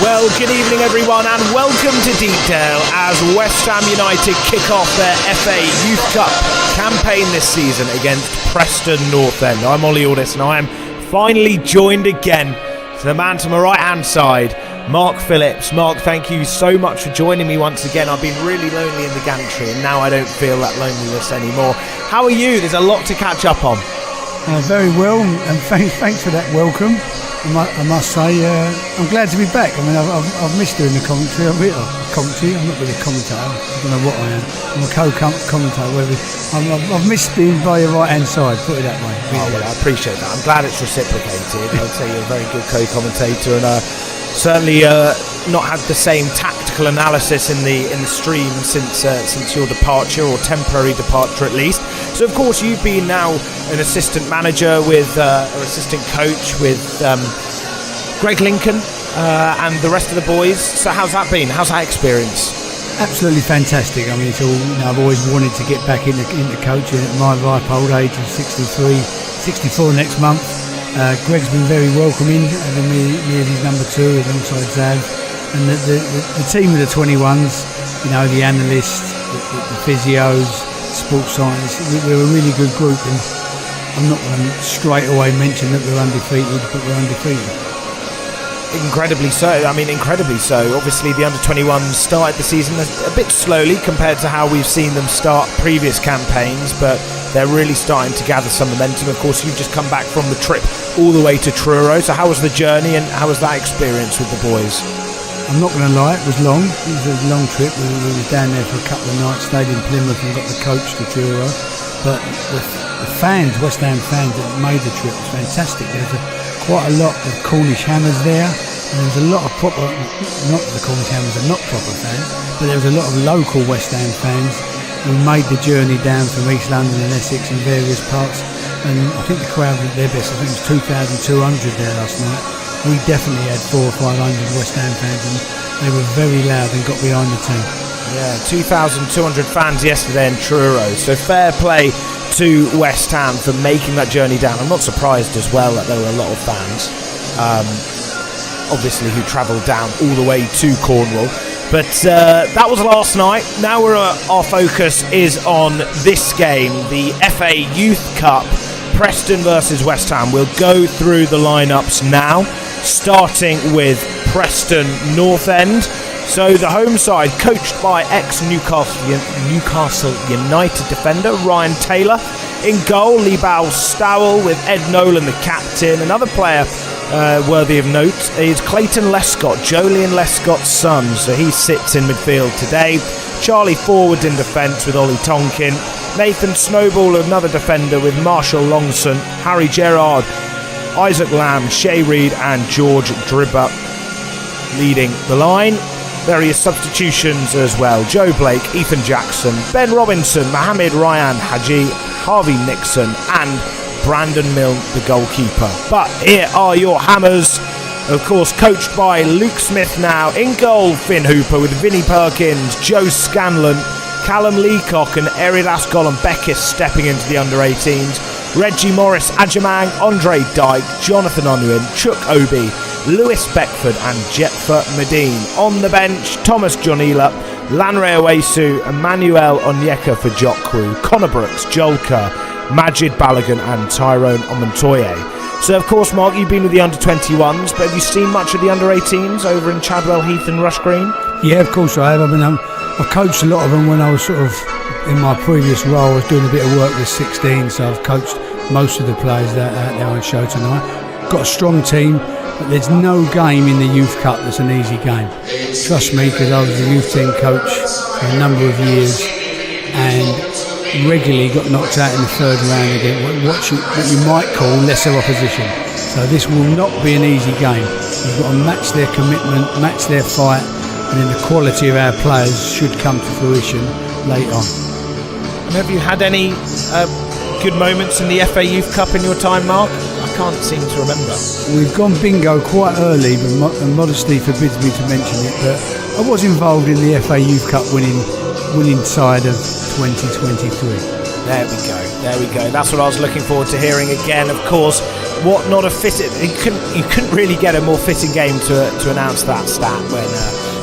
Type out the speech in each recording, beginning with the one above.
Well, good evening everyone and welcome to Deepdale as West Ham United kick off their FA Youth Cup campaign this season against Preston North End. I'm Ollie Aldis and I am finally joined again to the man to my right hand side, Mark Phillips. Mark, thank you so much for joining me once again. I've been really lonely in the gantry and now I don't feel that loneliness anymore. How are you? There's a lot to catch up on. Very well, and thanks for that welcome. I must say, I'm glad to be back. I mean, I've missed doing the commentary. I'm not really a commentator. I don't know what I am. I'm a co-commentator. I've missed being by your right-hand side, put it that way. Oh, well, I appreciate that. I'm glad it's reciprocated. I'd say you're a very good co-commentator and certainly not had the same tactical analysis in the stream since your departure, or temporary departure at least. So of course you've been now an assistant manager or assistant coach with Greg Lincoln and the rest of the boys. So how's that been? How's that experience? Absolutely fantastic. I mean, it's all, I've always wanted to get back into coaching at my ripe old age of 64 next month. Greg's been very welcoming, having me as his number two alongside Zav, and the team of the 21s, the analysts, the physios, sports scientists, we're a really good group, and I'm not going to straight away mention that we're undefeated, but we're undefeated. Incredibly so. Obviously the under-21s started the season a bit slowly compared to how we've seen them start previous campaigns, but they're really starting to gather some momentum. Of course, you've just come back from the trip all the way to Truro, so how was the journey and how was that experience with the boys? I'm not going to lie, it was long. It was a long trip. We were down there for a couple of nights, stayed in Plymouth and got the coach to Truro. But the fans, West Ham fans that made the trip was fantastic. There's quite a lot of Cornish Hammers there, and there was a lot of proper, not the Cornish Hammers are not proper fans, but there was a lot of local West Ham fans who made the journey down from East London and Essex and various parts. And I think the crowd was their best. I think it was 2,200 there last night. We definitely had 400 or 500 West Ham fans, and they were very loud and got behind the team. Yeah, 2,200 fans yesterday in Truro, so fair play to West Ham for making that journey down. I'm not surprised as well that there were a lot of fans, obviously, who travelled down all the way to Cornwall. But that was last night. Now our focus is on this game, the FA Youth Cup, Preston versus West Ham. We'll go through the lineups now, starting with Preston North End. So the home side, coached by ex-Newcastle United defender Ryan Taylor. In goal, Liebau Stowell with Ed Nolan the captain. Another player worthy of note is Clayton Lescott, Joleon Lescott's son. So he sits in midfield today. Charlie forward in defence with Ollie Tonkin. Nathan Snowball, another defender with Marshall Longson, Harry Gerrard, Isaac Lamb, Shay Reid and George Dribber leading the line. Various substitutions as well. Joe Blake, Ethan Jackson, Ben Robinson, Mohamed Ryan Haji, Harvey Nixon and Brandon Milne, the goalkeeper. But here are your Hammers. Of course, coached by Luke Smith now. In goal, Finn Hooper with Vinnie Perkins, Joe Scanlon, Callum Leacock and Eridas Golombekis stepping into the under-18s. Reggie Morris, Ajamang, Andre Dyke, Jonathan Unwin, Chuck Obi, Lewis Beckford and Jetfer Medine. On the bench, Thomas Jonila, Lanre Owesu, Emmanuel Onyeka for Jokwu, Connor Brooks, Joel Kerr, Majid Balogun and Tyrone Omontoye. So of course, Mark, you've been with the under-21s, but have you seen much of the under-18s over in Chadwell Heath and Rush Green? Yeah, of course I have. I've coached a lot of them when I was sort of in my previous role. I was doing a bit of work with 16, so I've coached most of the players that are out there on show tonight. Got a strong team, but there's no game in the Youth Cup that's an easy game. Trust me, because I was a youth team coach for a number of years and regularly got knocked out in the third round against what you might call lesser opposition. So this will not be an easy game. You've got to match their commitment, match their fight, and then the quality of our players should come to fruition late on. And have you had any good moments in the FA Youth Cup in your time, Mark? I can't seem to remember. We've gone bingo quite early, but modesty forbids me to mention it, but I was involved in the FA Youth Cup winning side of 2023. There we go. That's what I was looking forward to hearing again. Of course, what not a fitting? You couldn't really get a more fitting game to announce that stat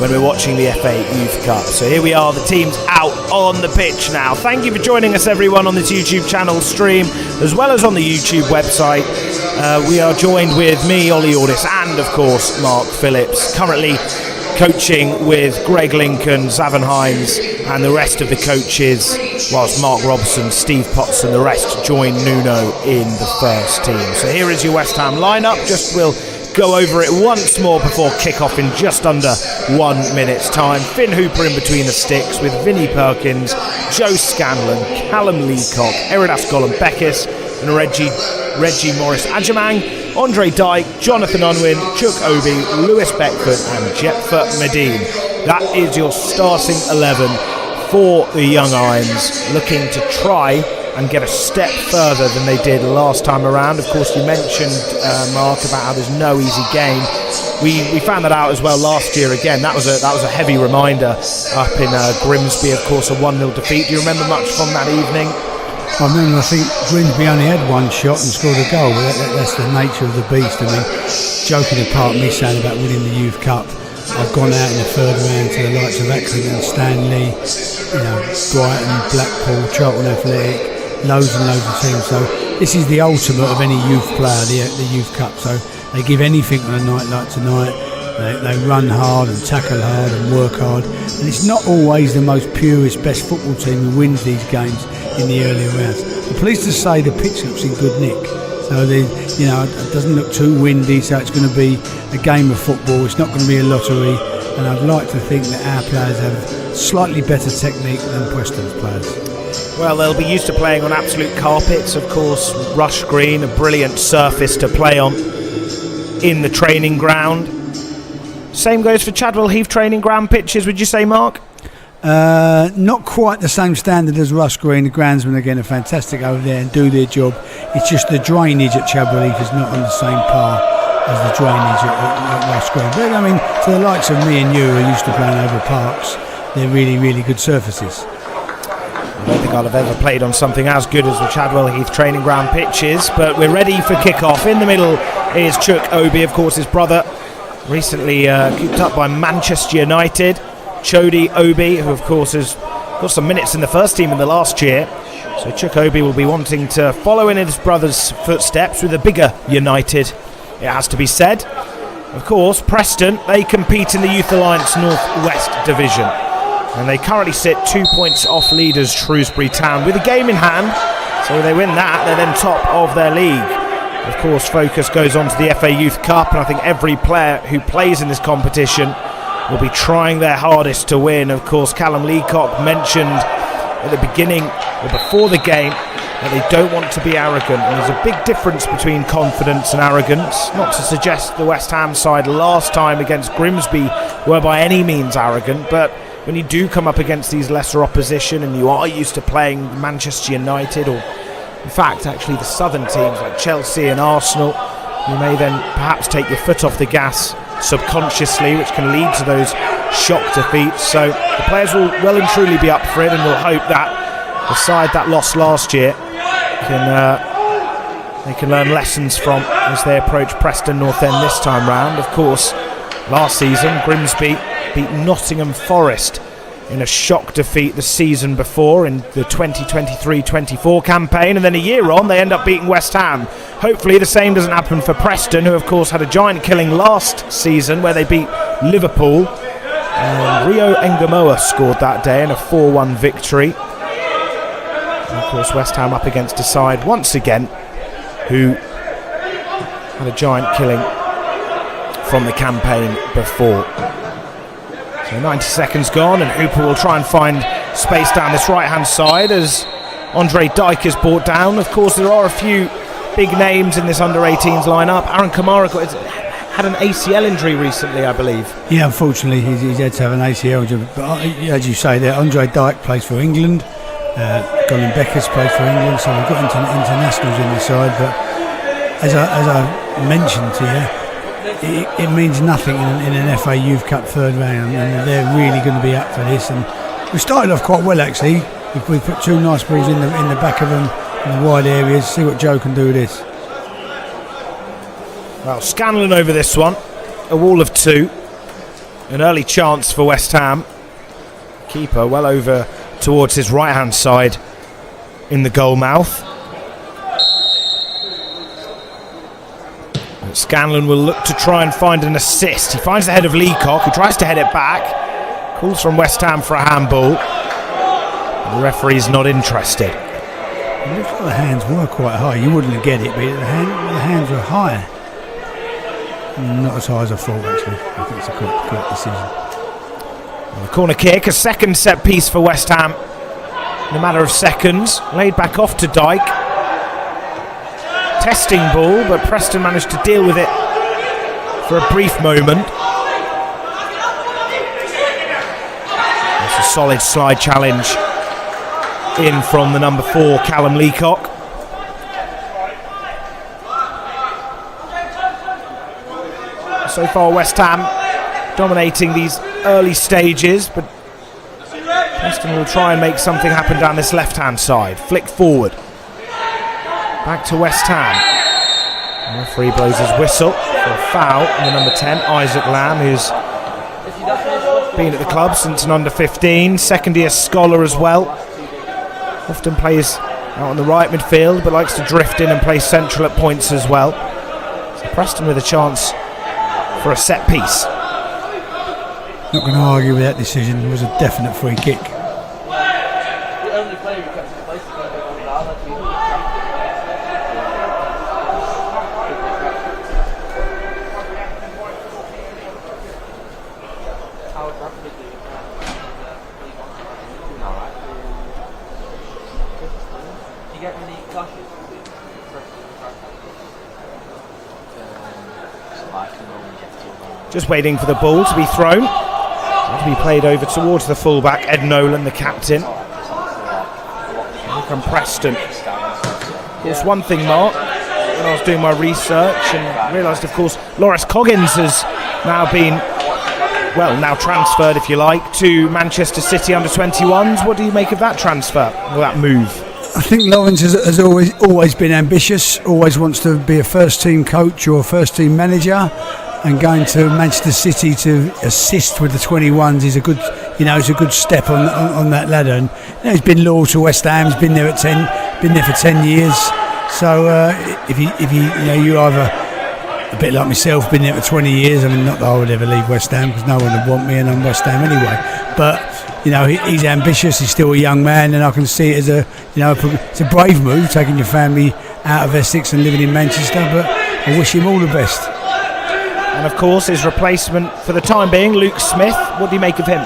when we're watching the FA Youth Cup. So here we are, the team's out on the pitch now. Thank you for joining us, everyone, on this YouTube channel stream, as well as on the YouTube website. We are joined with me, Ollie Audis, and of course Mark Phillips, currently coaching with Greg Lincoln, Zavon Hines, and the rest of the coaches, whilst Mark Robson, Steve Potts, and the rest join Nuno in the first team. So here is your West Ham lineup. We'll go over it once more before kick-off in just under 1 minute's time. Finn Hooper in between the sticks with Vinnie Perkins, Joe Scanlon, Callum Leacock, Eridas Gollum-Beckis, and Reggie Morris Ajamang, Andre Dyke, Jonathan Unwin, Chuck Obi, Lewis Beckford, and Jetfer Medine. That is your starting 11 for the Young Irons, looking to try and get a step further than they did last time around. Of course, you mentioned, Mark, about how there's no easy game. We found that out as well last year again. That was a heavy reminder up in Grimsby, of course, a 1-0 defeat. Do you remember much from that evening? I remember, I think Grimsby only had one shot and scored a goal, but that's the nature of the beast. I mean, joking apart, me saying about winning the Youth Cup, I've gone out in the third round to the likes of Accrington, Stanley, Brighton, Blackpool, Charlton Athletic, loads and loads of teams. So this is the ultimate of any youth player, the Youth Cup. So they give anything on a night like tonight. They run hard and tackle hard and work hard. And it's not always the most purest, best football team who wins these games in the earlier rounds. I'm pleased to say the pitch looks in good nick. So it doesn't look too windy, so it's going to be a game of football. It's not going to be a lottery. And I'd like to think that our players have slightly better technique than Preston's players. Well, they'll be used to playing on absolute carpets, of course. Rush green, a brilliant surface to play on in the training ground. Same goes for Chadwell Heath training ground pitches, would you say, Mark? Not quite the same standard as Rush Green. The groundsmen again are fantastic over there and do their job. It's just the drainage at Chadwell Heath is not on the same par as the drainage at Rush Green. But I mean, to the likes of me and you who are used to playing over parks, they're really, really good surfaces. I don't think I'll have ever played on something as good as the Chadwell Heath training ground pitches, but we're ready for kick-off. In the middle is Chuck Obi, of course, his brother, recently cooped up by Manchester United. Chody Obi, who of course has got some minutes in the first team in the last year. So Chuck Obi will be wanting to follow in his brother's footsteps with a bigger United, it has to be said. Of course, Preston, they compete in the Youth Alliance North West Division. And they currently sit 2 points off leaders Shrewsbury Town with a game in hand. So they win that, they're then top of their league. Of course, focus goes on to the FA Youth Cup, and I think every player who plays in this competition will be trying their hardest to win. Of course, Callum Leacock mentioned at the beginning or before the game that they don't want to be arrogant, and there's a big difference between confidence and arrogance. Not to suggest the West Ham side last time against Grimsby were by any means arrogant, but when you do come up against these lesser opposition and you are used to playing Manchester United, or in fact actually the southern teams like Chelsea and Arsenal, you may then perhaps take your foot off the gas subconsciously, which can lead to those shock defeats. So the players will well and truly be up for it, and we'll hope that the side that lost last year can learn lessons from as they approach Preston North End this time round. Of course, last season Grimsby beat Nottingham Forest in a shock defeat the season before in the 2023-24 campaign, and then a year on they end up beating West Ham. Hopefully the same doesn't happen for Preston, who of course had a giant killing last season where they beat Liverpool, and Rio Engamoa scored that day in a 4-1 victory. And of course West Ham up against a side once again who had a giant killing from the campaign before. So 90 seconds gone, and Hooper will try and find space down this right-hand side as Andre Dyke is brought down. Of course, there are a few big names in this under-18s lineup. Aaron Kamara had an ACL injury recently, I believe. Yeah, unfortunately, he's had to have an ACL injury. But as you say there, Andre Dyke plays for England. Colin Beckers plays for England, so we've got internationals in the side. But as I mentioned to you, it means nothing in an FA Youth Cup third round, and they're really going to be up for this. And we started off quite well actually. We put two nice balls in the back of them in the wide areas. See what Joe can do with this. Well, Scanlon over this one. A wall of 2. An early chance for West Ham. Keeper well over towards his right-hand side in the goal mouth. And Scanlon will look to try and find an assist. He finds the head of Leacock, who tries to head it back. Calls from West Ham for a handball. The referee's not interested. It looks like the hands were quite high. You wouldn't get it, but the hands were high. Not as high as I thought, actually. I think it's a correct decision. Well, the corner kick, a second set piece for West Ham in a matter of seconds. Laid back off to Dyke. Testing ball, but Preston managed to deal with it for a brief moment. It's a solid slide challenge in from the number 4, Callum Leacock. So far West Ham dominating these early stages, but Preston will try and make something happen down this left-hand side. Flick forward. Back to West Ham. The referee blows his whistle for a foul on the number 10, Isaac Lamb, who's been at the club since an under-15, second-year scholar as well. Often plays out on the right midfield, but likes to drift in and play central at points as well. So Preston with a chance for a set piece. Not going to argue with that decision. It was a definite free kick. Just waiting for the ball to be thrown. To be played over towards the fullback, Ed Nolan, the captain. Here come Preston. Of course, one thing, Mark, when I was doing my research and realised, of course, Loris Coggins has now been, well, now transferred, if you like, to Manchester City under-21s. What do you make of that transfer, or that move? I think Lawrence has always been ambitious, always wants to be a first-team coach or a first-team manager. And going to Manchester City to assist with the 21s is a good, it's a good step on that ladder. And he's been loyal to West Ham. He's been there for 10 years. So if you either a bit like myself, been there for 20 years. I mean, not that I would ever leave West Ham because no one would want me, and I'm West Ham anyway. But he's ambitious. He's still a young man, and I can see it as it's a brave move, taking your family out of Essex and living in Manchester. But I wish him all the best. And of course, his replacement for the time being, Luke Smith. What do you make of him?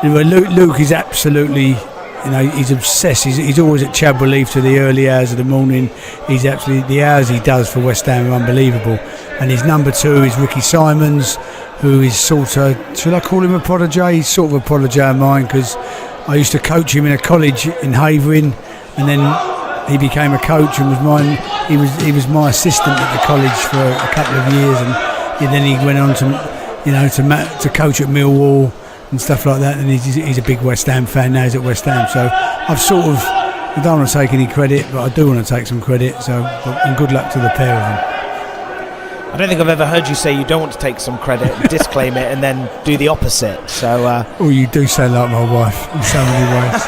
Luke is absolutely, he's obsessed. He's always at Chad Relief to the early hours of the morning. He's absolutely, the hours he does for West Ham are unbelievable. And his number 2 is Ricky Simons, who is sort of, should I call him a protege? He's sort of a protege of mine because I used to coach him in a college in Havering, and then he became a coach and was mine. He was my assistant at the college for a couple of years, and then he went on to coach at Millwall and stuff like that. And he's a big West Ham fan now. He's at West Ham, so I don't want to take any credit, but I do want to take some credit. So, and good luck to the pair of them. I don't think I've ever heard you say you don't want to take some credit, disclaim it, and then do the opposite. So, you do sound like my wife in so many ways.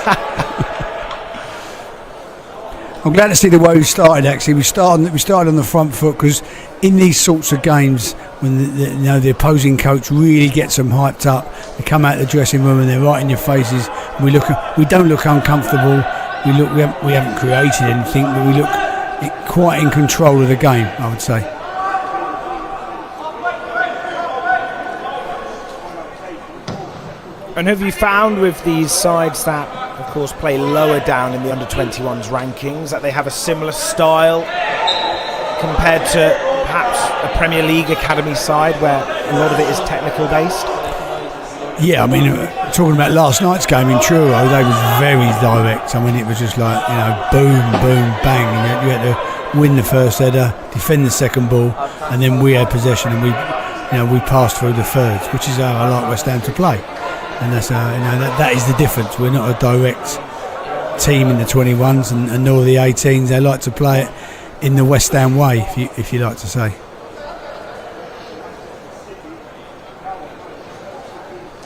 I'm glad to see the way we started. Actually, we started on the front foot, because in these sorts of games, when the opposing coach really gets them hyped up, they come out of the dressing room and they're right in your faces. And we don't look uncomfortable. We haven't created anything, but we look quite in control of the game, I would say. And have you found with these sides that, of course, play lower down in the under-21s rankings, that they have a similar style compared to perhaps a Premier League academy side where a lot of it is technical based? Yeah, I mean, talking about last night's game in Truro, they was very direct. I mean, it was just like, boom, boom, bang. And you had to win the first header, defend the second ball, and then we had possession and we passed through the thirds, which is how I like West Ham to play. And that's that is the difference. We're not a direct team in the 21s, and nor the 18s. They like to play it in the West Ham way, if you like to say.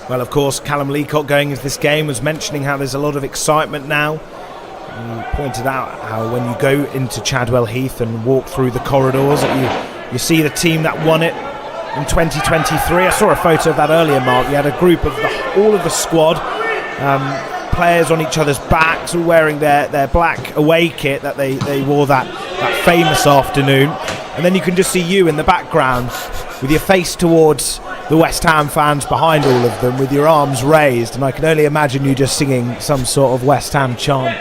Well, of course, Callum Leacock going into this game was mentioning how there's a lot of excitement now. He pointed out how when you go into Chadwell Heath and walk through the corridors, that you see the team that won it in 2023. I saw a photo of that earlier, Mark. You had a group of all of the squad, players on each other's backs, all wearing their black away kit that they wore that famous afternoon. And then you can just see you in the background with your face towards the West Ham fans behind all of them, with your arms raised, and I can only imagine you just singing some sort of West Ham chant.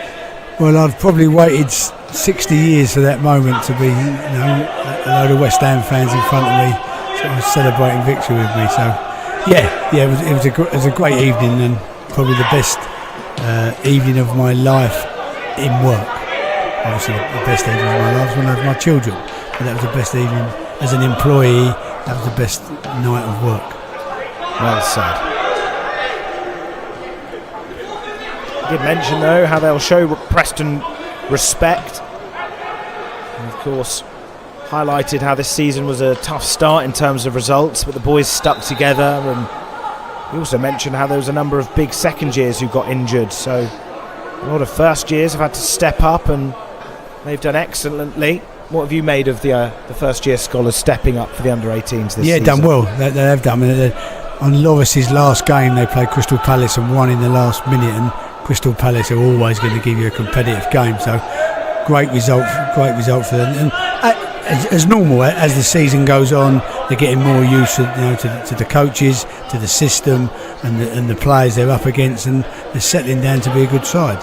Well, I've probably waited 60 years for that moment to be, a load of West Ham fans in front of me sort of celebrating victory with me. So, it was a great evening, and probably the best evening of my life in work. Obviously, the best evening of my life was when I had my children, but that was the best evening as an employee. That was the best night of work. Well said. I did mention, though, how they'll show Preston respect. And of course, highlighted how this season was a tough start in terms of results, but the boys stuck together. And he also mentioned how there was a number of big second years who got injured. So a lot of first years have had to step up, and they've done excellently. What have you made of the first year scholars stepping up for the under-18s this season? Yeah, done well. They have done. On Loris's last game, they played Crystal Palace and won in the last minute, and Crystal Palace are always going to give you a competitive game. So great result for them. And as normal, as the season goes on, they're getting more used to the coaches, to the system, and the players they're up against, and they're settling down to be a good side.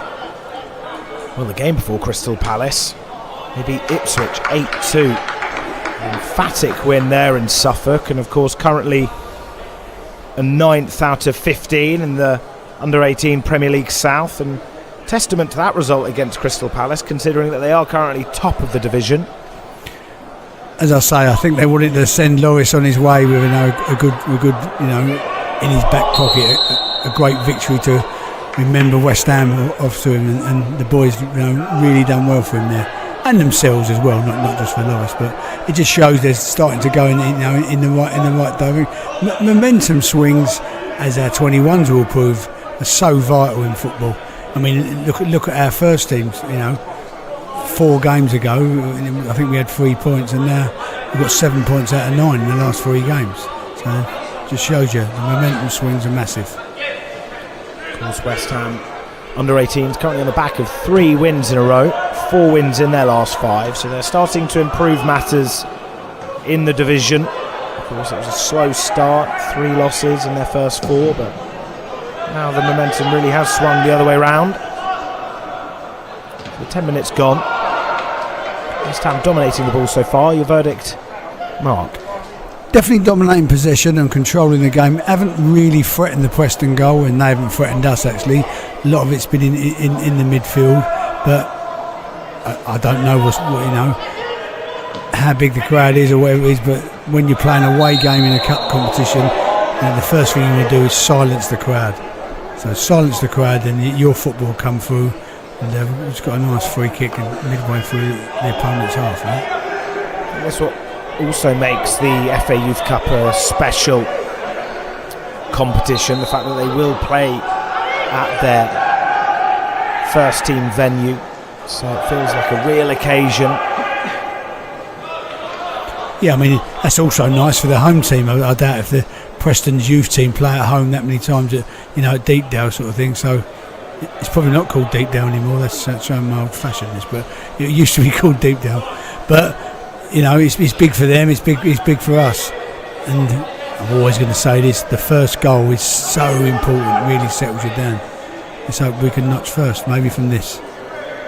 Well, the game before Crystal Palace, they beat Ipswich 8-2. Emphatic win there in Suffolk, and of course currently a 9th out of 15 in the under-18 Premier League South, and testament to that result against Crystal Palace, considering that they are currently top of the division. As I say, I think they wanted to send Loris on his way with a good in his back pocket, a great victory to remember West Ham off to him, and the boys really done well for him there. And themselves as well, not just for Loris, but it just shows they're starting to go in the right direction. Momentum swings, as our 21s will prove, are so vital in football. I mean, look at our first teams. 4 games ago, I think we had 3 points, and now we've got 7 points out of 9 in the last 3 games. So it just shows you the momentum swings are massive. Of course, West Ham under-18s currently on the back of 3 wins in a row, 4 wins in their last 5, so they're starting to improve matters in the division. Of course, it was a slow start, 3 losses in their first 4, but now the momentum really has swung the other way round. The 10 minutes gone. West Ham dominating the ball so far. Your verdict, Mark? Definitely dominating possession and controlling the game. Haven't really threatened the Preston goal, and they haven't threatened us actually. A lot of it's been in the midfield, but I don't know how big the crowd is or whatever it is. But when you're playing a away game in a cup competition, the first thing you want to do is silence the crowd. So silence the crowd, then your football will come through, and it's got a nice free kick midway through the opponent's half. Right? That's what also makes the FA Youth Cup a special competition, the fact that they will play at their first team venue, so it feels like a real occasion. Yeah, I mean, that's also nice for the home team. I doubt if the Preston's youth team play at home that many times at Deepdale sort of thing, so it's probably not called Deepdale anymore. That's so old fashioned, but it used to be called Deepdale. But it's big for them, it's big for us. And I'm always going to say this, the first goal is so important, really settles you down. Let's hope we can notch first, maybe from this.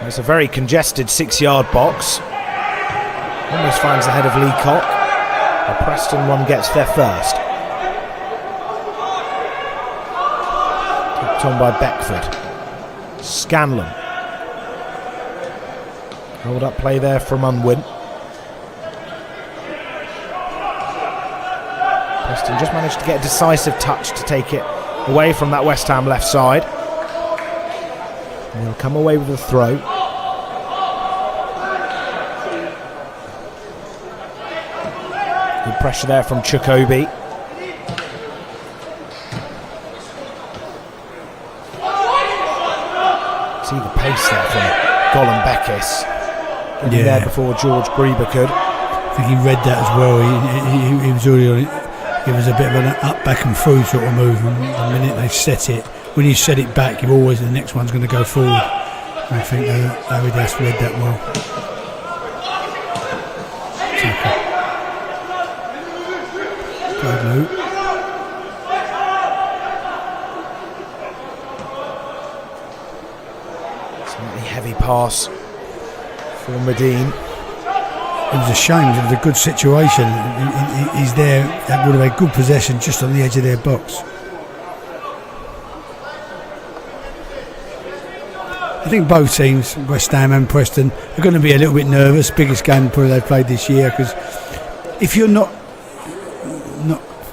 It's a very congested 6-yard box. Almost finds the head of Leacock. The Preston one gets there first. Kicked on by Beckford. Scanlon. Hold up play there from Unwin. Preston just managed to get a decisive touch to take it away from that West Ham left side. And they'll come away with a throw. Good pressure there from Chukobi. See the pace there from Golan Beckis. Getting there before George Grieber could. I think he read that as well. He was already on it. It was a bit of an up, back and through sort of move. And the minute they set it, when you set it back, you're always the next one's going to go forward. And I think Aridas read that well. Good Luke. Slightly heavy pass for Medine. It was a shame. It was a good situation. He's there. That would have had good possession just on the edge of their box. I think both teams, West Ham and Preston, are going to be a little bit nervous. Biggest game probably they've played this year, because if you're not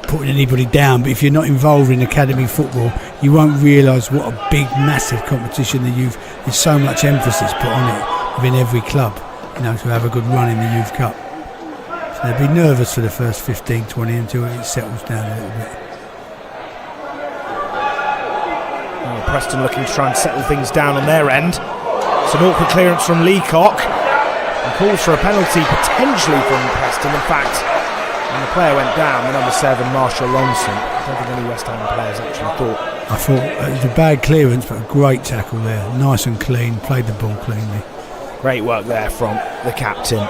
putting anybody down, but if you're not involved in academy football, you won't realise what a big, massive competition the youth. There's so much emphasis put on it within every club, to have a good run in the Youth Cup. So they'll be nervous for the first 15, 20 until it settles down a little bit. Preston looking to try and settle things down on their end. It's an awkward clearance from Leacock. And calls for a penalty potentially from Preston. In fact, when the player went down, the number 7, Marshall Longson, I don't think any West Ham players actually thought. I thought it was a bad clearance, but a great tackle there. Nice and clean, played the ball cleanly. Great work there from the captain.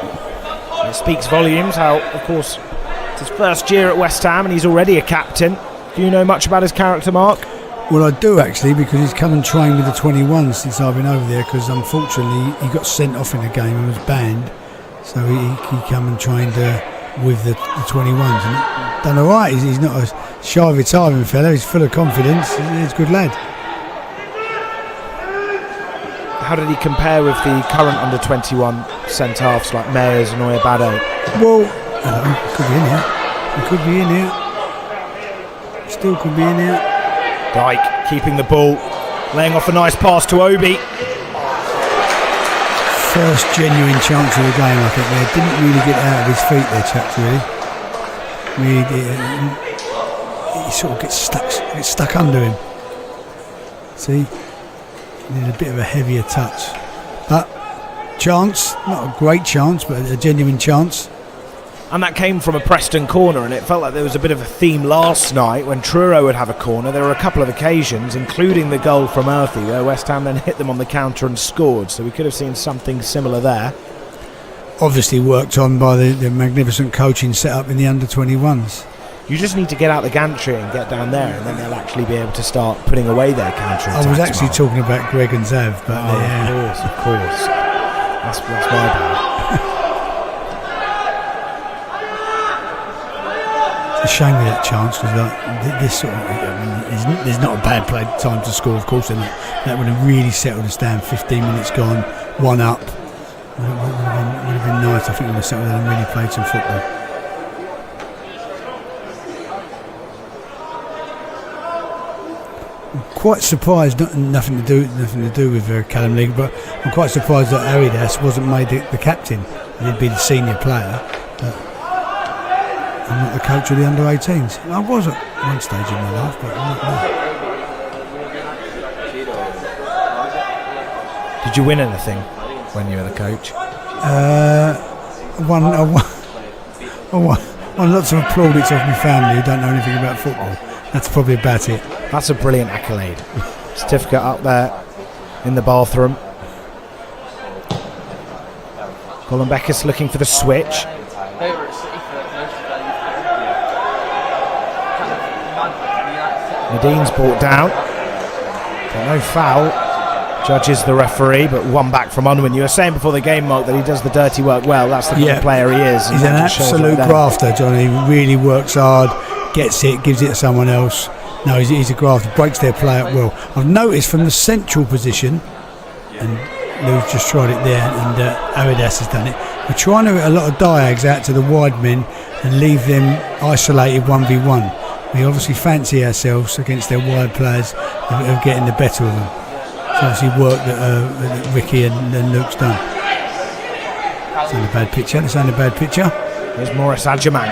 It speaks volumes how, of course, it's his first year at West Ham and he's already a captain. Do you know much about his character, Mark? Well, I do actually, because he's come and trained with the 21s since I've been over there, because unfortunately he got sent off in a game and was banned. So he come and trained with the 21s and done all right. He's not a shy, retiring fella. He's full of confidence. He's a good lad. How did he compare with the current under-21 centre-halves like Meyers and Oyabado? Well, he could be in here. Still could be in here. Dyke keeping the ball, laying off a nice pass to Obi. First genuine chance of the game, I think. There didn't really get out of his feet there, Chuck. Really, he sort of gets stuck under him. See, he needed a bit of a heavier touch, but chance, not a great chance, but a genuine chance. And that came from a Preston corner, and it felt like there was a bit of a theme last night when Truro would have a corner. There were a couple of occasions, including the goal from Earthy, where West Ham then hit them on the counter and scored. So we could have seen something similar there. Obviously worked on by the magnificent coaching set up in the under-21s. You just need to get out the gantry and get down there, and then they'll actually be able to start putting away their counter attacks. I was actually talking about Greg and Zav, but of course. That's my bad. It's a shame with that chance, because this sort of, there's not a bad play time to score, of course, and that would have really settled us down. 15 minutes gone, 1 up. Would have been nice. I think we would have settled down and really played some football. I'm quite surprised, nothing to do with Callum League, but I'm quite surprised that Aridas wasn't made the captain. He'd be the senior player. I'm not the coach of the under-18s. I was at one stage in my life, but I'm not now. Did you win anything when you were the coach? I won lots of plaudits off my family who don't know anything about football. That's probably about it. That's a brilliant accolade. Certificate up there in the bathroom. Colin Beckus looking for the switch. Nadine's brought down. But no foul. Judges the referee, but one back from Unwin. You were saying before the game, Mark, that he does the dirty work well. That's the kind of player he is. He's an absolute grafter, Johnny. He really works hard, gets it, gives it to someone else. No, he's a grafter, breaks their play up well. I've noticed from the central position, and Lou's just tried it there, and Aridas has done it. We're trying to hit a lot of diags out to the wide men and leave them isolated 1v1. We obviously fancy ourselves against their wide players of getting the better of them. It's obviously work that Ricky and Luke's done. It's only a bad picture. Here's Morris Adjaman.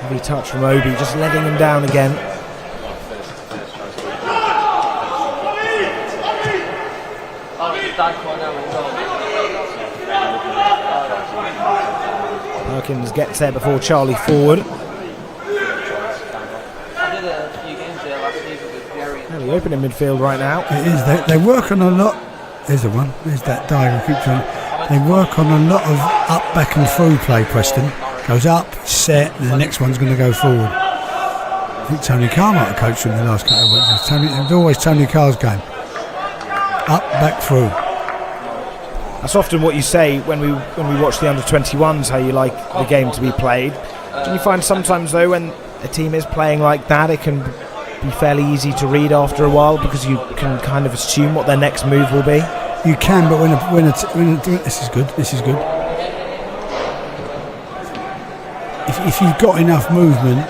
Heavy touch from Obi, just letting him down again. Perkins gets there before Charlie forward. Fairly open in midfield right now. It is. They work on a lot. There's the one. There's that dive. They work on a lot of up, back and through play, Preston. Goes up, set, and the next one's going to go forward. I think Tony Carr might have coached them the last couple of weeks. It's always Tony Carr's game. Up, back, through. That's often what you say when we watch the under-21s, how you like the game to be played. Do you find sometimes, though, when a team is playing like that, it can be fairly easy to read after a while because you can kind of assume what their next move will be? You can, but when this is good. This is good. If you've got enough movement,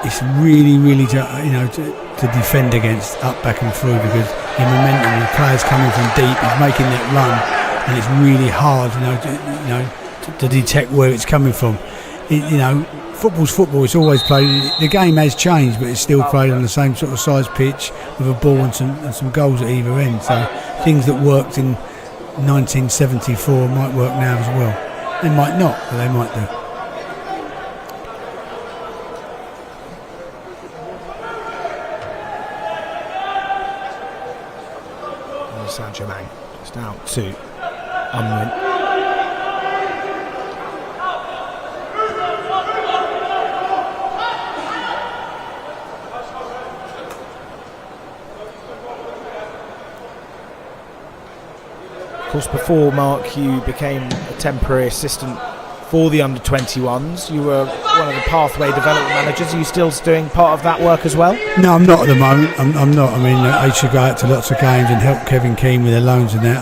it's really to defend against up, back and through, because the momentum, the players coming from deep, he's making that run, and it's really hard, to detect where it's coming from. Football's football. It's always played. The game has changed, but it's still played on the same sort of size pitch with a ball and some goals at either end. So things that worked in 1974 might work now as well. They might not, but they might do. Saint-Germain just out to Unwin. Of course, before, Mark, you became a temporary assistant for the under-21s. You were one of the pathway development managers. Are you still doing part of that work as well? No, I'm not at the moment. I'm not. I mean, I used to go out to lots of games and help Kevin Keane with their loans and that.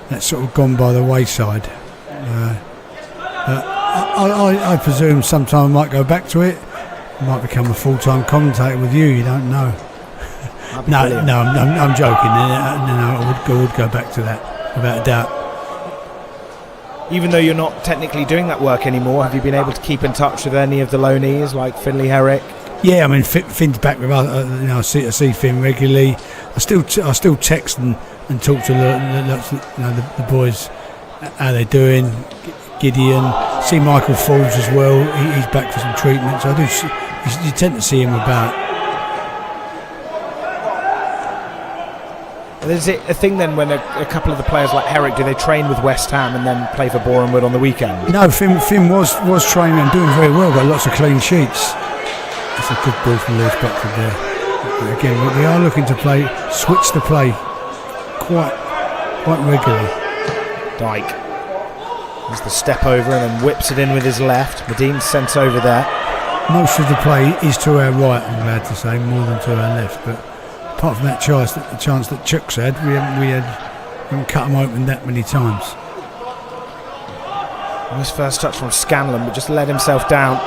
That's sort of gone by the wayside. I presume sometime I might go back to it. I might become a full-time commentator with you. You don't know. No, I'm joking. I would go back to that without a doubt. Even though you're not technically doing that work anymore, have you been able to keep in touch with any of the loanees like Finley Herrick? Yeah, I mean, Finn's back with us. I see Finn regularly. I still text and talk to the boys, how they're doing. Gideon, see Michael Forbes as well. He's back for some treatment. So you tend to see him about. Is it a thing then when a couple of the players like Herrick, do they train with West Ham and then play for Bournemouth on the weekend? No, Finn was training and doing very well. Got lots of clean sheets. That's a good ball from Lewis Buckford there. But again, we are looking to switch the play quite regularly. Dyke has the step over and then whips it in with his left. Medine sent over there. Most of the play is to our right, I'm glad to say, more than to our left. But apart from that chance that Chuck's had, we haven't cut them open that many times. His first touch from Scanlon, but just let himself down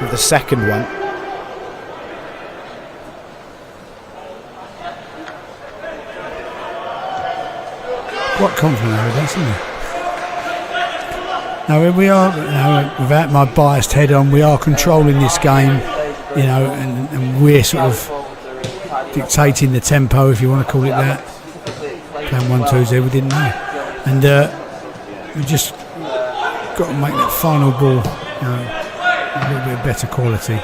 with the second one. Quite confident over this, isn't he? Now we are, without my biased head on, we are controlling this game, and we're sort of dictating the tempo, if you want to call it that. Playing 1-2-0, we didn't know, and we just got to make that final ball, a little bit better quality.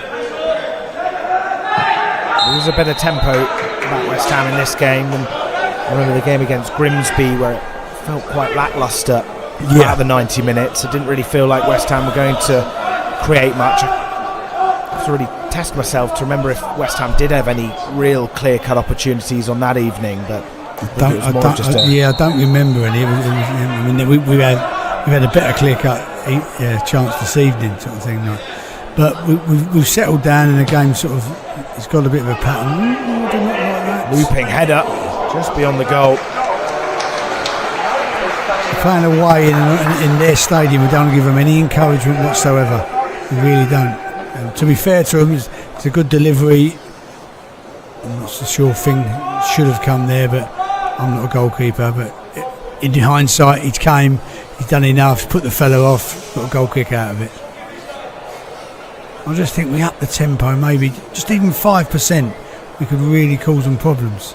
There's a better tempo about West Ham in this game than I remember the game against Grimsby, where it felt quite lacklustre throughout the 90 minutes. It didn't really feel like West Ham were going to create much. I have to really test myself to remember if West Ham did have any real clear-cut opportunities on that evening, but I don't remember any. We've had a better clear-cut chance this evening, sort of thing. But we've settled down, and the game sort of, it's got a bit of a pattern. Looping header just beyond the goal. Playing away in their stadium, we don't give them any encouragement whatsoever. We really don't. And to be fair to them, it's a good delivery. I'm not so sure thing should have come there, but I'm not a goalkeeper. But in hindsight, he's done enough, he's put the fellow off, got a goal kick out of it. I just think we up the tempo, maybe just even 5%, we could really cause them problems.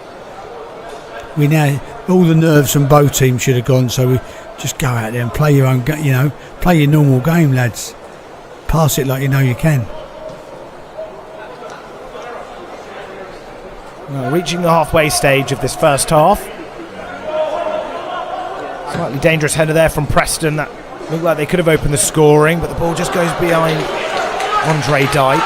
We now all the nerves from both teams should have gone. So we just go out there and play your own, play your normal game, lads. Pass it like you know you can. Well, reaching the halfway stage of this first half. Slightly dangerous header there from Preston. That looked like they could have opened the scoring, but the ball just goes behind Andre Dyke.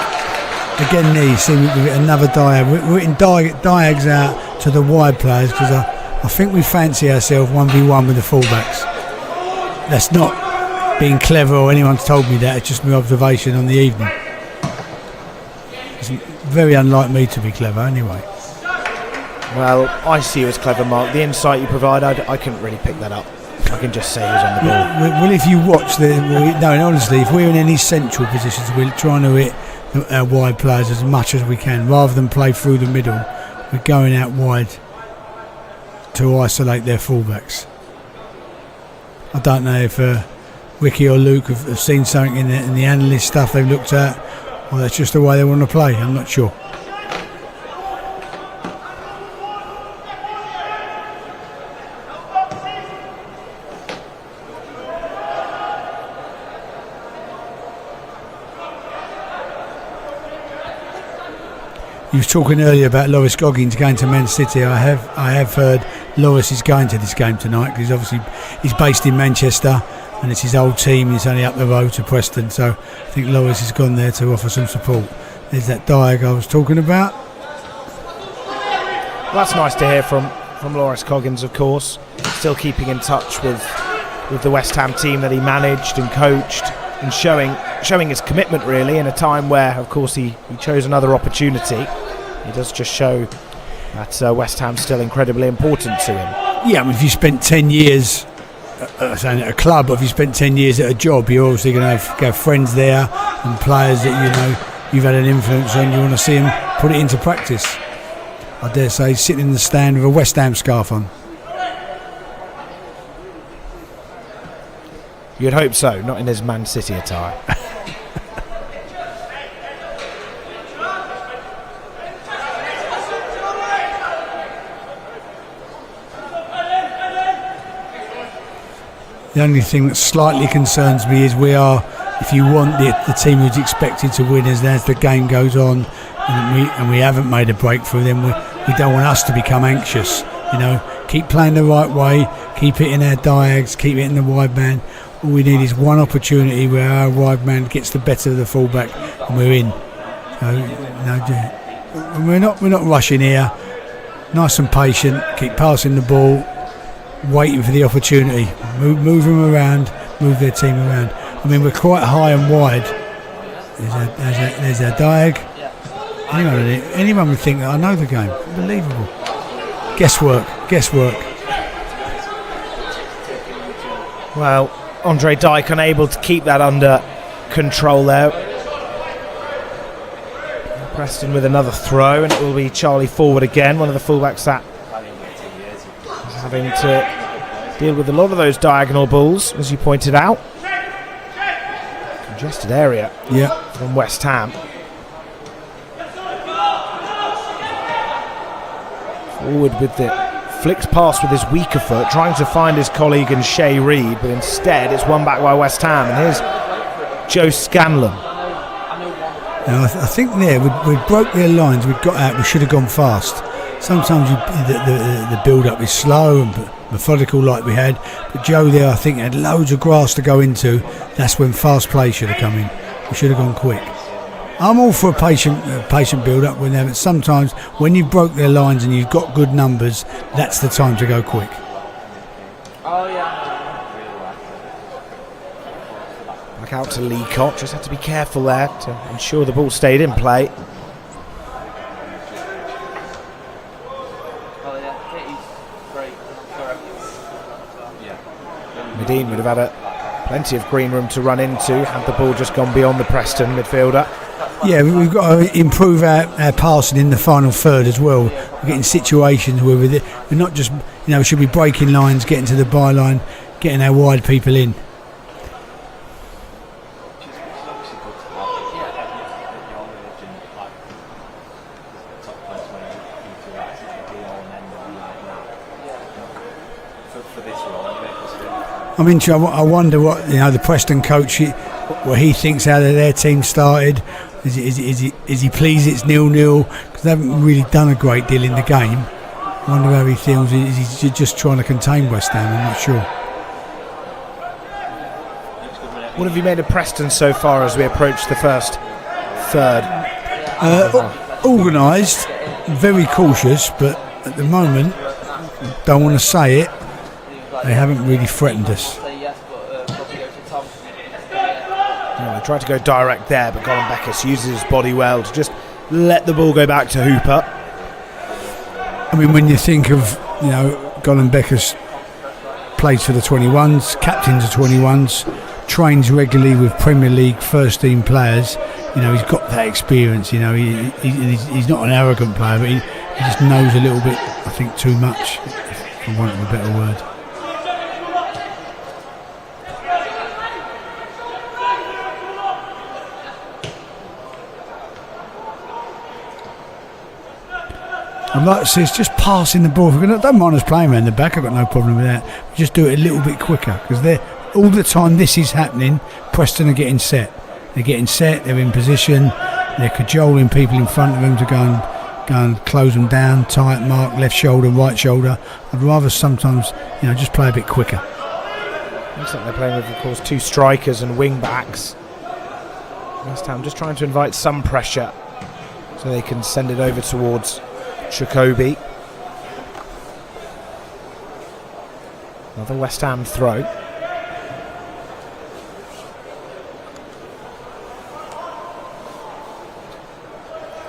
Again, there you see we get another diag. We're in diags out to the wide players because I think we fancy ourselves 1v1 with the fullbacks. That's not being clever or anyone's told me that. It's just my observation on the evening. It's very unlike me to be clever anyway. Well, I see you as clever, Mark. The insight you provide, I couldn't really pick that up. I can just say he was on the ball. Well, if you watch honestly, if we're in any central positions, we're trying to hit our wide players as much as we can. Rather than play through the middle, we're going out wide to isolate their fullbacks. I don't know if Ricky or Luke have seen something in the analyst stuff they've looked at, or that's just the way they want to play. I'm not sure. You were talking earlier about Loris Goggins going to Man City. I have heard Loris is going to this game tonight because he's based in Manchester and it's his old team. He's only up the road to Preston, so I think Loris has gone there to offer some support. There's that diag I was talking about. Well, that's nice to hear from Loris Goggins, of course. Still keeping in touch with the West Ham team that he managed and coached, and showing his commitment really in a time where, of course, he chose another opportunity. He does just show that West Ham's still incredibly important to him. Yeah, I mean, if you spent 10 years at a club, or if you spent 10 years at a job, you're obviously going to have friends there and players that you've had an influence on. You want to see them put it into practice. I dare say he's sitting in the stand with a West Ham scarf on. You'd hope so, not in his Man City attire. The only thing that slightly concerns me is if you want the team who's expected to win as the game goes on, and we haven't made a breakthrough, then we don't want us to become anxious. Keep playing the right way, keep hitting our diags, keep hitting the wide man. All we need is one opportunity where our wide man gets the better of the fullback and we're in. We're not rushing here. Nice and patient. Keep passing the ball, waiting for the opportunity. Move them around, move their team around. I mean, we're quite high and wide. There's our diag. Anyone would think that I know the game. Unbelievable. Guesswork. Well, Andre Dyke unable to keep that under control there. Preston with another throw, and it will be Charlie Forward again, one of the fullbacks that is having to deal with a lot of those diagonal balls, as you pointed out. Congested area from West Ham. Forward with the flicked pass with his weaker foot, trying to find his colleague in Shea Reed, but instead it's won back by West Ham. And here's Joe Scanlon. Now, I think there we broke their lines. We got out. We should have gone fast. Sometimes the build-up is slow and methodical, like we had. But Joe there, I think, had loads of grass to go into. That's when fast play should have come in. We should have gone quick. I'm all for a patient build-up with them, but sometimes when you've broke their lines and you've got good numbers, that's the time to go quick. Back out to Leacock, just had to be careful there to ensure the ball stayed in play. Medine would have had plenty of green room to run into had the ball just gone beyond the Preston midfielder. Yeah, we've got to improve our passing in the final third as well. We're getting situations where we're not just, we should be breaking lines, getting to the byline, getting our wide people in. I mean, I wonder what the Preston coach, what he thinks how their team started. Is he pleased it's 0-0 because they haven't really done a great deal in the game. I wonder how he feels. Is he just trying to contain West Ham? I'm not sure. What have you made of Preston so far as we approach the first third? Organised, very cautious, but at the moment, don't want to say it, they haven't really threatened us. They tried to go direct there, but Colin Beckus uses his body well to just let the ball go back to Hooper. I mean, when you think of, Colin Beckus plays for the 21s, captains the 21s, trains regularly with Premier League first team players. He's got that experience. He's not an arrogant player, but he just knows a little bit, I think, too much, for want of a better word. I'd like to see us just passing the ball. I don't mind us playing around the back. I've got no problem with that. Just do it a little bit quicker, because all the time this is happening, Preston are getting set. They're getting set. They're in position. They're cajoling people in front of them to go and close them down. Tight mark, left shoulder, right shoulder. I'd rather sometimes, just play a bit quicker. Looks like they're playing with, of course, two strikers and wing backs. West Ham just trying to invite some pressure so they can send it over towards Jacoby. Another West Ham throw.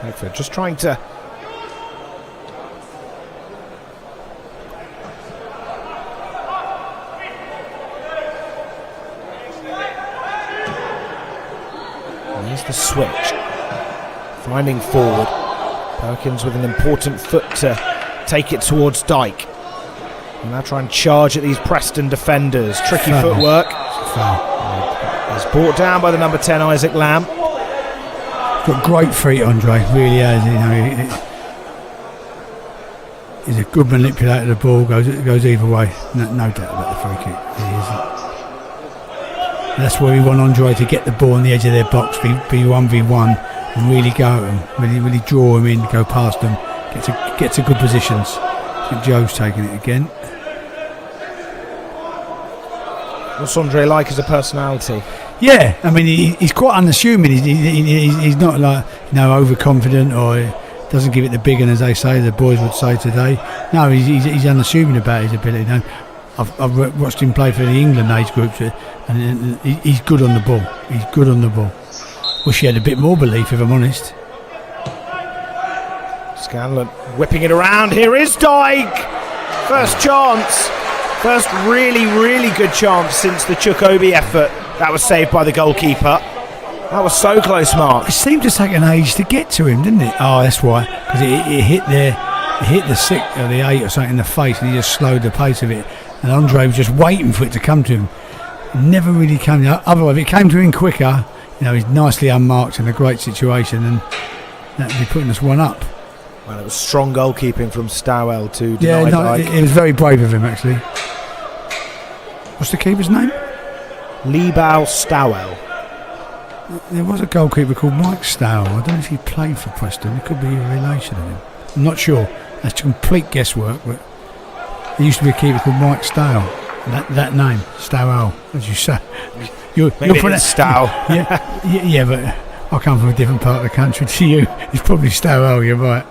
Pickford just trying to there's the switch, finding forward. Perkins with an important foot to take it towards Dyke. And now try and charge at these Preston defenders. Tricky footwork. He's brought down by the number 10, Isaac Lamb. Got great feet, Andre. Really has. He's a good manipulator of the ball. Goes either way. No doubt about the free kick. He isn't. That's where we want Andre to get the ball on the edge of their box, be 1v1, and really go at them, really draw him in, go past them, get to good positions. I think Joe's taking it again. What's Andre like as a personality? Yeah, I mean he's quite unassuming. He's not like overconfident, or doesn't give it the big one, as they say, the boys would say today. No, he's unassuming about his ability. I've watched him play for the England age groups, and he's good on the ball. He's good on the ball. Wish he had a bit more belief, if I'm honest. Scanlon whipping it around. Here is Dyke. First chance. First really, really good chance since the Chukobi effort. That was saved by the goalkeeper. That was so close, Mark. It seemed to take an age to get to him, didn't it? Oh, that's why. Because it hit the 6 or the 8 or something in the face, and he just slowed the pace of it. And Andre was just waiting for it to come to him. It never really came. Otherwise, if it came to him quicker, he's nicely unmarked in a great situation, and that'd be putting us one up. Well, it was strong goalkeeping from Stowell to deny Dyke. It was very brave of him, actually. What's the keeper's name? Liebau Stowell. There was a goalkeeper called Mike Stowell. I don't know if he played for Preston. It could be a relation of him. I'm not sure. That's complete guesswork, but there used to be a keeper called Mike Stowell. That name, Stowell, as you say. You're Stow. Yeah, but I come from a different part of the country to you. It's probably Stowell, you're right.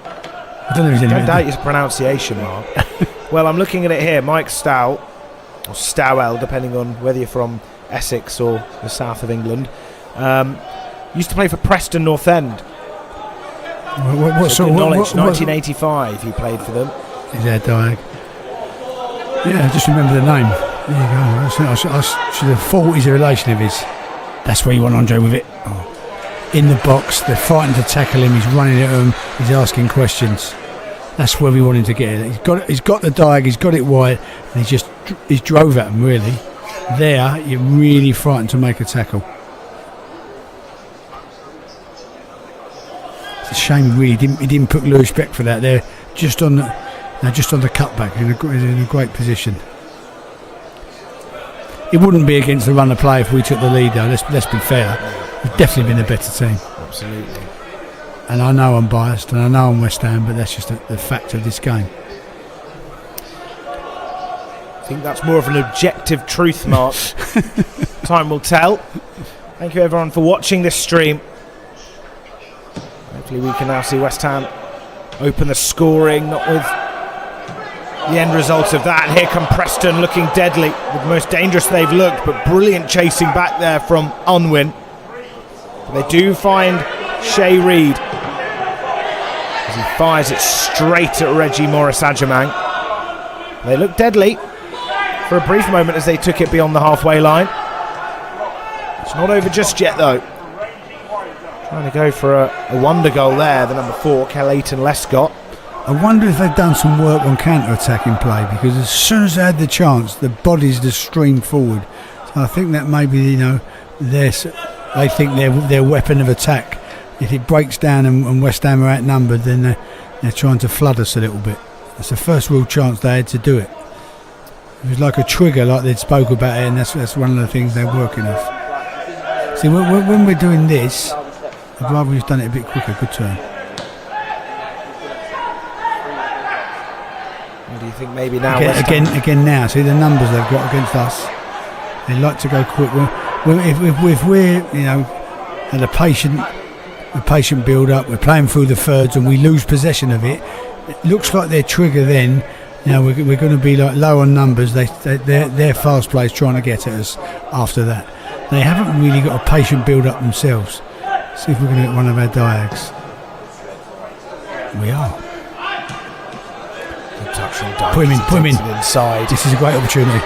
I don't know if Don't doubt his pronunciation, Mark. Well, I'm looking at it here. Mike Stowell, or Stowell, depending on whether you're from Essex or the south of England, used to play for Preston North End. What sort of knowledge? 1985 he played for them. Is that Dyke? Yeah, I just remember the name. There you go. I should have thought he's a relation of his. That's where you want Andre with it. Oh. In the box, they're fighting to tackle him. He's running at them. He's asking questions. That's where we want him to get it. He's got the diag. He's got it wide, and he's drove at him really. There, you're really frightened to make a tackle. It's a shame he didn't put Lewis Beck for that. They're just on the cutback in a great position. It wouldn't be against the run of play if we took the lead, though. Let's be fair. We've definitely been a better team. Absolutely. And I know I'm biased, and I know I'm West Ham, but that's just the fact of this game. I think that's more of an objective truth, Mark. Time will tell. Thank you everyone for watching this stream. Hopefully we can now see West Ham open the scoring, not with the end result of that. Here come Preston looking deadly, the most dangerous they've looked, but brilliant chasing back there from Unwin. But they do find Shea Reid as he fires it straight at Reggie Morris-Agyemang. They look deadly for a brief moment as they took it beyond the halfway line. It's not over just yet though. Trying to go for a wonder goal there, the number 4, Leighton Lescott. I wonder if they've done some work on counter-attacking play, because as soon as they had the chance, the bodies just streamed forward. So I think that maybe, they think their weapon of attack, if it breaks down and West Ham are outnumbered, then they're trying to flood us a little bit. It's the first real chance they had to do it. It was like a trigger, like they'd spoke about it, and that's one of the things they're working off. See, when we're doing this, I'd rather we've done it a bit quicker. Good turn. What do you think maybe now? Again now, see the numbers they've got against us. They like to go quick. If we're, at a patient build-up, we're playing through the thirds and we lose possession of it, it looks like their trigger then, we're going to be like low on numbers. Their fast play is trying to get at us after that. They haven't really got a patient build-up themselves. See if we're going to get one of our diags. We are. Good touch from Dyke. Put him in. Inside. This is a great opportunity.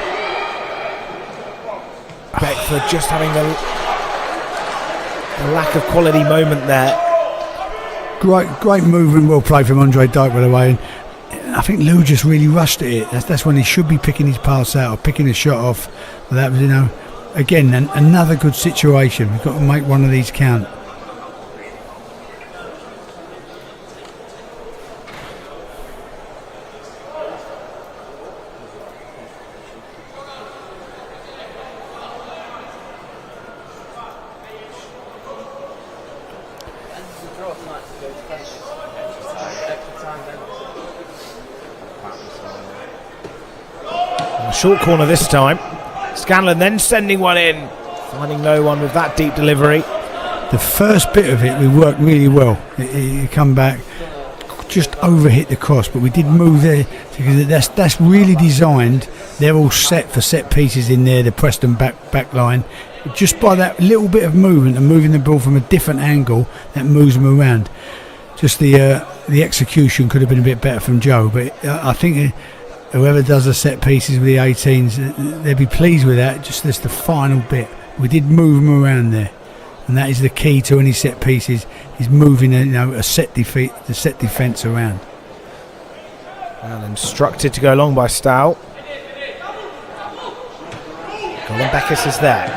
Beckford just having a lack of quality moment there. Great move and well played from Andre Dyke, by the way. And I think Lou just really rushed at it. That's when he should be picking his pass out or picking a shot off. But that was, again, another good situation. We've got to make one of these count. Short corner this time. Scanlon then sending one in, finding no one with that deep delivery. The first bit of it we worked really well. It come back, just overhit the cross, but we did move there because that's really designed. They're all set for set pieces in there. The Preston back line, just by that little bit of movement and moving the ball from a different angle, that moves them around. Just the execution could have been a bit better from Joe, but I think. Whoever does the set pieces with the 18s, they'll be pleased with that. Just this, the final bit. We did move them around there, and that is the key to any set pieces: is moving a set defence around. Well instructed to go long by Stow. Colin Beckis is there.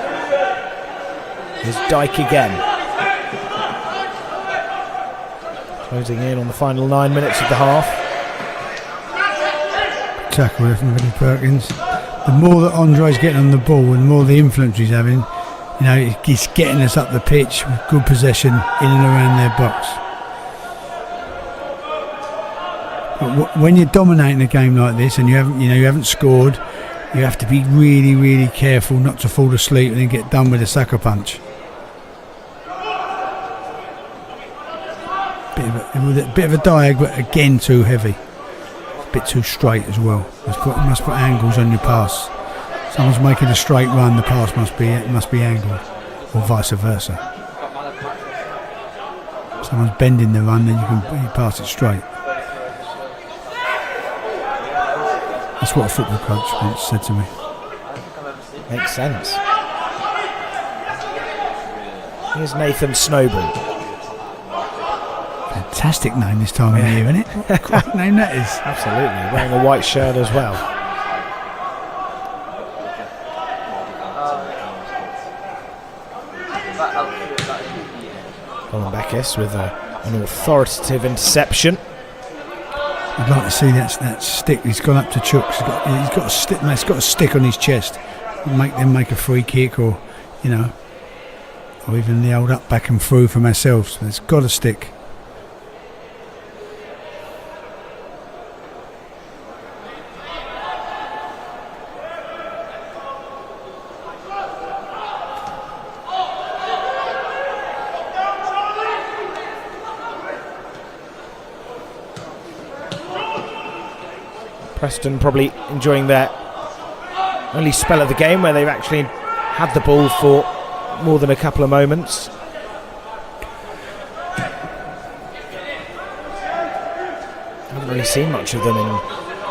Here's Dyke again. Closing in on the final 9 minutes of the half. Tackle there from Billy Perkins. The more that Andre's getting on the ball and the more the influence he's having, he's getting us up the pitch with good possession in and around their box. But when you're dominating a game like this and you haven't scored, you have to be really, really careful not to fall asleep and then get done with a sucker punch. Bit of a diag, but again too heavy. Bit too straight as well. Must put angles on your pass. Someone's making a straight run, the pass must be angled, or vice versa. Someone's bending the run, then you pass it straight. That's what a football coach once said to me. Makes sense. Here's Nathan Snowball. Fantastic name this time of year, isn't it? What a great name that is. Absolutely, wearing a white shirt as well. Colin Beckis with an authoritative interception. I'd like to see that stick. He's gone up to Chuck. He's got a stick. It's got a stick on his chest. make a free kick, or or even the old up, back and through from ourselves. It's got to stick. Preston probably enjoying their only spell of the game where they've actually had the ball for more than a couple of moments. Haven't really seen much of them in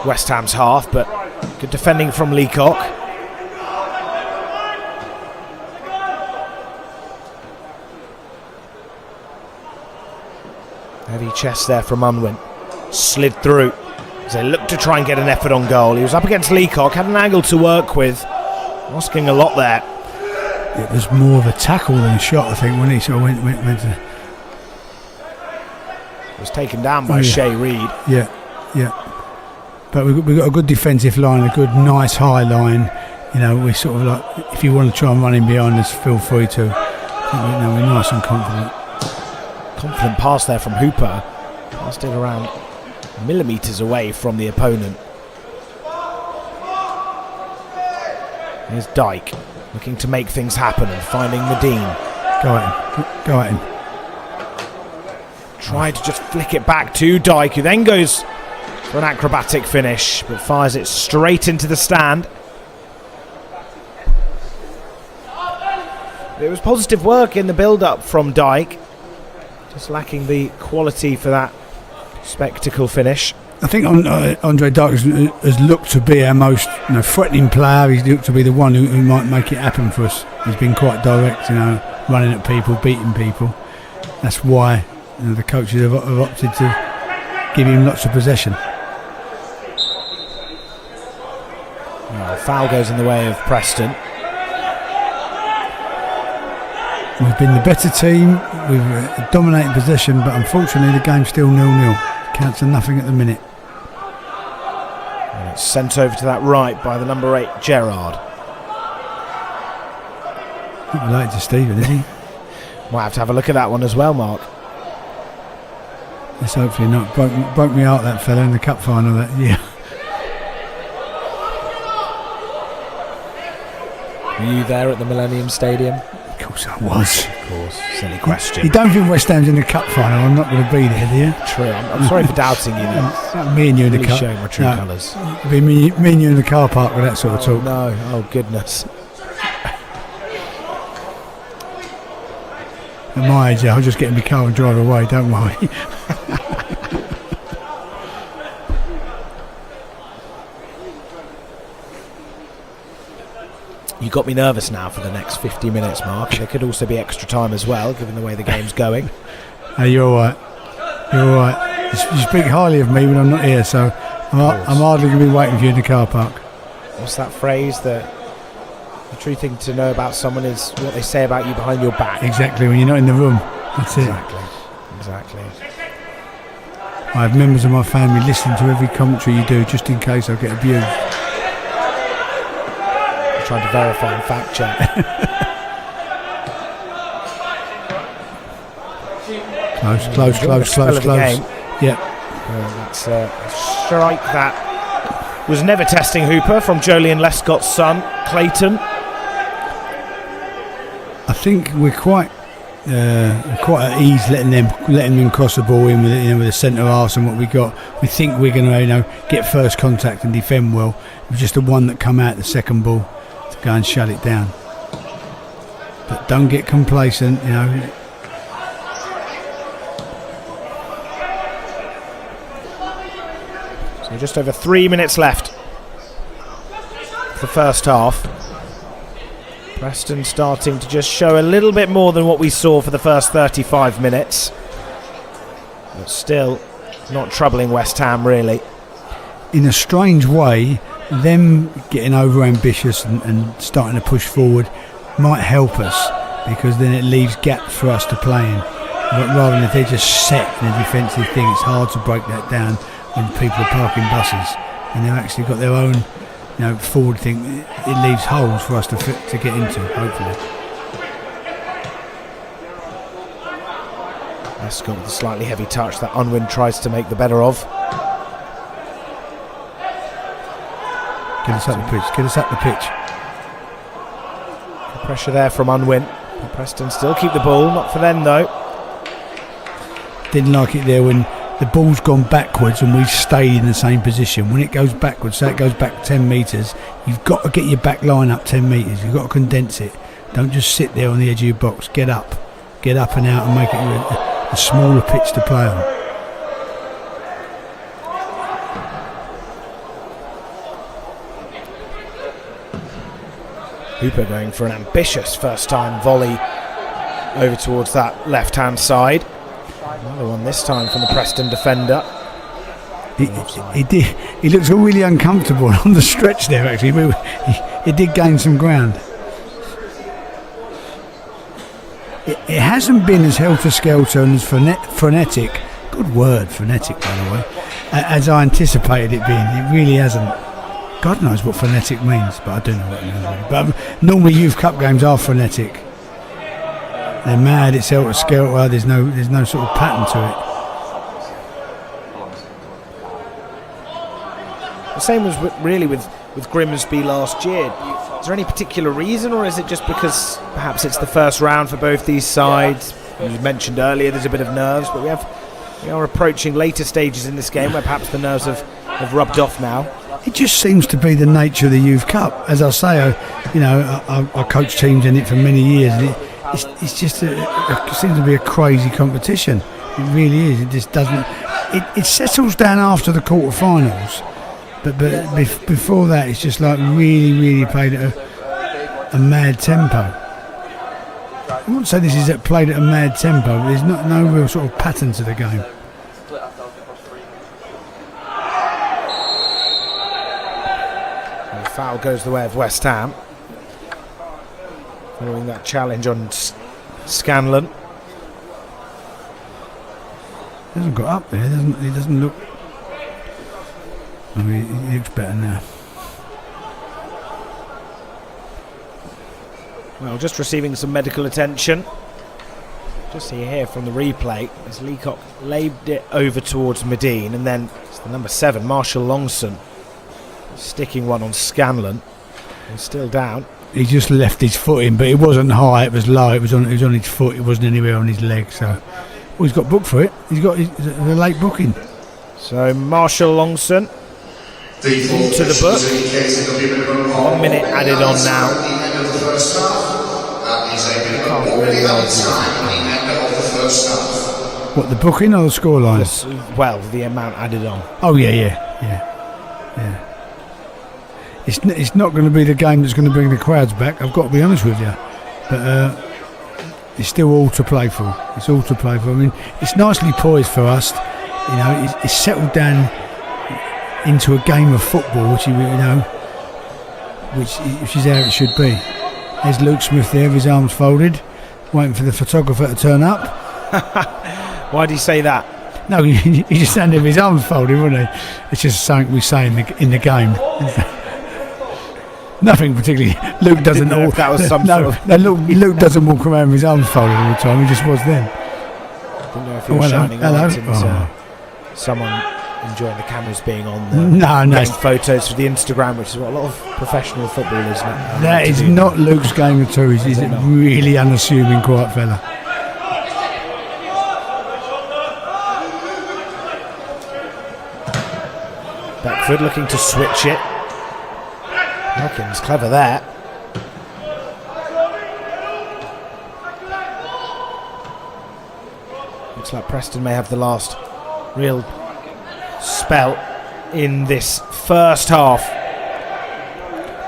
West Ham's half, but good defending from Leacock. Heavy chest there from Unwin. Slid through as they looked to try and get an effort on goal. He was up against Leacock, had an angle to work with, asking a lot there. It was more of a tackle than a shot, I think, when he sort of went to... Was taken down by Shea Reid. Yeah. But we've got a good defensive line, a good, nice high line. We sort of like, if you want to try and run in behind us, feel free to. We're nice and confident. Confident pass there from Hooper. Still around millimetres away from the opponent. Here's Dyke, looking to make things happen and finding Medine. Go at him. Tried to just flick it back to Dyke, who then goes for an acrobatic finish, but fires it straight into the stand. It was positive work in the build-up from Dyke, just lacking the quality for that spectacle finish. I think Andre Dyke has looked to be our most threatening player. He's looked to be the one who might make it happen for us. He's been quite direct, running at people, beating people. That's why the coaches have opted to give him lots of possession. Foul goes in the way of Preston. We've been the better team. We've dominated possession, but unfortunately the game's still 0-0. Counts to nothing at the minute. And it's sent over to that right by the number 8, Gerrard. Not related to Stephen, is he? Might have to have a look at that one as well, Mark. Let's hopefully not. Broke me out, that fella, in the cup final that year. Were you there at the Millennium Stadium? Of course I was. Of course, silly question. You don't think West Ham's in the cup final? I'm not going to be there, do you? True. I'm sorry for doubting you. Me and you in the cup. Showing my true colours. Be me and you in the car park with that sort of talk. No. Oh goodness. At my age, I'll just get in my car and drive away. Don't worry. You got me nervous now for the next 50 minutes, Mark. There could also be extra time as well, given the way the game's going. Hey, you're all right. You're all right. You speak highly of me when I'm not here, so I'm hardly going to be waiting for you in the car park. What's that phrase? The true thing to know about someone is what they say about you behind your back. Exactly, when you're not in the room. That's it. Exactly. I have members of my family listening to every commentary you do, just in case I get abused. Trying to verify and fact check. Close. Yeah. That's a strike that was never testing Hooper from Jolyon Lescott's son, Clayton. I think we're quite at ease letting them cross the ball in with the centre arse and what we got. We think we're going to get first contact and defend well. It was just the one that come out the second ball. Go and shut it down, but don't get complacent. So just over 3 minutes left for the first half. Preston starting to just show a little bit more than what we saw for the first 35 minutes, but still not troubling West Ham really. In a strange way, them getting over ambitious and starting to push forward might help us, because then it leaves gaps for us to play in. Rather than if they're just set in a defensive thing, it's hard to break that down when people are parking buses and they've actually got their own forward thing, it leaves holes for us to get into, hopefully. Escott with a slightly heavy touch that Unwin tries to make the better of. Get us up the pitch. Pressure there from Unwin. Preston still keep the ball, not for them though. Didn't like it there when the ball's gone backwards and we've stayed in the same position. When it goes backwards, say it goes back 10 metres, you've got to get your back line up 10 metres. You've got to condense it. Don't just sit there on the edge of your box. Get up and out and make it a smaller pitch to play on. Hooper going for an ambitious first-time volley over towards that left-hand side. Another one this time from the Preston defender. He looks really uncomfortable on the stretch there, actually. He did gain some ground. It hasn't been as helter-skelter and as frenetic, good word, frenetic by the way, as I anticipated it being. It really hasn't. God knows what frenetic means, but I do know what it means really. But normally youth cup games are frenetic. They're mad, it's helter-skelter, there's no sort of pattern to it. The same was really with Grimsby last year. Is there any particular reason, or is it just because perhaps it's the first round for both these sides? You mentioned earlier there's a bit of nerves, but we are approaching later stages in this game where perhaps the nerves have rubbed off now. It just seems to be the nature of the Youth Cup. As I say, I coach teams in it for many years, and it's just it seems to be a crazy competition. It really is. It just doesn't. It settles down after the quarterfinals. But before that, it's just like really played at a mad tempo. I wouldn't say this is played at a mad tempo, but there's no real sort of pattern to the game. And the foul goes the way of West Ham. Following that challenge on Scanlon. He hasn't got up there, he doesn't look... I mean, he looks better now. Well, just receiving some medical attention. Just see here from the replay as Leacock laid it over towards Medine, and then it's the number 7, Marshall Longson, sticking one on Scanlon. He's still down. He just left his foot in, but it wasn't high, it was low, it was on his foot, it wasn't anywhere on his leg, so... Well, he's got booked for it. He's got a late booking. So Marshall Longson into the book. 1 minute added on now. Can't really What, the booking or the scoreline? Well, the amount added on. Oh yeah. It's not going to be the game that's going to bring the crowds back. I've got to be honest with you, but it's still all to play for. It's all to play for. I mean, it's nicely poised for us. It's settled down into a game of football, which is how it should be. There's Luke Smith there, with his arms folded, waiting for the photographer to turn up. Why do you say that? No, he just stand there with his arms folded, wouldn't he? It's just something we say in the game. Nothing particularly. Luke doesn't. That was some Luke doesn't walk around with his arms folded all the time. He just was then. Didn't know if you were shining light into someone enjoying the cameras being on. Getting photos for the Instagram, which is what a lot of professional footballers. That is not Luke's game at all. He's a really unassuming, quiet fella. Beckford looking to switch it. Hawkins clever there. Looks like Preston may have the last real spell in this first half.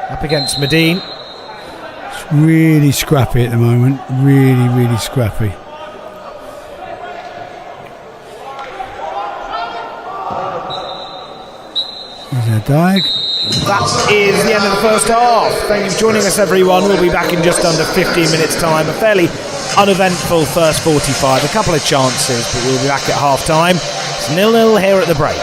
Up against Medine. It's really scrappy at the moment. Really scrappy. There's a dive. That is the end of the first half. Thank you for joining us, everyone. We'll be back in just under 15 minutes' time. A fairly uneventful first 45. A couple of chances, but we'll be back at half-time. It's 0-0 here at the break.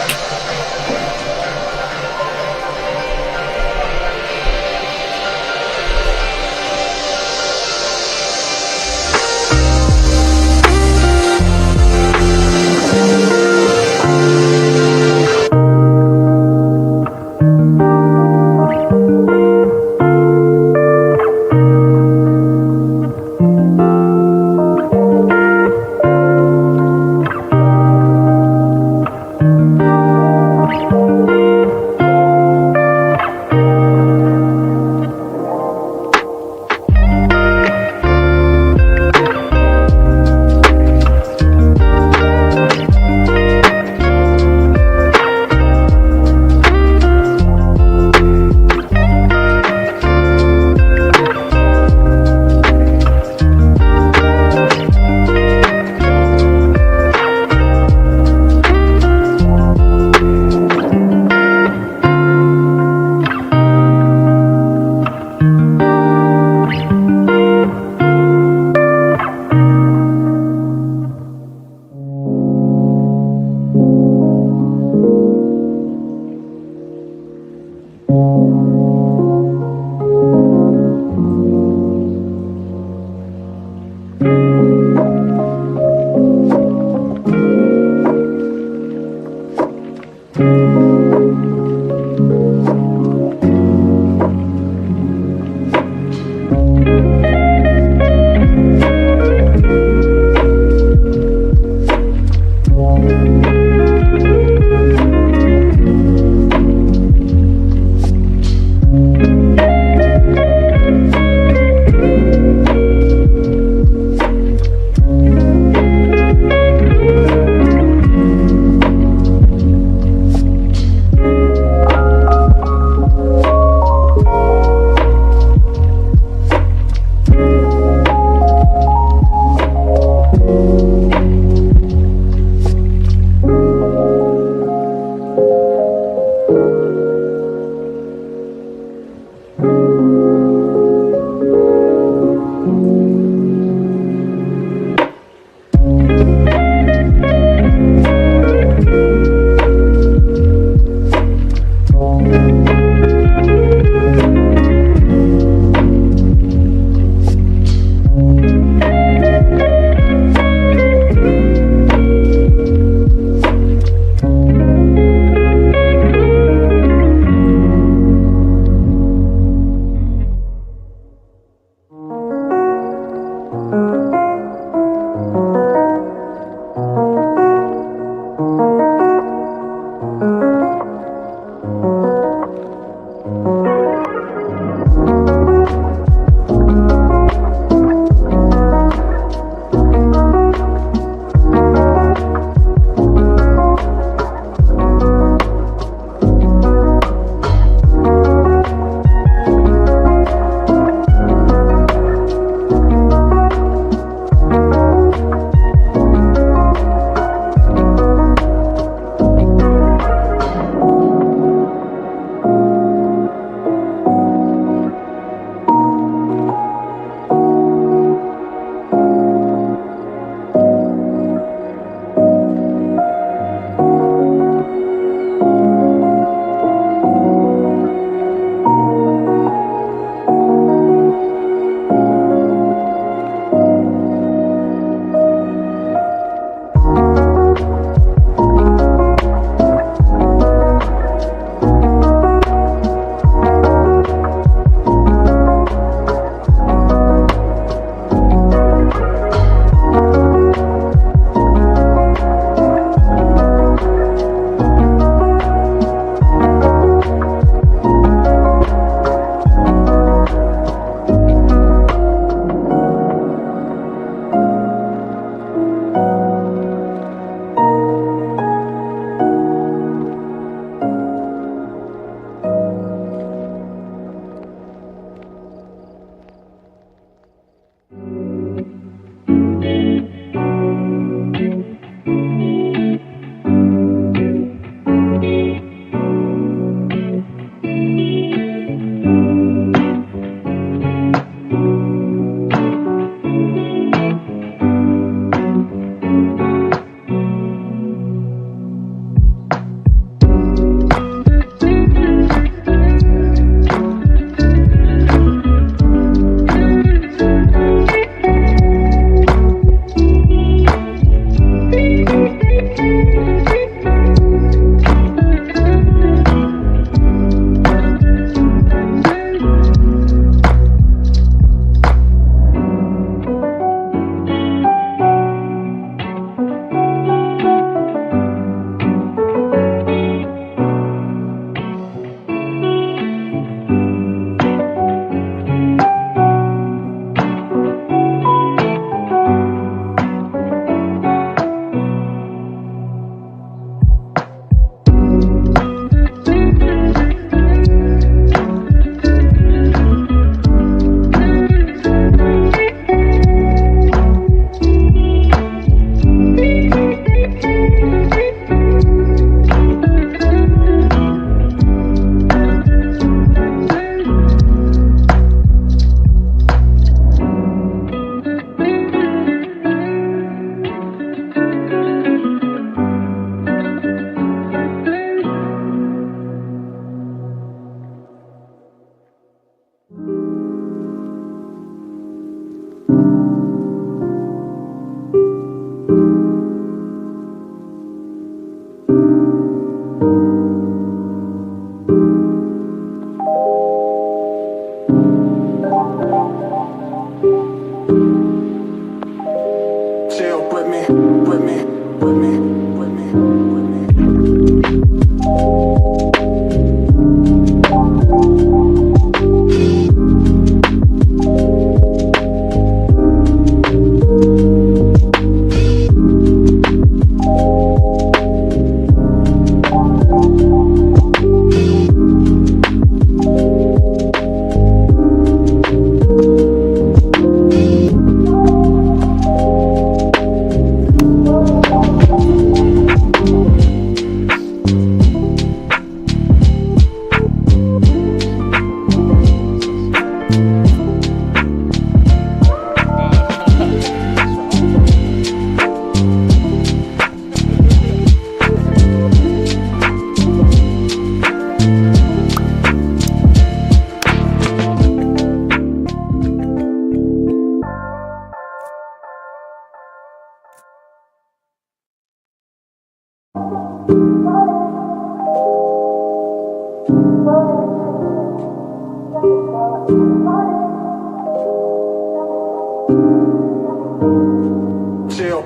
Chill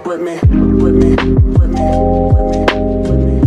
with me, with me, with me, with me, with me.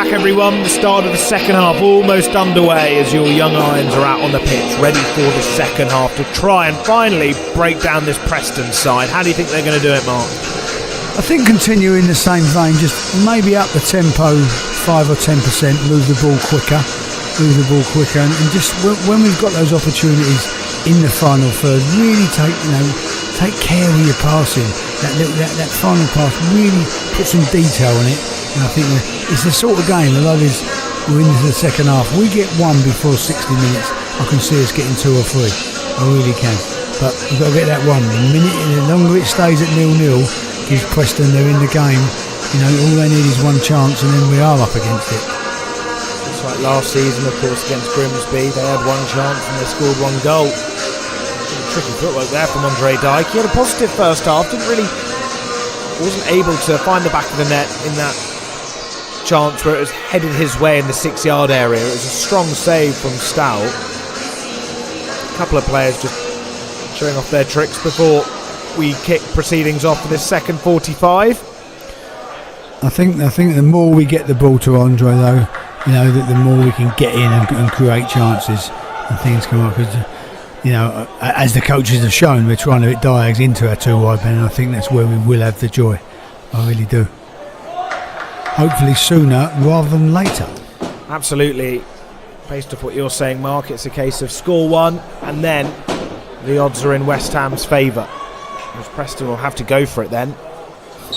back, everyone. The start of the second half almost underway as your young irons are out on the pitch, ready for the second half to try and finally break down this Preston side. How do you think they're going to do it, Mark? I think continue in the same vein, just maybe up the tempo 5 or 10%, lose the ball quicker, and just when we've got those opportunities in the final third, really take care of your passing. That final pass, really put some detail on it. And I think it's the sort of game, although we're into the second half, we get one before 60 minutes, I can see us getting 2 or 3. I really can. But we've got to get that one. The longer it stays at 0-0, gives Preston, they're in the game. All they need is one chance and then we are up against it. It's like last season, of course, against Grimsby. They had one chance and they scored 1 goal. Tricky footwork there from Andre Dijk. He had a positive first half, wasn't able to find the back of the net in that chance where it was headed his way in the 6-yard area. It was a strong save from Stout. A couple of players just showing off their tricks before we kick proceedings off for this second 45. I think the more we get the ball to Andre, though, that the more we can get in and create chances and things come up. Because as the coaches have shown, we're trying to hit Diags into our 2 wide men, and I think that's where we will have the joy. I really do. Hopefully sooner rather than later. Absolutely. Based off what you're saying, Mark, it's a case of score 1 and then the odds are in West Ham's favour. As Preston will have to go for it then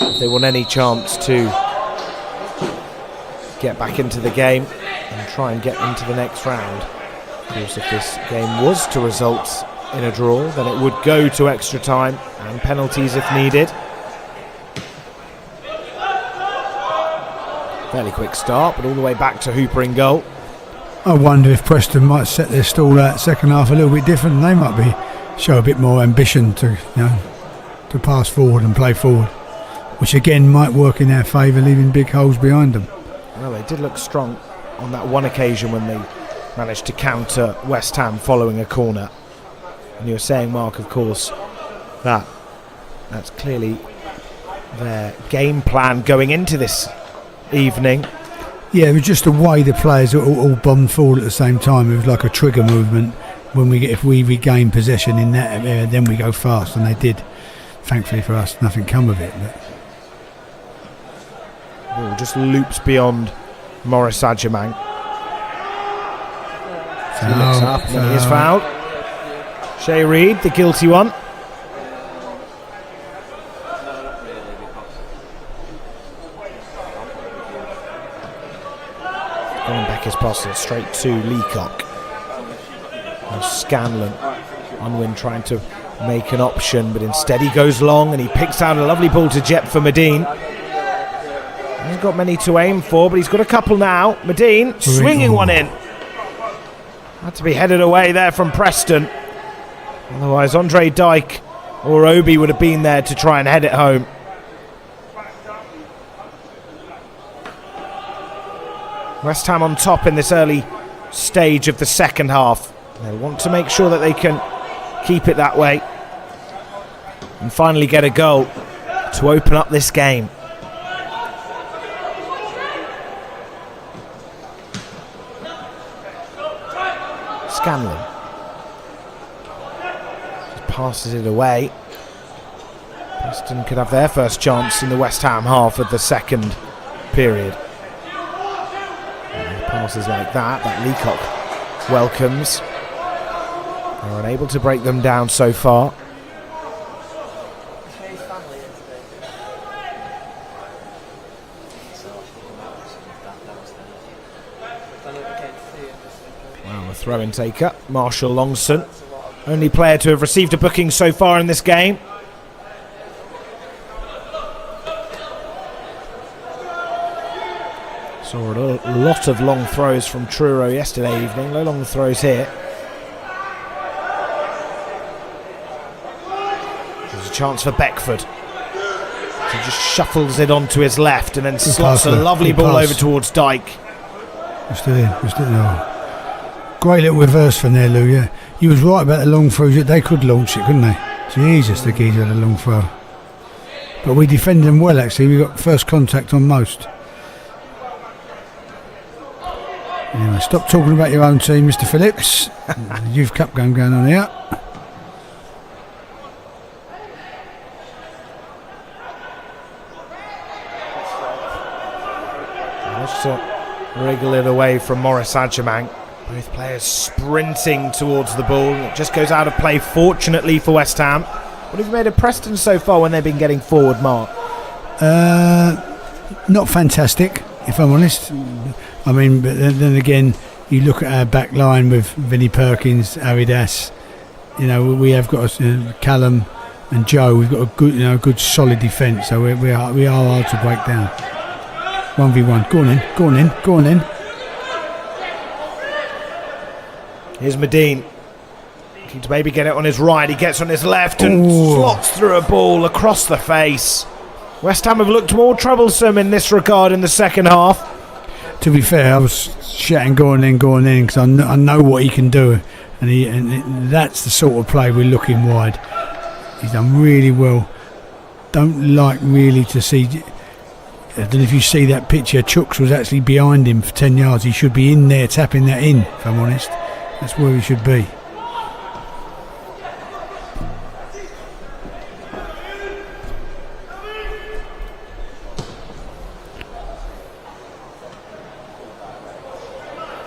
if they want any chance to get back into the game and try and get into the next round. Of course, if this game was to result in a draw, then it would go to extra time and penalties if needed. Fairly quick start, but all the way back to Hooper in goal. I wonder if Preston might set their stall out second half a little bit different. They might show a bit more ambition to pass forward and play forward, which again might work in their favour, leaving big holes behind them. Well, they did look strong on that one occasion when they managed to counter West Ham following a corner. And you were saying, Mark, of course, that's clearly their game plan going into this evening. Yeah, it was just the way the players all bombed forward at the same time. It was like a trigger movement. If we regain possession in that area, then we go fast, and they did. Thankfully for us, nothing come of it. Ball just loops beyond Morris Adjamang. He looks up and he is fouled. Shea Reid, the guilty one. Becker's pass it straight to Leacock. Now Scanlon, Unwin trying to make an option, but instead he goes long and he picks out a lovely ball to Jep for Medine. He hasn't got many to aim for, but he's got a couple now. Medine swinging one in. Had to be headed away there from Preston. Otherwise Andre Dijk or Obi would have been there to try and head it home. West Ham on top in this early stage of the second half. They want to make sure that they can keep it that way and finally get a goal to open up this game. Scanlon just passes it away. Preston could have their first chance in the West Ham half of the second period. Passes like that Leacock welcomes. They're unable to break them down so far. Wow, a throw-in taker, Marshall Longson. Only player to have received a booking so far in this game. Saw a lot of long throws from Truro yesterday evening. No long throws here. There's a chance for Beckford. He just shuffles it onto his left and then slots a lovely ball over towards Dijk. Still in. Great little reverse from there, Lou. Yeah, you was right about the long throws. They could launch it, couldn't they? Jesus, the geezer had a long throw. But we defended them well, actually. We got first contact on most. Anyway, stop talking about your own team, Mr. Phillips. The Youth Cup game going on here. Just to wriggle it away from Morris Adjamang. Both players sprinting towards the ball. It just goes out of play, fortunately for West Ham. What have you made of Preston so far when they've been getting forward, Mark? Not fantastic, if I'm honest. I mean, but then again, you look at our back line with Vinnie Perkins, Aridas. You know, we have got Callum and Joe. We've got a good solid defence. So we are hard to break down. 1v1. Go on in. Here's Medine. Looking to maybe get it on his right. He gets on his left and slots through a ball across the face. West Ham have looked more troublesome in this regard in the second half. To be fair, I was shouting go on in, because I know what he can do. And that's the sort of play we're looking wide. He's done really well. Don't like really to see... I don't know if you see that picture. Chooks was actually behind him for 10 yards. He should be in there tapping that in, if I'm honest. That's where he should be.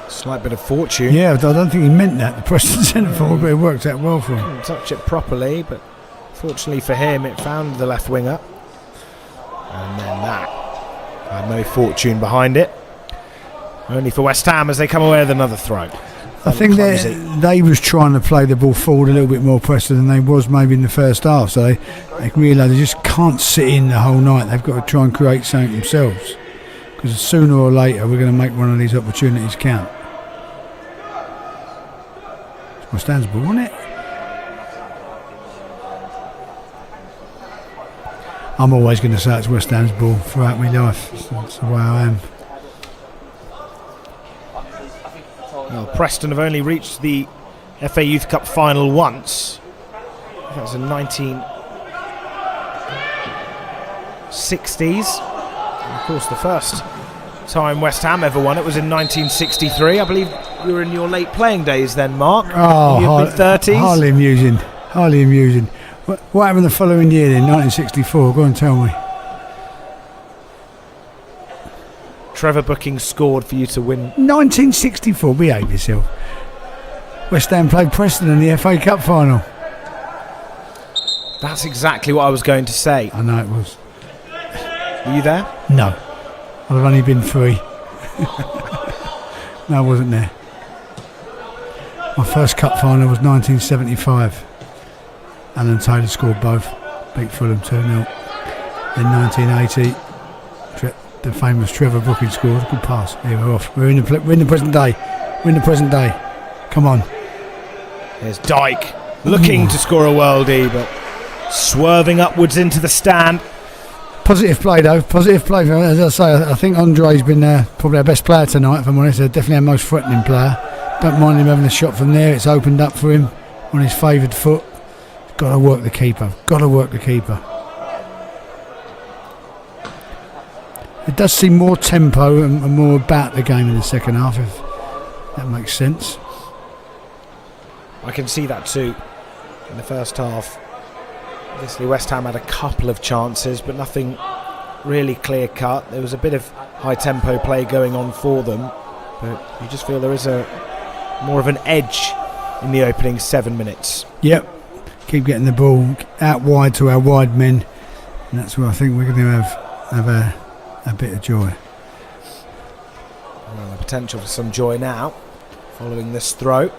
Slight bit of fortune. Yeah, I don't think he meant that. The Preston centre forward, but it worked out well for him. Didn't touch it properly, but fortunately for him, it found the left winger. And then that had no fortune behind it. Only for West Ham as they come away with another throw. I think they was trying to play the ball forward a little bit more, Preston, than they was maybe in the first half. So they realise they just can't sit in the whole night. They've got to try and create something themselves. Because sooner or later we're going to make one of these opportunities count. It's West Ham's ball, isn't it? I'm always going to say it's West Ham's ball throughout my life. That's the way I am. Well, Preston have only reached the FA Youth Cup final once. That was in 1960s. And of course, the first time West Ham ever won it was in 1963. I believe you were in your late playing days then, Mark. Oh, mid-30s. Hardly amusing. What happened the following year then, 1964? Go and tell me. Trevor Booking scored for you to win. 1964, behave yourself. West Ham played Preston in the FA Cup final. That's exactly what I was going to say. I know it was. Were you there? No. I've only been 3. No, I wasn't there. My first cup final was 1975. Alan Taylor scored both. Beat Fulham 2-0. Then 1980, the famous Trevor Booking scored. Good pass. Here we're off. We're in the present day. Come on. There's Dyke looking to score a worldie, but swerving upwards into the stand. Positive play though. As I say, I think Andre's been probably our best player tonight, if I'm honest. Definitely our most threatening player. Don't mind him having a shot from there. It's opened up for him on his favoured foot. Got to work the keeper. It does seem more tempo and more about the game in the second half, if that makes sense. I can see that too. In the first half, obviously West Ham had a couple of chances, but nothing really clear cut. There was a bit of high tempo play going on for them, but you just feel there is more of an edge in the opening 7 minutes. Yep. Keep getting the ball out wide to our wide men, and that's where I think we're going to have a bit of joy. Well, the potential for some joy now following this throw.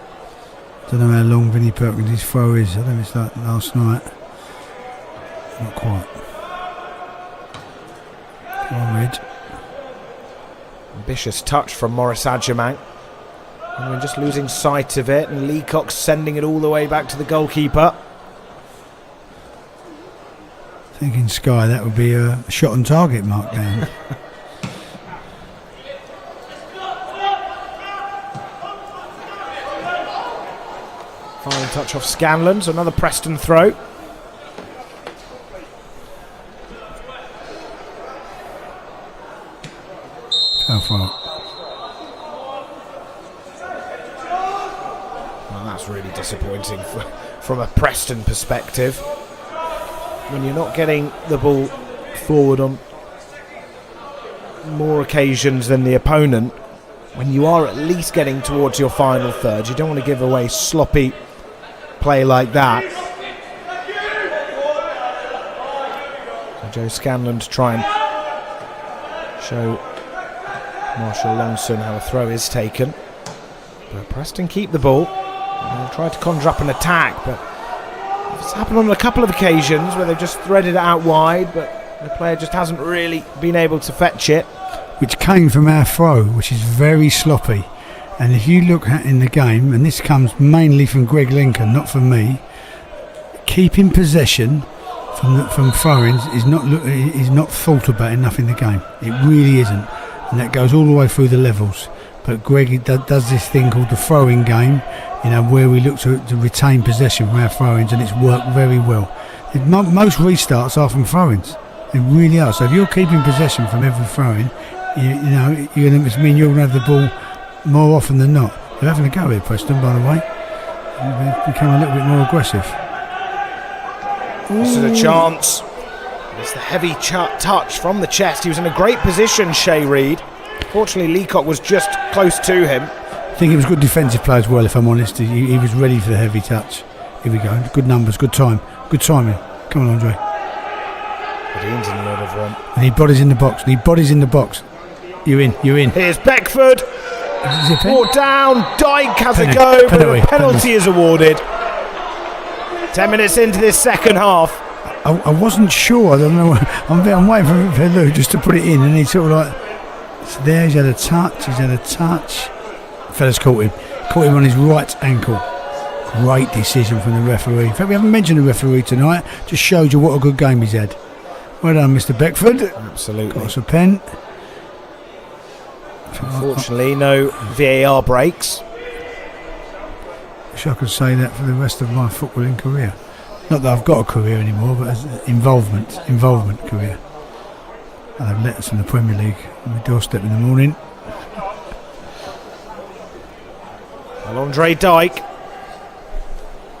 Don't know how long Vinnie Perkins' throw is. I think it's like last night. Not quite. Come on, Red. Ambitious touch from Morris Adjamang. And we're just losing sight of it, and Leacock sending it all the way back to the goalkeeper. Thinking Sky, that would be a shot on target mark down. Final touch off Scanlon, so another Preston throw. How far? That's really disappointing from a Preston perspective. When you're not getting the ball forward on more occasions than the opponent, when you are at least getting towards your final third, you don't want to give away sloppy play like that. So Joe Scanlon to try and show Marshall Longson how a throw is taken. But Preston keep the ball. They'll try to conjure up an attack, but it's happened on a couple of occasions where they've just threaded it out wide, but the player just hasn't really been able to fetch it. Which came from our throw, which is very sloppy. And if you look at in the game, and this comes mainly from Greg Lincoln, not from me, keeping possession from throw-ins is not thought about enough in the game. It really isn't, and that goes all the way through the levels. But Greg does this thing called the throwing game, where we look to retain possession from our throw-ins, and it's worked very well. Most restarts are from throw-ins. They really are. So if you're keeping possession from every throw-in, you're going to mean you're going to have the ball more often than not. They're having a go here, Preston, by the way. They've become a little bit more aggressive. This is a chance. It's the heavy touch from the chest. He was in a great position, Shay Reid. Fortunately, Leacock was just close to him. I think it was good defensive play as well, if I'm honest. He was ready for the heavy touch. Here we go. Good numbers, good time. Good timing. Come on, Andre. But Ian's in a lot of one. And he bodies in the box. You're in. Here's Beckford. Brought down. Dyke has a go, but a penalty is awarded. 10 minutes into this second half. I wasn't sure. I don't know. I'm waiting for Lou just to put it in, and he sort of it's there. He's had a touch. Fella's caught him on his right ankle. Great decision from the referee. In fact, we haven't mentioned the referee tonight. Just showed you what a good game he's had. Well done, Mr. Beckford. Absolutely. Got us a pen. Unfortunately, no VAR breaks. Wish I could say that for the rest of my footballing career. Not that I've got a career anymore, but as involvement career. And they've let us in the Premier League on the doorstep in the morning. Well, Andre Dyke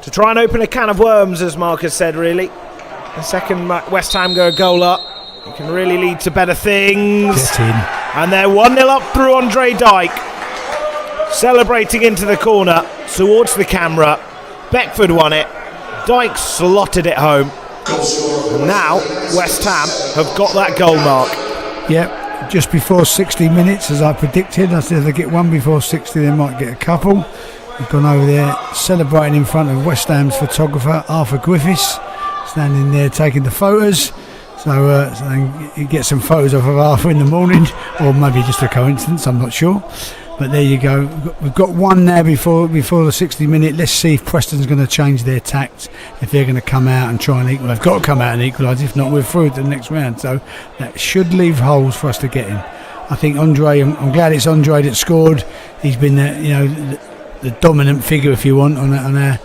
to try and open a can of worms, as Marcus said, really. The second West Ham go a goal up, it can really lead to better things. Get in. And they're 1-0 up through Andre Dyke. Celebrating into the corner, towards the camera. Beckford won it. Dyke slotted it home. And now West Ham have got that goal mark. Yep, just before 60 minutes, as I predicted. I said if they get one before 60, they might get a couple. We've gone over there celebrating in front of West Ham's photographer, Arthur Griffiths, standing there taking the photos. So you get some photos of Arthur in the morning, or maybe just a coincidence, I'm not sure. But there you go. We've got one now before the 60-minute. Let's see if Preston's going to change their tact, if they're going to come out and try and equal. They've got to come out and equalise. If not, we're through to the next round. So that should leave holes for us to get in. I think Andre. I'm glad it's Andre that scored. He's been the dominant figure, if you want, on our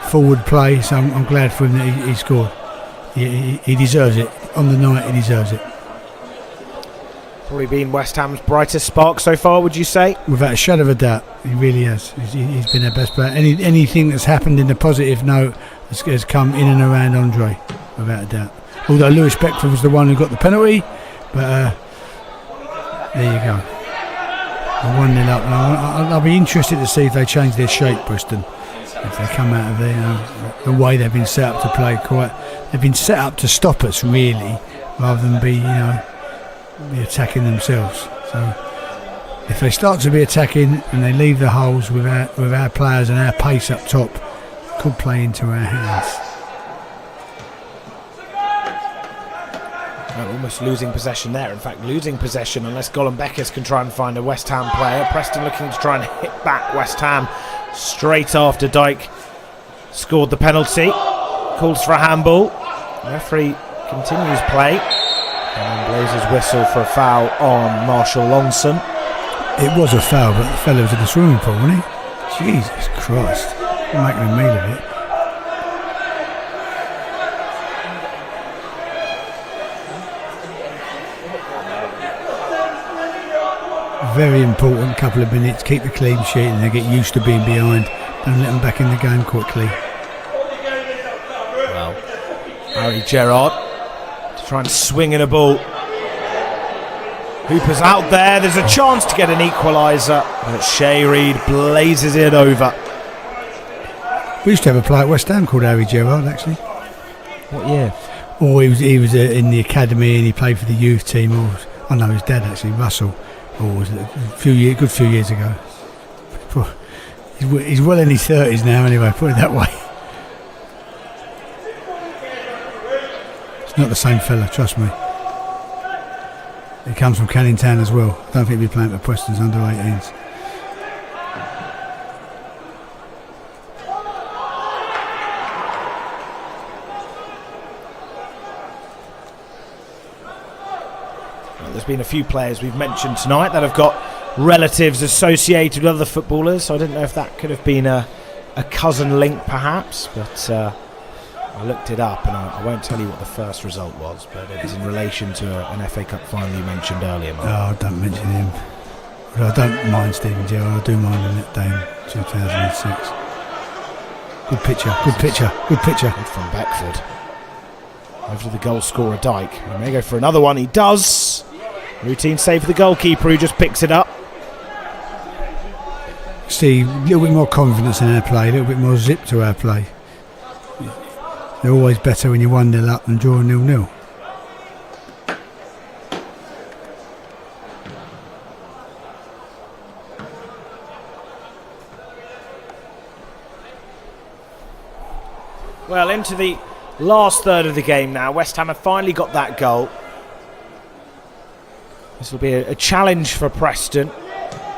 forward play. So I'm glad for him that he scored. He deserves it. On the night, he deserves it. Probably been West Ham's brightest spark so far, would you say? Without a shadow of a doubt, he really has. He's been our best player. Anything that's happened in the positive note has come in and around Andre, without a doubt. Although Lewis Beckford was the one who got the penalty, but there you go. 1-0 up. I'll be interested to see if they change their shape, Preston. If they come out of there, the way they've been set up to play, they've been set up to stop us really, rather than be attacking themselves. So if they start to be attacking and they leave the holes with our players and our pace up top, it could play into our hands. Almost losing possession there. In fact, losing possession unless Gollum Beckers can try and find a West Ham player. Preston looking to try and hit back West Ham straight after Dyke scored the penalty. Calls for a handball. The referee continues play and then blows his whistle for a foul on Marshall Longson. It was a foul, but the fellow was in the swimming pool, wasn't he? Jesus Christ. I'm making a meal of it. Very important couple of minutes, keep the clean sheet and they get used to being behind. Don't let them back in the game quickly. Well, Harry Gerrard to try and swing in a ball. Hooper's out there. There's a chance to get an equaliser, but Shay Reid blazes it over. We used to have a player at West Ham called Harry Gerrard, actually. What year? Oh, he was in the academy and he played for the youth team. I know his dad actually, Russell. Was it a good few years ago. He's well in his 30s now, anyway. Put it that way. It's not the same fella, trust me. He comes from Canning Town as well. I don't think he'll be playing for Preston's under 18s. There's been a few players we've mentioned tonight that have got relatives associated with other footballers, so I didn't know if that could have been a cousin link perhaps, but I looked it up and I won't tell you what the first result was, but it was in relation to an FA Cup final you mentioned earlier, Mark. Oh, don't mention him. But I don't mind Stephen Gerrard, I do mind him that day in 2006. Good picture. Good from Beckford. Over to the goal scorer Dyke. He may go for another one, he does. Routine save for the goalkeeper who just picks it up. See, a little bit more confidence in our play, a little bit more zip to our play. They're always better when you're 1-0 up than draw 0-0. Well, into the last third of the game now. West Ham have finally got that goal. This will be a challenge for Preston,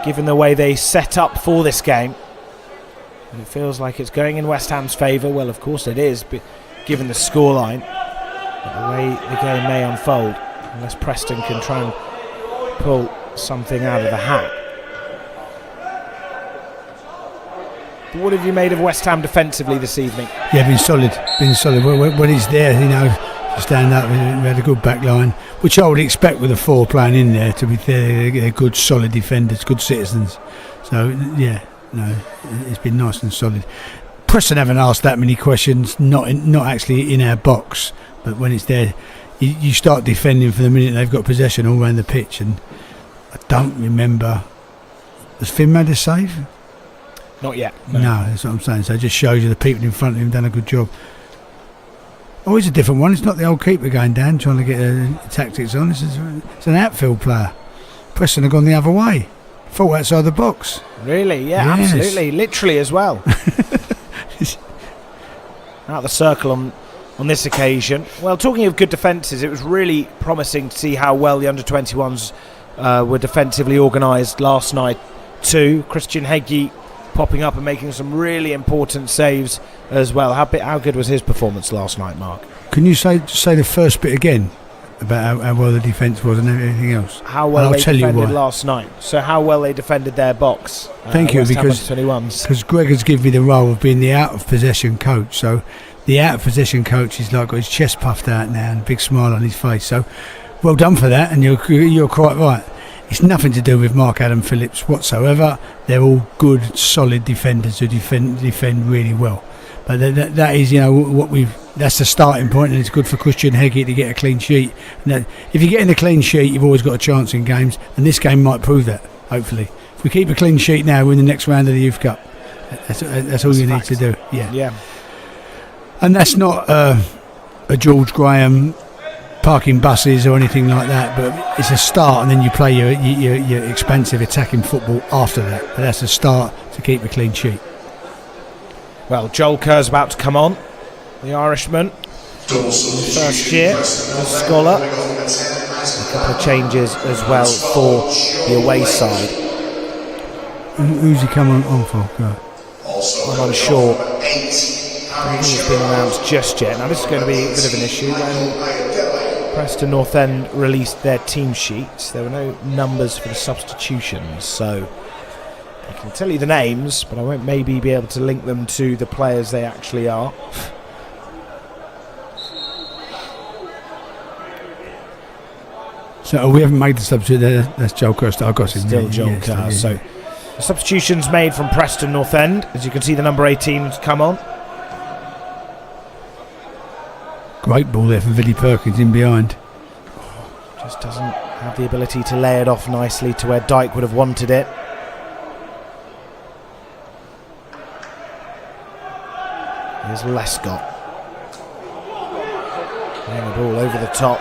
given the way they set up for this game. And it feels like it's going in West Ham's favour. Well, of course it is, but given the scoreline, but the way the game may unfold, unless Preston can try and pull something out of the hat. But what have you made of West Ham defensively this evening? Yeah, been solid. When he's there, to stand up. We had a good back line, which I would expect with the 4 playing in there to be there. They're good, solid defenders, good citizens. So, yeah, no, it's been nice and solid. Preston haven't asked that many questions, not actually in our box, but when it's there, you start defending for the minute they've got possession all around the pitch. And I don't remember, has Finn made a save? Not yet. No, that's what I'm saying. So it just shows you the people in front of him done a good job. Oh, it's a different one. It's not the old keeper going down trying to get tactics on. It's an outfield player. Preston have gone the other way. Full outside the box. Really? Yeah, yes. Absolutely. Literally as well. Out of the circle on this occasion. Well, talking of good defences, it was really promising to see how well the under-21s were defensively organised last night too. Christian Heggie popping up and making some really important saves as well. How good was his performance last night, Mark? Can you say the first bit again about how well the defence was and everything else? How well they defended last night. So how well they defended their box. Thank you, because Greg has given me the role of being the out of possession coach. So the out of possession coach is like got his chest puffed out now and a big smile on his face. So well done for that, and you're quite right. It's nothing to do with Mark Adam Phillips whatsoever. They're all good, solid defenders who defend really well. But that is, that's the starting point, and it's good for Christian Heggie to get a clean sheet. And if you're getting a clean sheet, you've always got a chance in games, and this game might prove that. Hopefully, if we keep a clean sheet now, we're in the next round of the Youth Cup. That's all you need to do. Yeah. And that's not a George Graham parking buses or anything like that, but it's a start, and then you play your expansive attacking football after that. But that's a start to keep a clean sheet. Well, Joel Kerr's about to come on, the Irishman, first year as a scholar. A couple of changes as well for the away side. Who's he coming on for? I'm unsure. I don't think it's been announced just yet. Now this is going to be a bit of an issue. When Preston North End released their team sheets, there were no numbers for the substitutions, so I can tell you the names, but I won't maybe be able to link them to the players they actually are. So we haven't made the substitute there. That's Joel Kerr. I got him. Still Joel Kerr. So Substitutions made from Preston North End. As you can see, the number 18's come on. Great ball there for Vinnie Perkins in behind. Just doesn't have the ability to lay it off nicely to where Dyke would have wanted it. Here's Lescott. Laying the ball over the top.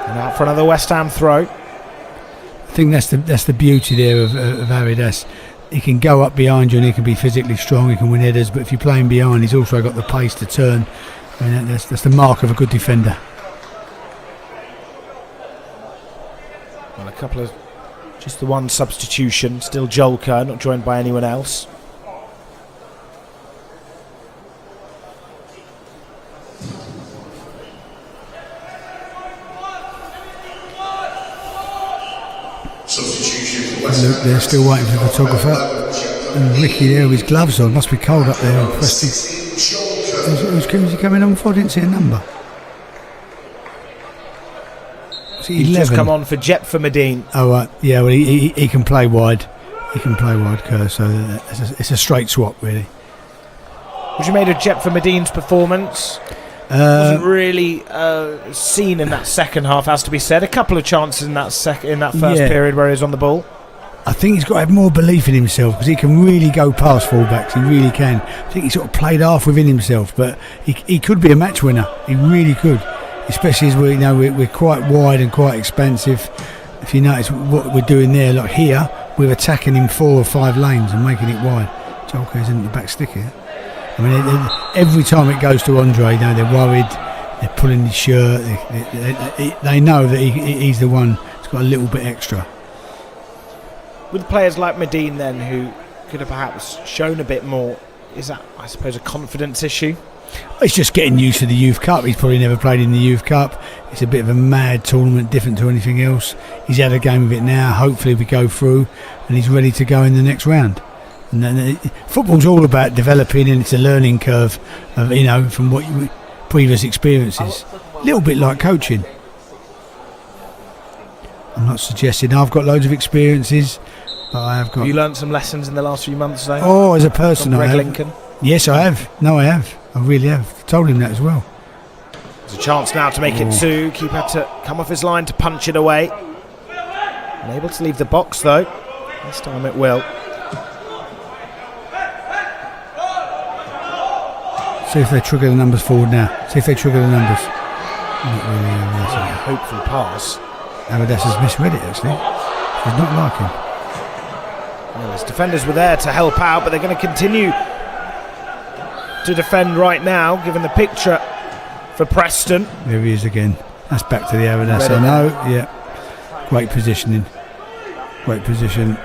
And out for another West Ham throw. I think that's the beauty there of Aridas. He can go up behind you and he can be physically strong, he can win headers, but if you're playing behind, he's also got the pace to turn. I mean, that's the mark of a good defender. Well, a couple of... just the one substitution. Still Joel Kerr, not joined by anyone else. Luke there still waiting for the photographer, and Ricky there with his gloves on. Must be cold up there in Preston. Who's he coming on for? I didn't see a number. He's just come on for Jepfer Medine. Oh right, yeah, well he can play wide. He can play wide, Kerr, so it's a straight swap really. What you made of Jepfer Medine's performance? Wasn't really seen in that second half, has to be said. A couple of chances in that first period where he was on the ball. I think he's got to have more belief in himself because he can really go past fullbacks. He really can. I think he sort of played half within himself, but he could be a match winner. He really could, especially as we're quite wide and quite expansive. If you notice what we're doing there, like here, we're attacking in 4 or 5 lanes and making it wide. Jolker's in the back stick here. I mean, every time it goes to Andre, they're worried. They're pulling his shirt. They know that he's the one that's got a little bit extra. With players like Medine then, who could have perhaps shown a bit more, is that, I suppose, a confidence issue? It's just getting used to the Youth Cup. He's probably never played in the Youth Cup. It's a bit of a mad tournament, different to anything else. He's had a game of it now. Hopefully we go through and he's ready to go in the next round. And then football's all about developing, and it's a learning curve of, from what previous experiences. A little bit like coaching. I'm not suggesting I've got loads of experiences, but I have got... Have you learnt some lessons in the last few months though? Oh, as a person From I have. Lincoln? Yes, I have. No, I have. I really have. Told him that as well. There's a chance now to make it 2. Keeper had to come off his line to punch it away. Unable to leave the box though. This time it will. See if they trigger the numbers forward now. See if they trigger the numbers. Not really. A hopeful pass. Aridas has misread it actually. He's not like him. Well, his defenders were there to help out, but they're going to continue to defend right now, given the picture for Preston. There he is again. That's back to the Aridas. I know. Yeah. Great positioning. Great position.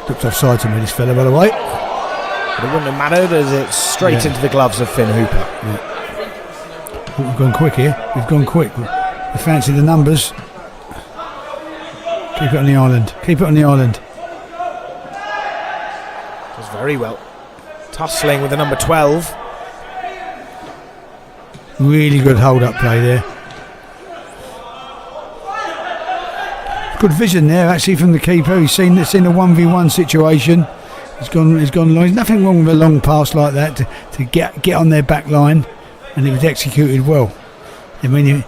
Looked offside to me, this fella, by the way. But it wouldn't have mattered as it's straight into the gloves of Finn Hooper. Yeah. Oh, we've gone quick here. We've gone quick. We fancy the numbers. Keep it on the island. Keep it on the island. Does very well. Tussling with the number 12. Really good hold-up play there. Good vision there, actually, from the keeper. He's seen a 1v1 situation. He's gone long. There's nothing wrong with a long pass like that to get on their back line, and it was executed well. I mean,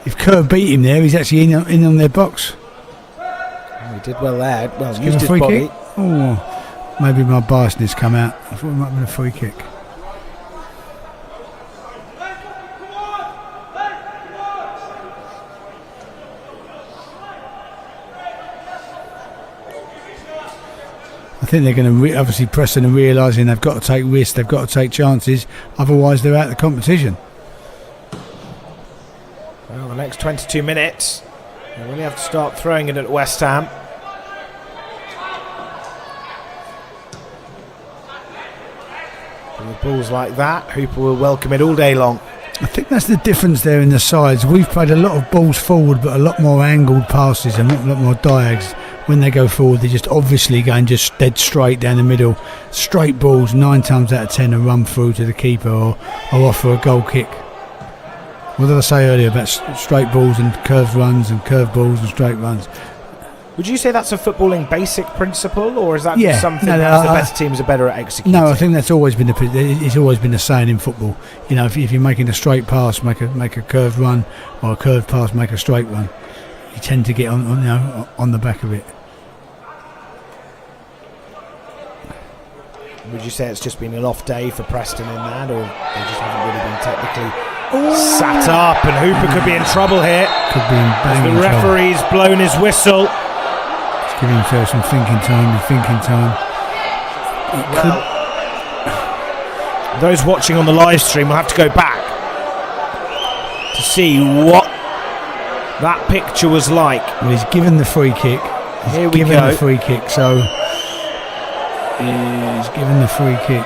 if Kerr beat him there, he's actually in on their box. Oh, he did well there. Well, used his body. Kick? Oh, maybe my biasness come out. I thought it might have been a free kick. I think they're going to obviously Preston are realising they've got to take risks, they've got to take chances, otherwise they're out of the competition. Well, the next 22 minutes, they really have to start throwing it at West Ham. And with balls like that, Hooper will welcome it all day long. I think that's the difference there in the sides. We've played a lot of balls forward, but a lot more angled passes and a lot more diags. When they go forward, they're just obviously going just dead straight down the middle. Straight balls, 9 times out of 10 are run through to the keeper or offer a goal kick. What did I say earlier about straight balls and curved runs and curved balls and straight runs? Would you say that's a footballing basic principle, or is that Yeah, something no, that the better teams are better at executing? No, I think that's always been it's always been the saying in football. You know, if you're making a straight pass, make a curved run, or a curved pass, make a straight run. You tend to get on the back of it. Would you say it's just been an off day for Preston in that, or they just haven't really been technically sat up, and Hooper could be in trouble here? Could be in banging the referee's blown his whistle. He's giving himself some thinking time. Those watching on the live stream will have to go back to see what that picture was like. Well, he's given the free kick. Here we go. The free kick, so he's given the free kick.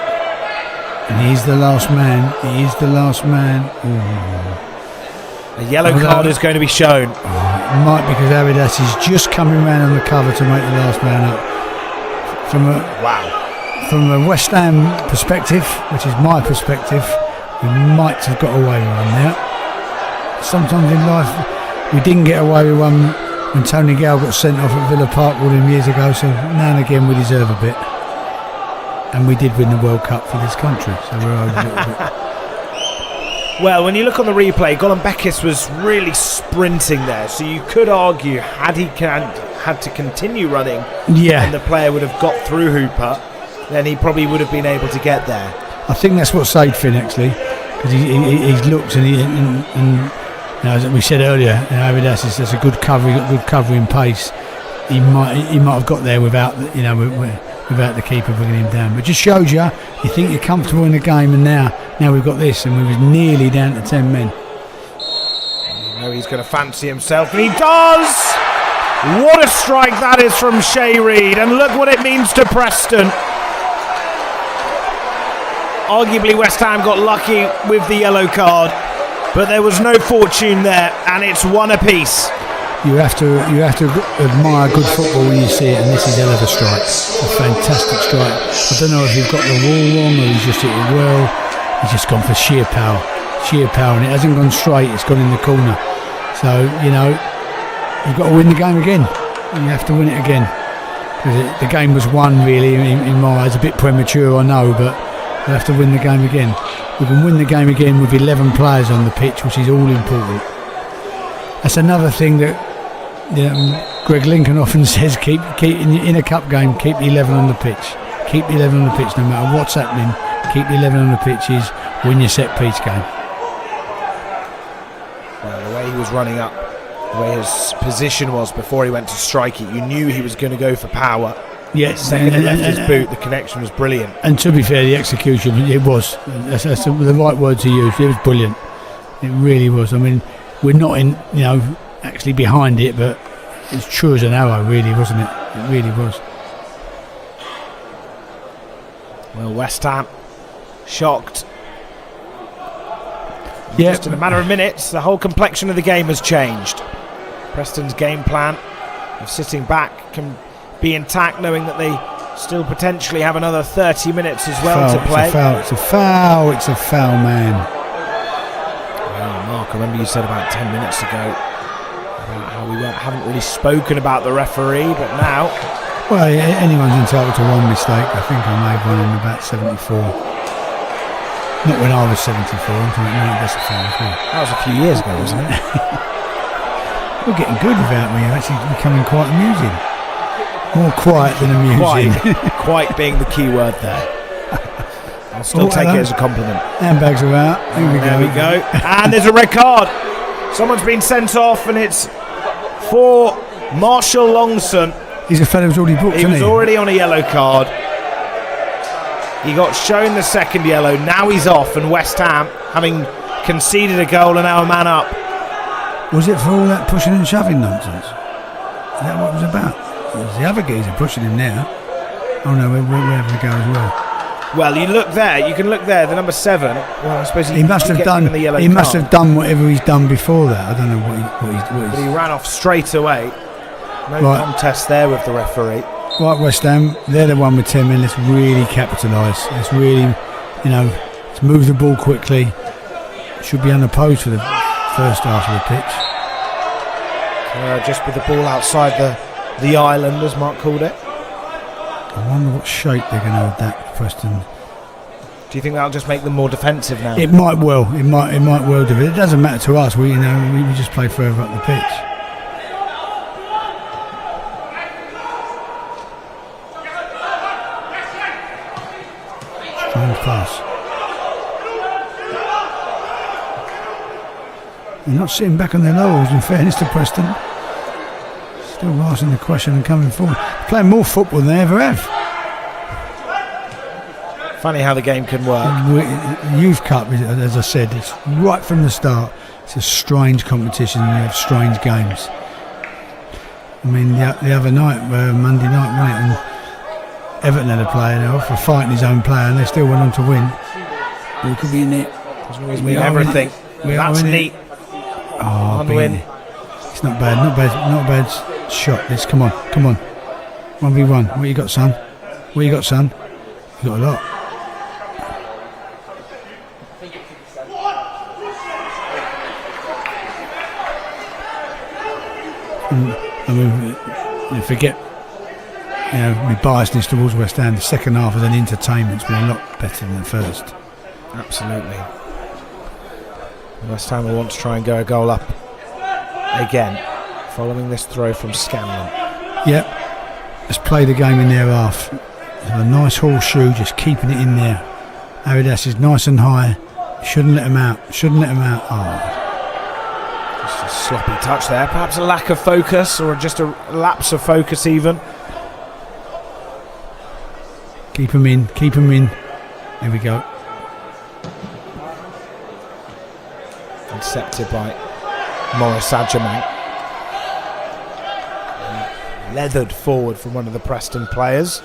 And he's the last man. Ooh. A yellow card is going to be shown. It might, because Avidas is just coming round on the cover to make the last man up. From a West Ham perspective, which is my perspective, we might have got away with one there. Sometimes in life, we didn't get away with one when Tony Gale got sent off at Villa Park all them years ago, so now and again we deserve a bit. And we did win the World Cup for this country, so we're over a little bit. Well, when you look on the replay, Golan Bekis was really sprinting there, so you could argue had he had to continue running, and the player would have got through Hooper, then he probably would have been able to get there. I think that's what saved Finn, actually, because he's looked and as we said earlier, Avidas is a good cover. He got good covering pace. He might have got there without the keeper bringing him down. But it just shows you think you're comfortable in the game, and now we've got this, and we was nearly down to 10 men. You know he's going to fancy himself, and he does! What a strike that is from Shay Reid, and look what it means to Preston. Arguably West Ham got lucky with the yellow card, but there was no fortune there, and it's one apiece. You have to admire good football when you see it, and this is hell of a strike. It's a fantastic strike. I don't know if he's got the wall wrong or he's just hit it well. He's just gone for sheer power, and it hasn't gone straight. It's gone in the corner. So you've got to win the game again. You have to win it again, because the game was won really in my eyes. A bit premature, I know, but we have to win the game again. We can win the game again with 11 players on the pitch, which is all important. That's another thing that Greg Lincoln often says: keep in a cup game, keep the 11 on the pitch. Keep the 11 on the pitch, no matter what's happening. Keep the 11 on the pitch is win your set piece game. Well, the way he was running up, the way his position was before he went to strike it, you knew he was going to go for power. Yes, second he left his boot, the connection was brilliant. And to be fair, the execution, it was. That's the right word to use. It was brilliant. It really was. I mean, we're not actually behind it, but it's true as an arrow, really, wasn't it? It really was. Well, West Ham shocked. Yeah. Just in a matter of minutes, the whole complexion of the game has changed. Preston's game plan of sitting back can be intact, knowing that they still potentially have another 30 minutes as well to play. It's a foul, man. Well, Mark, I remember you said about 10 minutes ago about how we haven't really spoken about the referee, but now... Well, anyone's entitled to one mistake. I think I made one in about 74. Not when I was 74. I'm thinking, no, that's a foul as well. That was a few years ago, wasn't it? We're getting good without me. Actually becoming quite amusing. More quiet than amusing. Quite being the key word there. I'll still take it as a compliment. Handbags are out. There we go. And there's a red card. Someone's been sent off, and it's for Marshall Longson. He's a fellow who's already booked, He was already on a yellow card. He got shown the second yellow. Now he's off, and West Ham, having conceded a goal, are now a man up. Was it for all that pushing and shoving nonsense? Is that what it was about? It was the other geezer pushing him now. Oh no, we're having a go as well. Well, you can look there, the number 7. Well, I suppose he must have done. He must have done whatever he's done before that. I don't know what he's. But he ran off straight away. No contest there with the referee. Right, West Ham, they're the one with 10 men. Let's really capitalise. Let's really, let's move the ball quickly. Should be unopposed for the first half of the pitch. Just with the ball outside the the island, as Mark called it. I wonder what shape they're going to have that, Preston. Do you think that'll just make them more defensive now? It might well. It might well do. It doesn't matter to us. We just play further up the pitch. Strange pass. They're not sitting back on their laurels, in fairness to Preston. Still asking the question and coming forward. Playing more football than they ever have. Funny how the game can work. Youth Cup, as I said, it's right from the start. It's a strange competition and you have strange games. I mean, the other night, Monday night, wasn't it? And Everton had a player now for fighting his own player and they still went on to win. We could be in it. We never think that's neat. Oh, One win. It's not bad, not a bad shot. This, come on. 1v1. What you got, son? You got a lot. I mean, forget, my biasness towards West Ham. The second half as an entertainment's been a lot better than the first. Absolutely. West Ham will want to try and go a goal up again, following this throw from Scanlon. Yep. Let's play the game in their half. A nice horseshoe, just keeping it in there. Aridas is nice and high. Shouldn't let him out. Oh. Just a sloppy touch there. Perhaps a lack of focus, or just a lapse of focus even. Keep him in. There we go. Intercepted by Morris Adjaman. Leathered forward from one of the Preston players.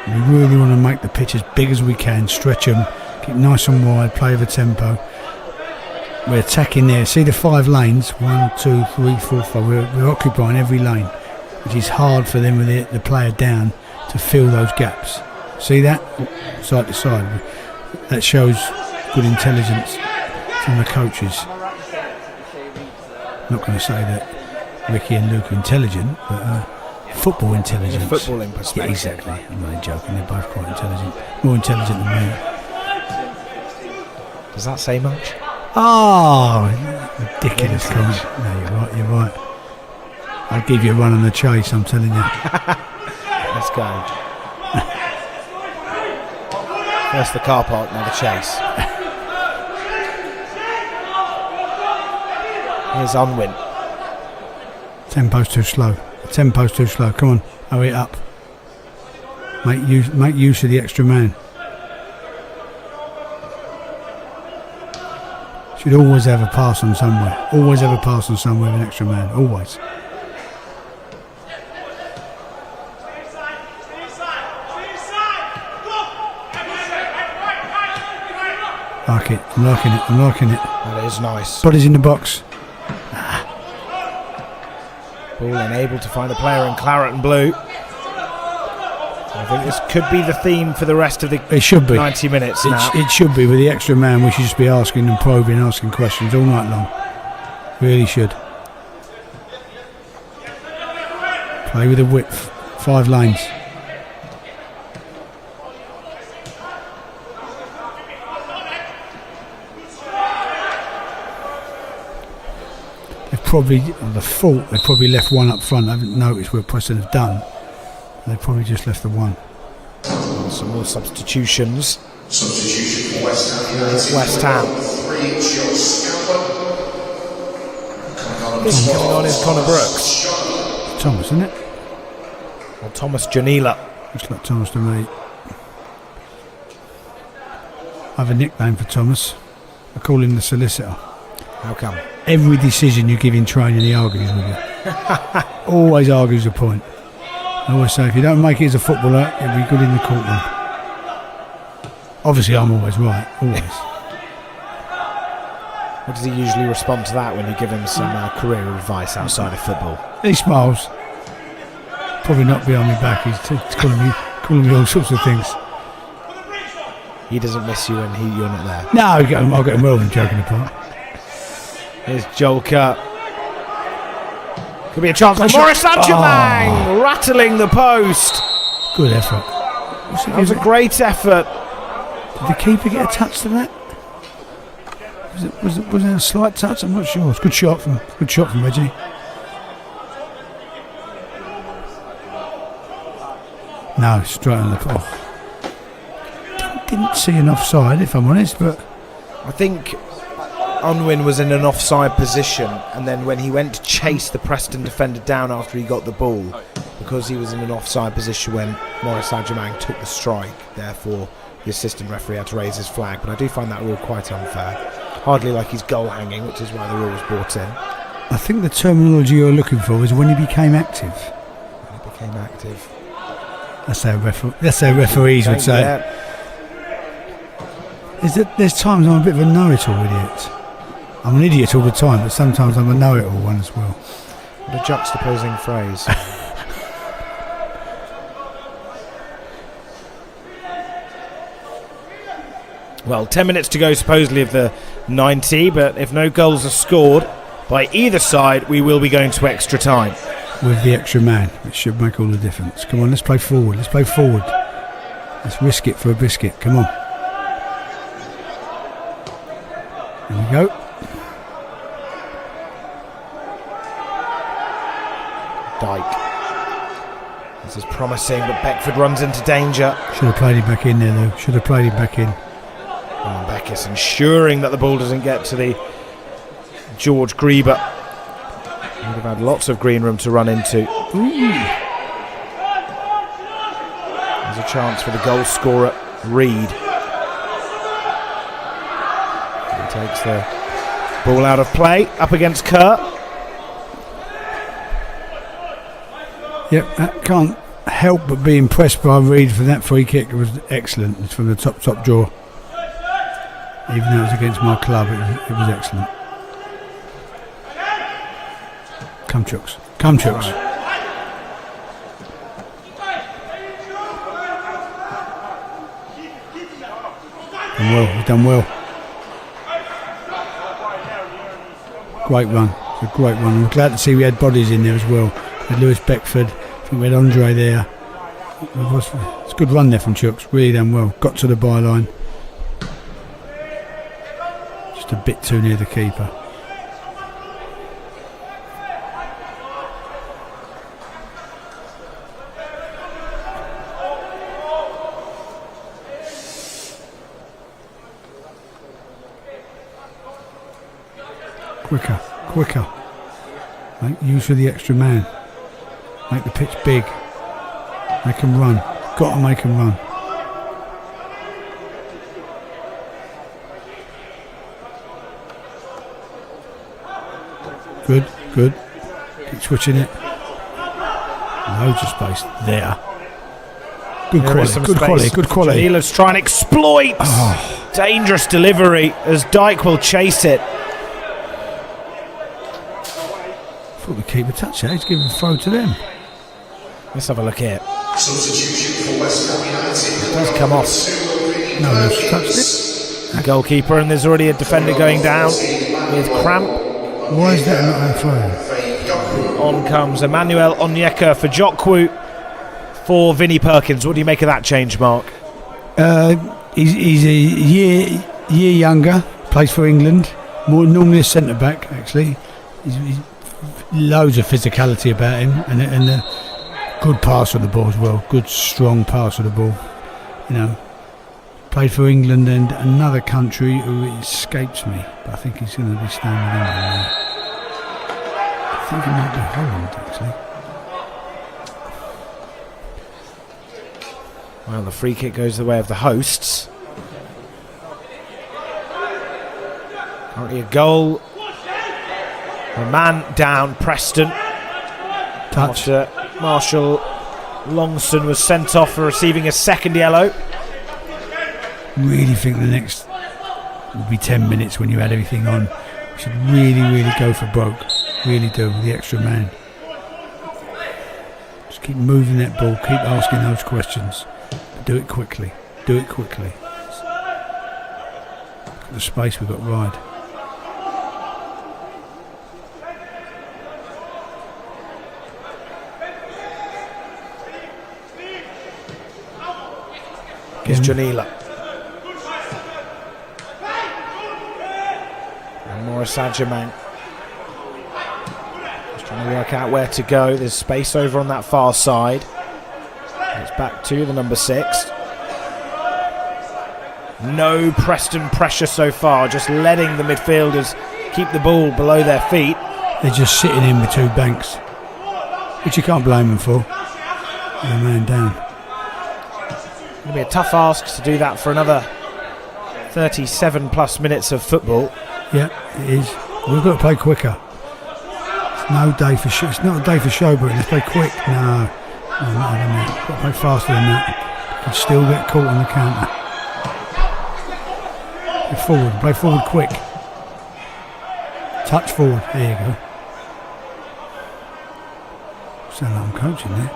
We really want to make the pitch as big as we can, stretch them, keep nice and wide, play with tempo. We're attacking there. See the 5 lanes? 1, 2, 3, 4, 5. We're occupying every lane, which is hard for them with the player down to fill those gaps. See that? Side to side. That shows good intelligence from the coaches. I'm not going to say that Ricky and Luke are intelligent, but football intelligence. Footballing perspective. Yeah, exactly. I'm only joking. They're both quite intelligent. More intelligent than me. Does that say much? Oh, ridiculous comment. No, you're right. I'll give you a run on the chase, I'm telling you. Let's go. First the car park, now the chase. Here's Unwin. Tempo's too slow. Come on, hurry it up. Make use of the extra man. Should always have a pass on somewhere. Always have a pass on somewhere with an extra man. Always. I'm liking it. That is nice. Body's in the box. Ball unable to find a player in claret and blue. I think this could be the theme for the rest of the 90 minutes now. It should be. With the extra man, we should just be asking and probing, asking questions all night long. Really should. Play with a width. 5 lanes. They've probably left one up front. I haven't noticed what Preston have done. They probably just left the one. Some more substitutions. Substitution for West Ham. This coming on is Connor Brooks. Thomas, isn't it? Or Thomas Janila. Looks like Thomas to me. I have a nickname for Thomas. I call him the solicitor. How come? Every decision you give in training, he argues with you. Always argues a point. I always say, if you don't make it as a footballer, you'll be good in the courtroom. Obviously, I'm always right. Always. How does he usually respond to that when you give him some career advice outside of football? He smiles. Probably not behind my back. He's calling me all sorts of things. He doesn't miss you when you're not there. No, I'll get him well and joking apart. Here's Jolka. Could be a chance for Maurice Saint-Germain, rattling the post. Good effort. That was a great effort. Did the keeper get a touch to that? Was there a slight touch? I'm not sure. It's a good shot from Reggie. No, straight on the ball. Didn't see an offside, if I'm honest, but I think Unwin was in an offside position, and then when he went to chase the Preston defender down after he got the ball, because he was in an offside position when Maurice Saint-Germain took the strike, therefore the assistant referee had to raise his flag. But I do find that rule quite unfair. Hardly like he's goal hanging, which is why the rule was brought in. I think the terminology you're looking for is when he became active. When he became active. That's how referees would say. Yeah. There's times I'm a bit of a know-it-all idiot. I'm an idiot all the time, but sometimes I'm a know-it-all one as well. What a juxtaposing phrase. Well, 10 minutes to go supposedly of the 90, but if no goals are scored by either side, we will be going to extra time. With the extra man, it should make all the difference. Come on, let's play forward. Let's risk it for a biscuit. Come on. There we go. Dyke. This is promising, but Beckford runs into danger. Should have played him back in there, though. Should have played him back in. And Beckis ensuring that the ball doesn't get to the George Grieber. He would have had lots of green room to run into. Ooh. There's a chance for the goal scorer, Reed. He takes the ball out of play, up against Kerr. Yep, I can't help but be impressed by Reed for that free kick. It was excellent. It's from the top drawer. Even though it was against my club, it was excellent. Come Chooks. Come Chooks. He's done well. Great run. It's a great run. I'm glad to see we had bodies in there as well. We had Lewis Beckford. I think we had Andre there. It's a good run there from Chooks. Really done well. Got to the byline. Just a bit too near the keeper. Quicker. Make use of the extra man. Make the pitch big. Make him run. Got to make him run. Good. Keep switching it. Loads of space there. Good quality. Janila's trying to exploit. Dangerous delivery as Dyke will chase it. Thought the keeper touched it. He's giving a throw to them. Let's have a look here. Substitution for West Ham United. It does come off. No one's touched it. The goalkeeper, and there's already a defender going down with cramp. Why is that not a throw? On comes Emmanuel Onyeka for Jokwu for Vinnie Perkins. What do you make of that change, Mark? He's a year younger. Plays for England. Normally a centre back, actually. He's loads of physicality about him, and a good pass on the ball as well. Good strong pass on the ball. You know, played for England and another country who escapes me, but I think he's going to be staying with England now. I think it might be Holland, actually. Well, the free kick goes the way of the hosts. Currently a goal. A man down, Preston. Touch. After Marshall Longston was sent off for receiving a second yellow. Really think the next will be 10 minutes when you add everything on. We should really go for broke. Really do, with the extra man. Just keep moving that ball, keep asking those questions. But do it quickly. Look at the space we've got wide. is Janila. And Morris Adjamang. Just trying to work out where to go. There's space over on that far side. It's back to the number 6. No Preston pressure so far, just letting the midfielders keep the ball below their feet. They're just sitting in with 2 banks, which you can't blame them for. They're a man down. It's going to be a tough ask to do that for another 37 plus minutes of football. Yeah, it is. We've got to play quicker. It's no day for show. It's not a day for showboating. Let's play quick. No, not having that. Got to play faster than that. Could still get caught on the counter. Play forward quick. Touch forward. There you go. Sound like I'm coaching there.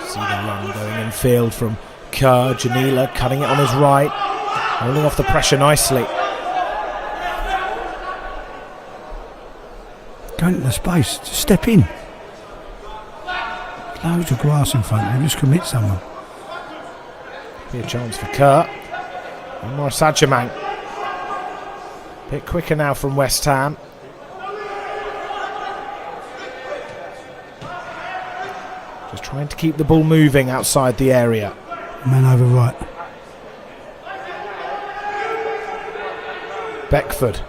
See the run going in field from Kerr. Janila cutting it on his right, holding off the pressure nicely. Go into the space. Just step in. Loads of grass in front of you. Just commit someone. Be a chance for Kerr. And Morris Adjamang. A bit quicker now from West Ham. Just trying to keep the ball moving outside the area. Man over right. Beckford.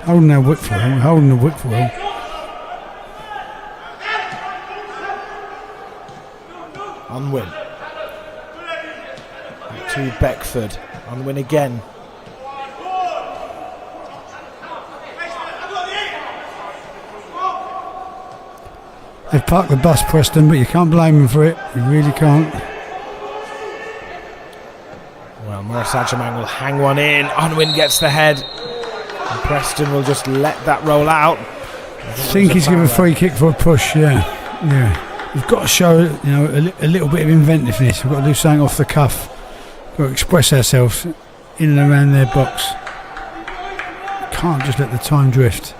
Holding our whip for him. Holding the whip for him. Unwin. To Beckford. Unwin again. They've parked the bus, Preston, but you can't blame them for it. You really can't. Well, Morris Adjamang will hang one in. Unwin gets the head. And Preston will just let that roll out. I think he's given a free kick for a push, yeah. We've got to show, a little bit of inventiveness. We've got to do something off the cuff. We've got to express ourselves in and around their box. Can't just let the time drift.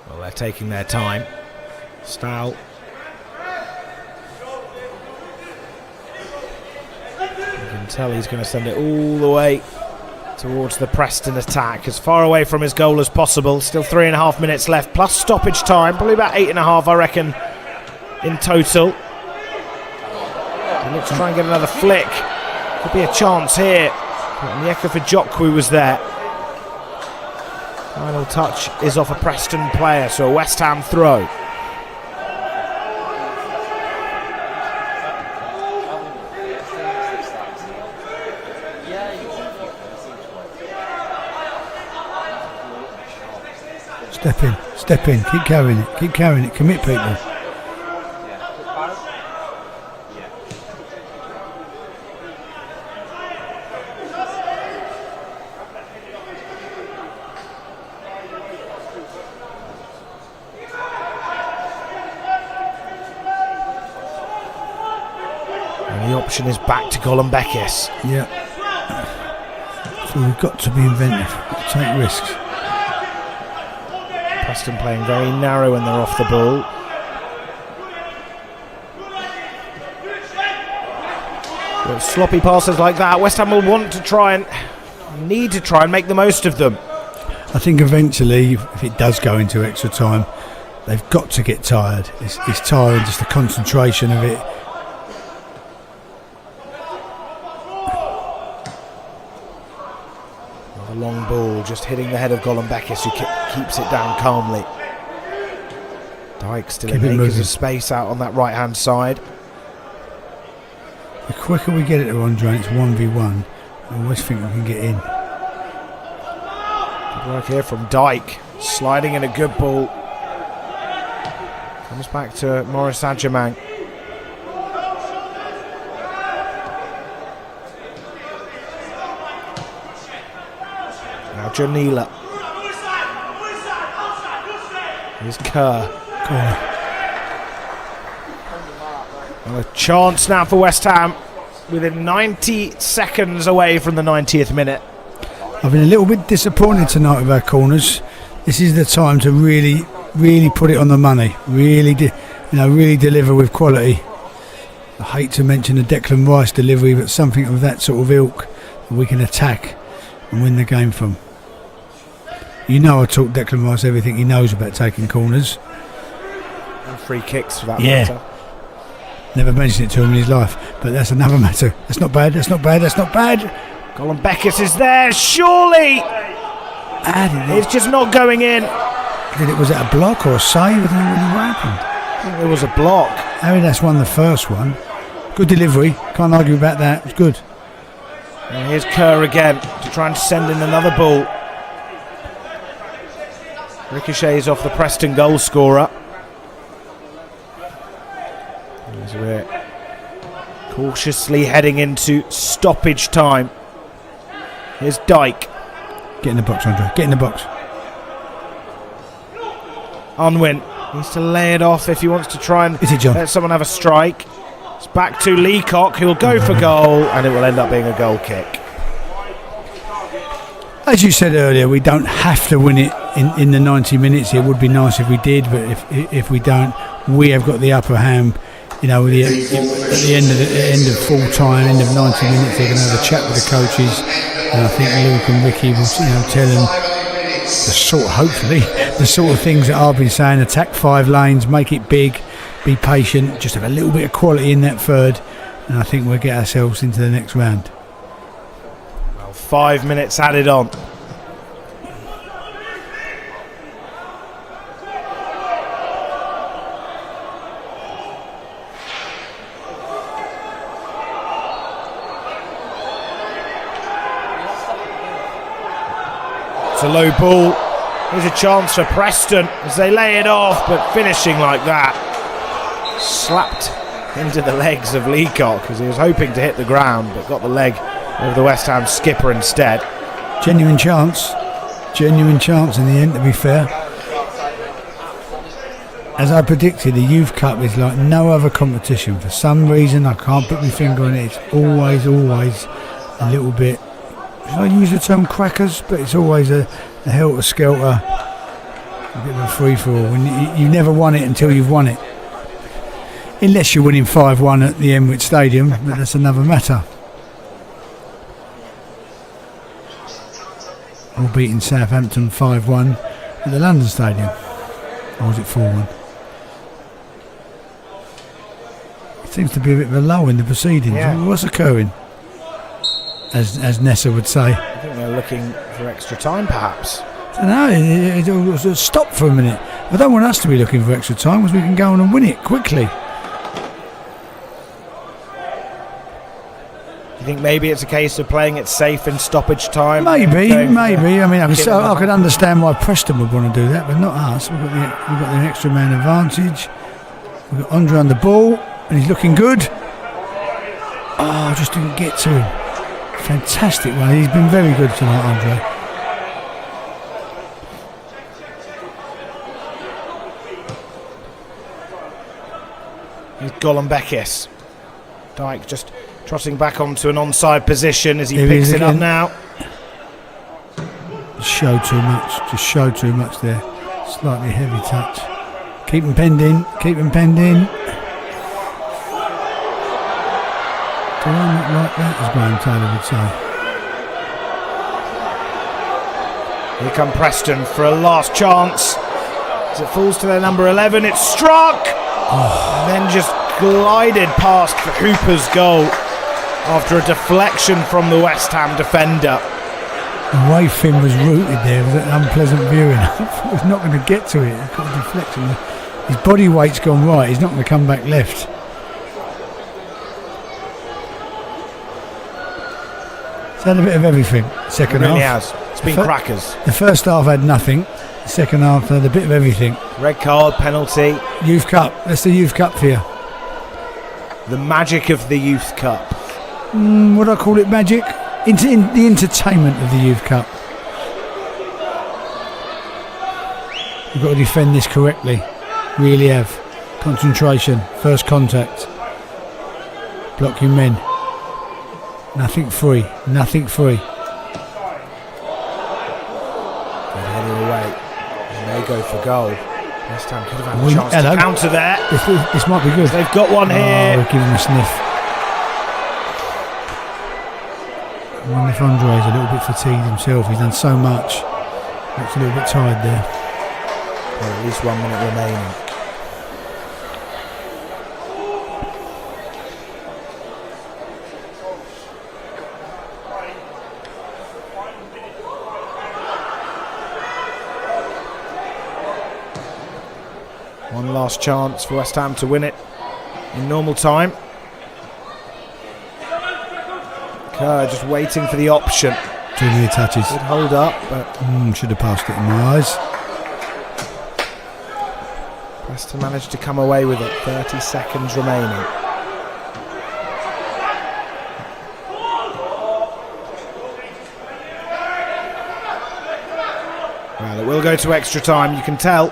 Well, they're taking their time. Style. You can tell he's going to send it all the way towards the Preston attack, as far away from his goal as possible. Still 3.5 minutes left, plus stoppage time. Probably about 8.5, I reckon, in total. He looks to try and get another flick. Could be a chance here. Onyeka Fajokwu was there. Final touch is off a Preston player, so a West Ham throw. Step in, keep carrying it, commit people. And the option is back to Golombekis. Yeah. So we've got to be inventive, got to take risks. Preston playing very narrow when they're off the ball. With sloppy passes like that, West Ham will need to try and make the most of them. I think eventually, if it does go into extra time, they've got to get tired. It's tiring, just the concentration of it. A long ball just hitting the head of Golombekis, who keeps it down calmly. Dyke still in acres of space out on that right hand side. The quicker we get it to Andre, it's 1v1. I always think we can get in. Good work here from Dyke, sliding in a good ball. Comes back to Morris Adjamang. Now Janila. Here's Kerr. Corner. And a chance now for West Ham within 90 seconds away from the 90th minute. I've been a little bit disappointed tonight with our corners. This is the time to really put it on the money. Really deliver with quality. I hate to mention the Declan Rice delivery, but something of that sort of ilk that we can attack and win the game from. You know I taught Declan Rice everything he knows about taking corners. And free kicks for that Yeah. matter. Never mentioned it to him in his life, but that's another matter. That's not bad, that's not bad, that's not bad. Colin Beckett is there, surely! It's just not going in. Was it a block or a save? I don't know really what happened. I think there was a block. Harry, that's won the first one. Good delivery, can't argue about that, it was good. And here's Kerr again to try and send in another ball. Ricochets off the Preston goal scorer. As we're cautiously heading into stoppage time. Here's Dyke. Get in the box, Andre, get in the box. Unwin needs to lay it off if he wants to try and Is it John? let someone have a strike. It's back to Leacock, who'll go for goal, and it will end up being a goal kick. As you said earlier, we don't have to win it in the 90 minutes. It would be nice if we did, but if we don't, we have got the upper hand. You know, at the end of full time, end of 90 minutes, they're going to have a chat with the coaches, and I think Luke and Ricky will, tell them hopefully the sort of things that I've been saying: attack 5 lanes, make it big, be patient, just have a little bit of quality in that third, and I think we'll get ourselves into the next round. Well, 5 minutes added on. It's a low ball. Here's a chance for Preston as they lay it off, but finishing like that. Slapped into the legs of Leacock as he was hoping to hit the ground, but got the leg of the West Ham skipper instead. Genuine chance in the end, to be fair. As I predicted, the Youth Cup is like no other competition. For some reason, I can't put my finger on it. It's always a little bit, I use the term crackers, but it's always a helter-skelter, a bit of a free-for-all. You never won it until you've won it. Unless you're winning 5-1 at the Emirates Stadium, but that's another matter. Or beating Southampton 5-1 at the London Stadium. Or was it 4-1? It seems to be a bit of a lull in the proceedings. Yeah. What's occurring? As Nessa would say. I think they're looking for extra time, perhaps. No, it stop for a minute. I don't want us to be looking for extra time because we can go on and win it quickly. You think maybe it's a case of playing it safe in stoppage time? Maybe. I mean, I could understand why Preston would want to do that, but not us. We've got the extra man advantage. We've got Andre on the ball, and he's looking good. Oh, I just didn't get to him. Fantastic one. He's been very good tonight, Andre. Here's Golombekis. Dyke just trotting back onto an onside position as he Here he picks is it up again. now. Showed too much. Just showed too much there. Slightly heavy touch. Keep him pending. Do I not like that, as Graham Taylor would say? Here come Preston for a last chance. As it falls to their number 11, it's struck! And then just glided past for Hooper's goal after a deflection from the West Ham defender. The way Finn was rooted there was an unpleasant viewing. I thought he was not going to get to it. He got a deflection. His body weight's gone right. He's not going to come back left. It's had a bit of everything. Second It really half. has. It's been crackers. The first half had nothing. The second half had a bit of everything. Red card, penalty. Youth Cup. That's the Youth Cup for you. The magic of the Youth Cup. Would I call it magic? In the entertainment of the Youth Cup. We've got to defend this correctly. Really have. Concentration. First contact. Block your men. Nothing free. Nothing free. Good header away. And they go for goal. West Ham could have had a chance to counter there. This might be good. They've got one here. Oh, give him a sniff. I wonder if Andre's a little bit fatigued himself. He's done so much. Looks a little bit tired there. Well, at least 1 minute remaining. One last chance for West Ham to win it in normal time. Kerr just waiting for the option. Too many touches. Good hold up, but should have passed it in my eyes. Preston managed to come away with it. 30 seconds remaining. Well, it will go to extra time, you can tell.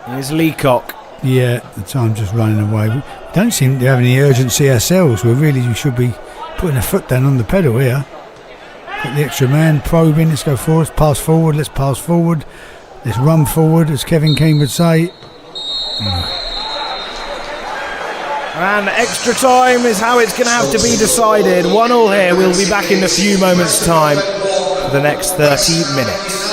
Here's Leacock. Yeah, the time's just running away. We don't seem to have any urgency ourselves. We should be putting a foot down on the pedal here. Got the extra man probing. Let's go forward. Pass forward. Let's pass forward. Let's run forward, as Kevin Keane would say. And extra time is how it's going to have to be decided. 1-1 here. We'll be back in a few moments' time for the next 30 minutes.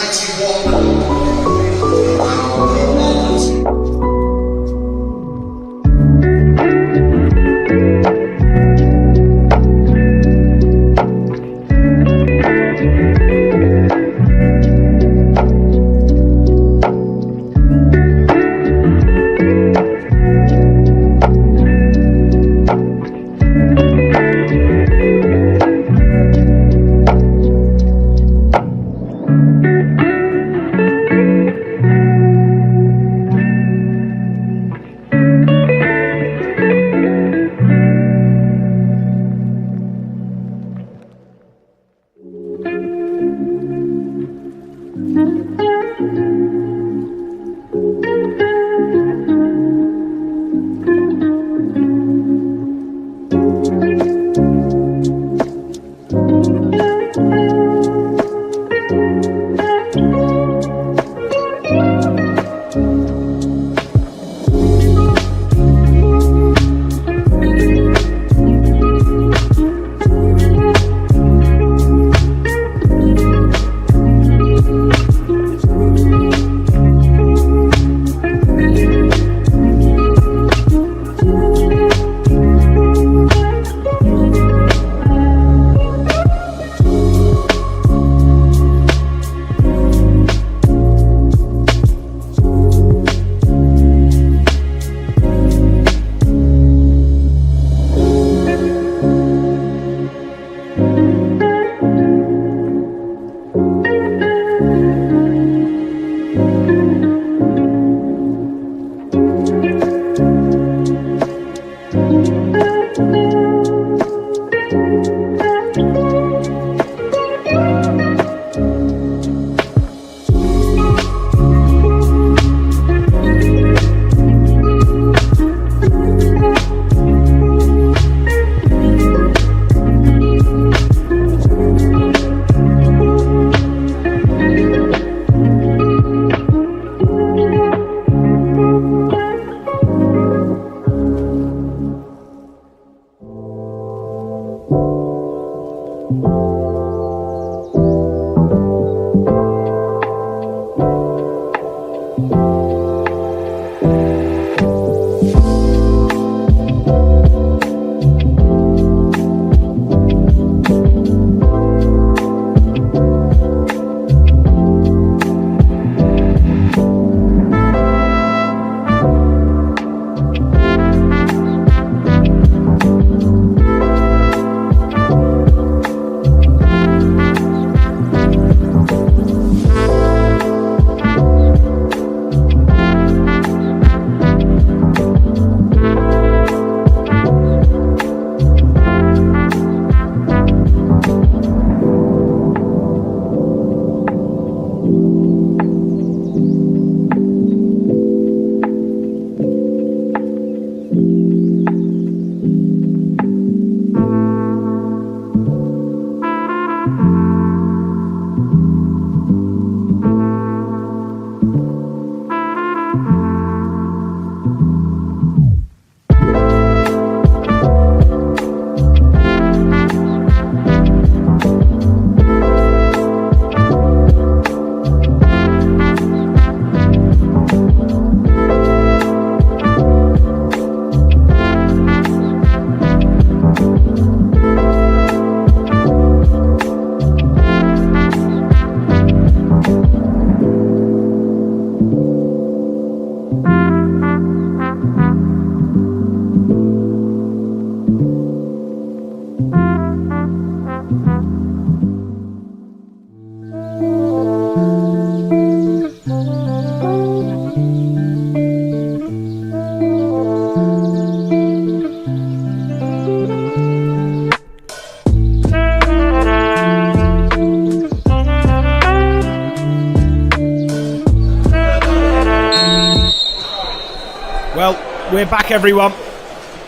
We're back, everyone.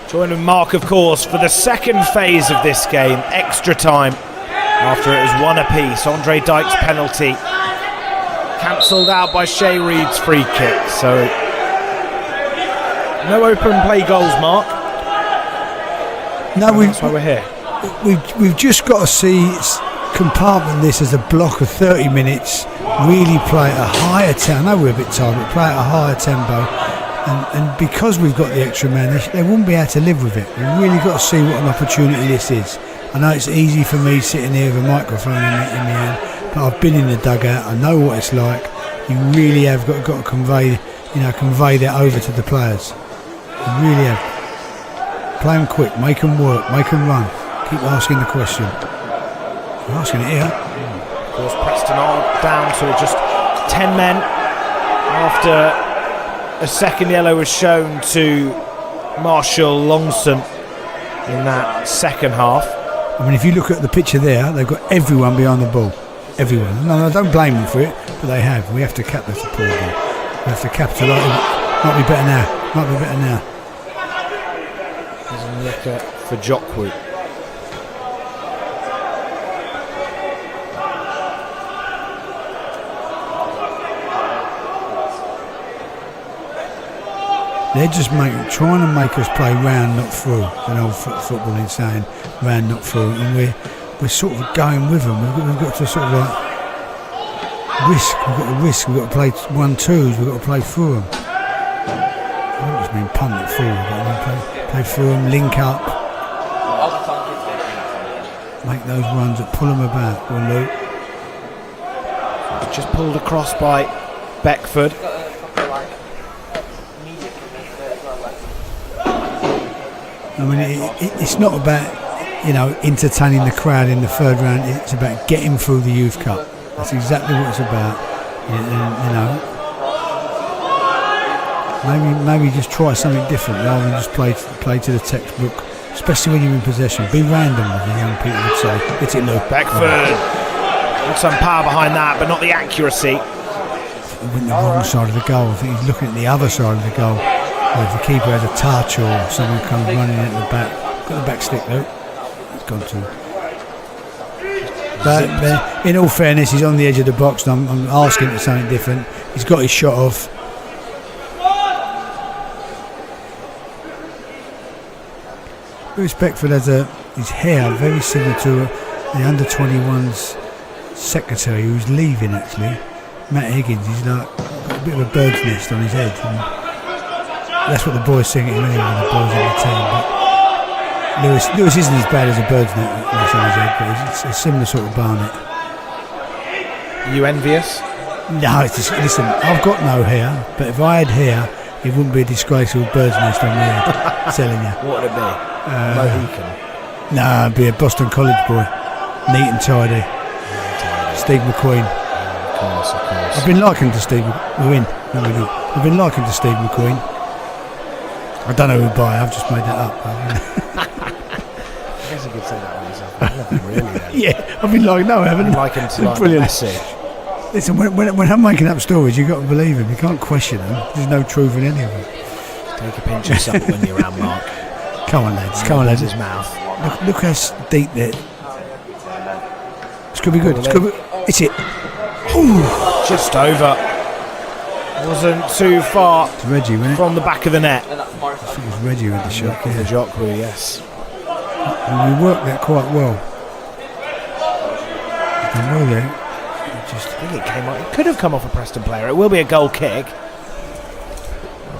Joining Mark, of course, for the second phase of this game, extra time. After it was 1 apiece, Andre Dyke's penalty cancelled out by Shay Reed's free kick. So no open play goals, Mark. No, that's why we're here. We've just got to compartment this as a block of 30 minutes. Really play at a higher tempo. I know we're a bit tired, but play at a higher tempo. And because we've got the extra man, they wouldn't be able to live with it. We've really got to see what an opportunity this is. I know it's easy for me sitting here with a microphone in my hand, but I've been in the dugout. I know what it's like. You really have got to convey that over to the players. You really have. Play them quick, make them work, make them run. Keep asking the question. You're asking it here. Of course, Preston are down to just 10 men after a second yellow was shown to Marshall Longson in that second half. I mean, if you look at the picture there, they've got everyone behind the ball. Everyone. No, I don't blame them for it, but they have. We have to cap the support. We have to capitalise. Might be better now. Might be better now. There's a look for Jokwu. They're just trying to make us play round, not through. An old footballing saying, round, not through. And we're sort of going with them. We've got to sort of like risk. We've got to risk. We've got to play 1-2s. We've got to play through them. I think it's been punted forward, but play through them, link up, make those runs that pull them about. Or Luke. Just pulled across by Beckford. I mean, it's not about, entertaining the crowd in the third round. It's about getting through the Youth Cup. That's exactly what it's about. Maybe just try something different rather than just play to the textbook. Especially when you're in possession. Be random, as the young people would say. Hit it, Luke. Beckford. With some power behind that, but not the accuracy. He went the wrong side of the goal. I think he's looking at the other side of the goal. If the keeper has a touch or someone comes running at the back, got the back stick though. It's gone to. But in all fairness, he's on the edge of the box. And I'm asking for something different. He's got his shot off. Lewis Beckford has his hair very similar to the under-21's secretary who's leaving actually. Matt Higgins. He's like got a bit of a bird's nest on his head. That's what the boys sing at him anyway, the boys on the team. But Lewis isn't as bad as a bird's nest on his head, but it's a similar sort of barnet. Are you envious? No, it's just, listen, I've got no hair, but if I had hair, it wouldn't be a disgraceful bird's nest on my head. I'm telling you. What would it be? Mohican? No, it'd be a Boston College boy. Neat and tidy. Steve McQueen. Of course. I've been likened to Steve McQueen. No, we don't. I've been likened to Steve McQueen. I don't know who by. I've just made that up. I guess I could say that on yourself. Nothing really. Then. Yeah, I've been like, no, I haven't. Like him to like brilliant message. Listen, when I'm making up stories, you've got to believe them. You can't question them. There's no truth in any of them. Take a pinch of salt when you're around Mark. Come on, lads. Come on, lads. His mouth. Look how deep there. It's going to be good. It's it. Ooh. Just over. Wasn't too far It's Reggie, wasn't it? from the back of the net. I think it was Reggie with the shot. The Jokwu, yes. And we worked that quite well. And well there. I think it came off. It could have come off a Preston player. It will be a goal kick.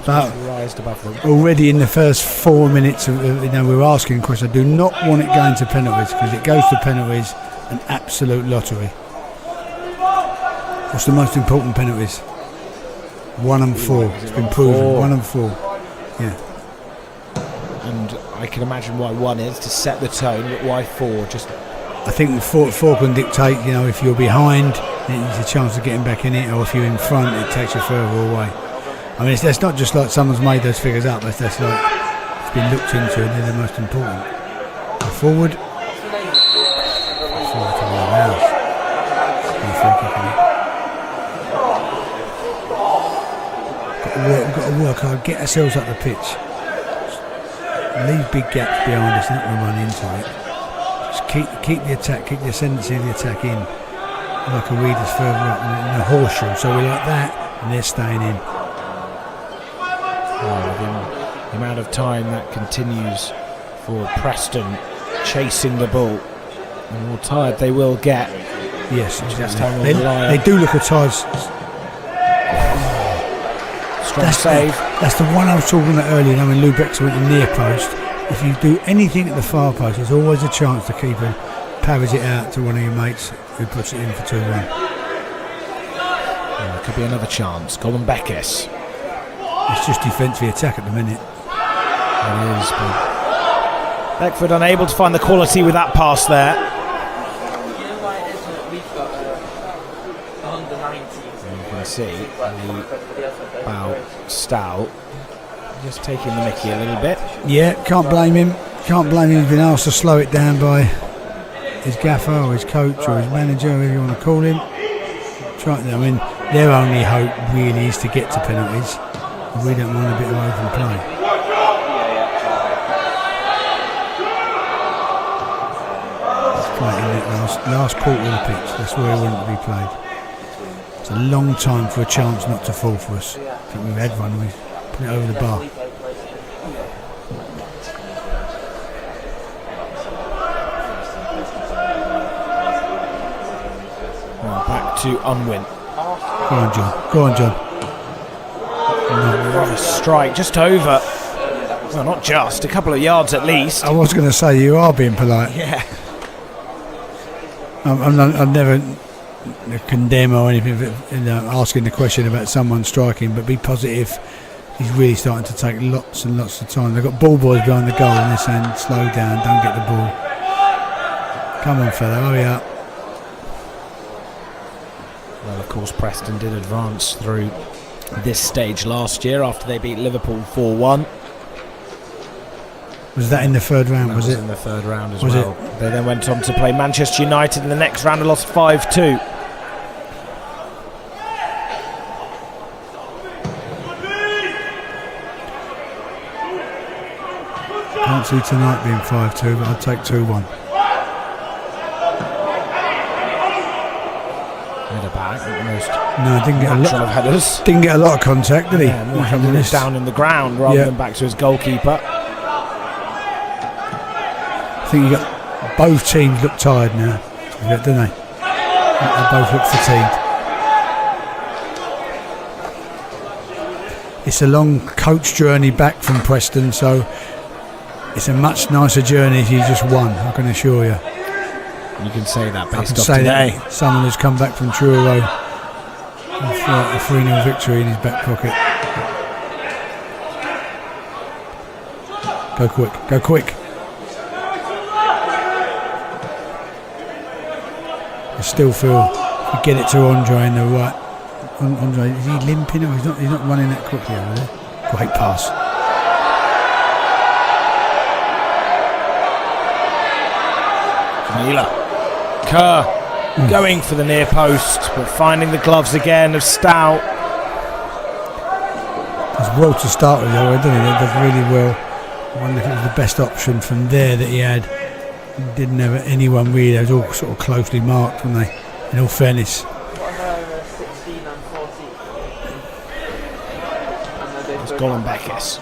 But Rised above them. already in the first 4 minutes, we're asking questions. I do not want it going to penalties because it goes to penalties, an absolute lottery. What's the most important penalties? 1 and 4. It's been proven. 1 and 4. Yeah. And I can imagine why 1 is to set the tone, but why 4? Just I think 4 can dictate. If you're behind, it's a chance of getting back in it, or if you're in front, it takes you further away. I mean, that's not just like someone's made those figures up. That's like it's been looked into, and they're the most important. Go forward. Forward to the house. We've got to work hard, get ourselves up the pitch. leave big gaps behind us, not to run into it. Just keep the attack, keep the ascendancy of the attack in. Like a reader's further up in a horseshoe, so we're like that, and they're staying in. The amount of time that continues for Preston chasing the ball, the more tired they will get. Yes, Just exactly. They do look at tired. Strong save. That's the one I was talking about earlier. When Lubeck's went the near post, if you do anything at the far post, there's always a chance the keeper parries it out to one of your mates who puts it in for 2-1. There could be another chance. Colin Beckes. It's just defence v attack at the minute. It is, but Beckford unable to find the quality with that pass there. You can see the bow Stow just taking the mickey a little bit. Yeah, can't blame him. Can't blame him. He's been asked to slow it down by his gaffer or his coach or his manager, whatever you want to call him. I mean, their only hope really is to get to penalties. We don't want a bit of open play. Let's play it in that last quarter of the pitch. That's where we want it to be played. It's a long time for a chance not to fall for us. I think we've had one. We've put it over the bar. Back to Unwin. Go on, John. Go on, John. What a strike, just over. Well, not just, a couple of yards at least. I was going to say, you are being polite. Yeah. I've never condemn or anything, asking the question about someone striking, but be positive. He's really starting to take lots and lots of time. They've got ball boys behind the goal and they're saying, slow down, don't get the ball. Come on, fella, hurry up. Well, of course, Preston did advance through this stage last year after they beat Liverpool 4-1. Was that in the third round? Was it in the third round as was well? It? They then went on to play Manchester United in the next round and lost 5-2. Can't see tonight being 5-2, but I'd take 2-1. Header back, almost. No, didn't get natural of headers. Didn't get a lot of contact, did he? Yeah, more headed it down in the ground rather than back to his goalkeeper. I think you got both teams look tired now, don't they? They both look fatigued. It's a long coach journey back from Preston, so it's a much nicer journey if you just won, I can assure you. You can say that based off say today. That someone who's come back from Truro with a 3-0 victory in his back pocket. Go quick, go quick. I still feel if you get it to Andre in the right. Andre, is he limping or he's not running that quickly over there? Great pass. Mila. Kerr going for the near post, but finding the gloves again of Stout. Does well to start with, though, doesn't he? That does really well. I wonder if it was the best option from there that he had. He didn't have anyone really. They was all sort of closely marked, weren't they? In all fairness. It's Golan Beckes.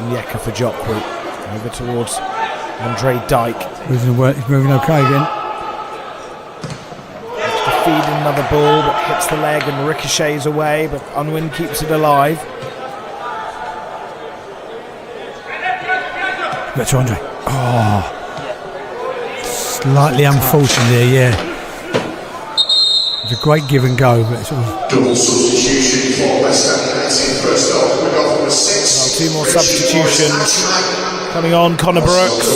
Yeka for Jokwi. Over towards Andre Dyke. He's moving okay again. To feed another ball, but hits the leg and ricochets away, but Unwin keeps it alive. Back to Andre. Oh, slightly unfortunate there, yeah. It's a great give and go, but sort of. Double substitution for West Ham United. First off, coming off number 6. Well, two more substitutions coming on. Connor Brooks.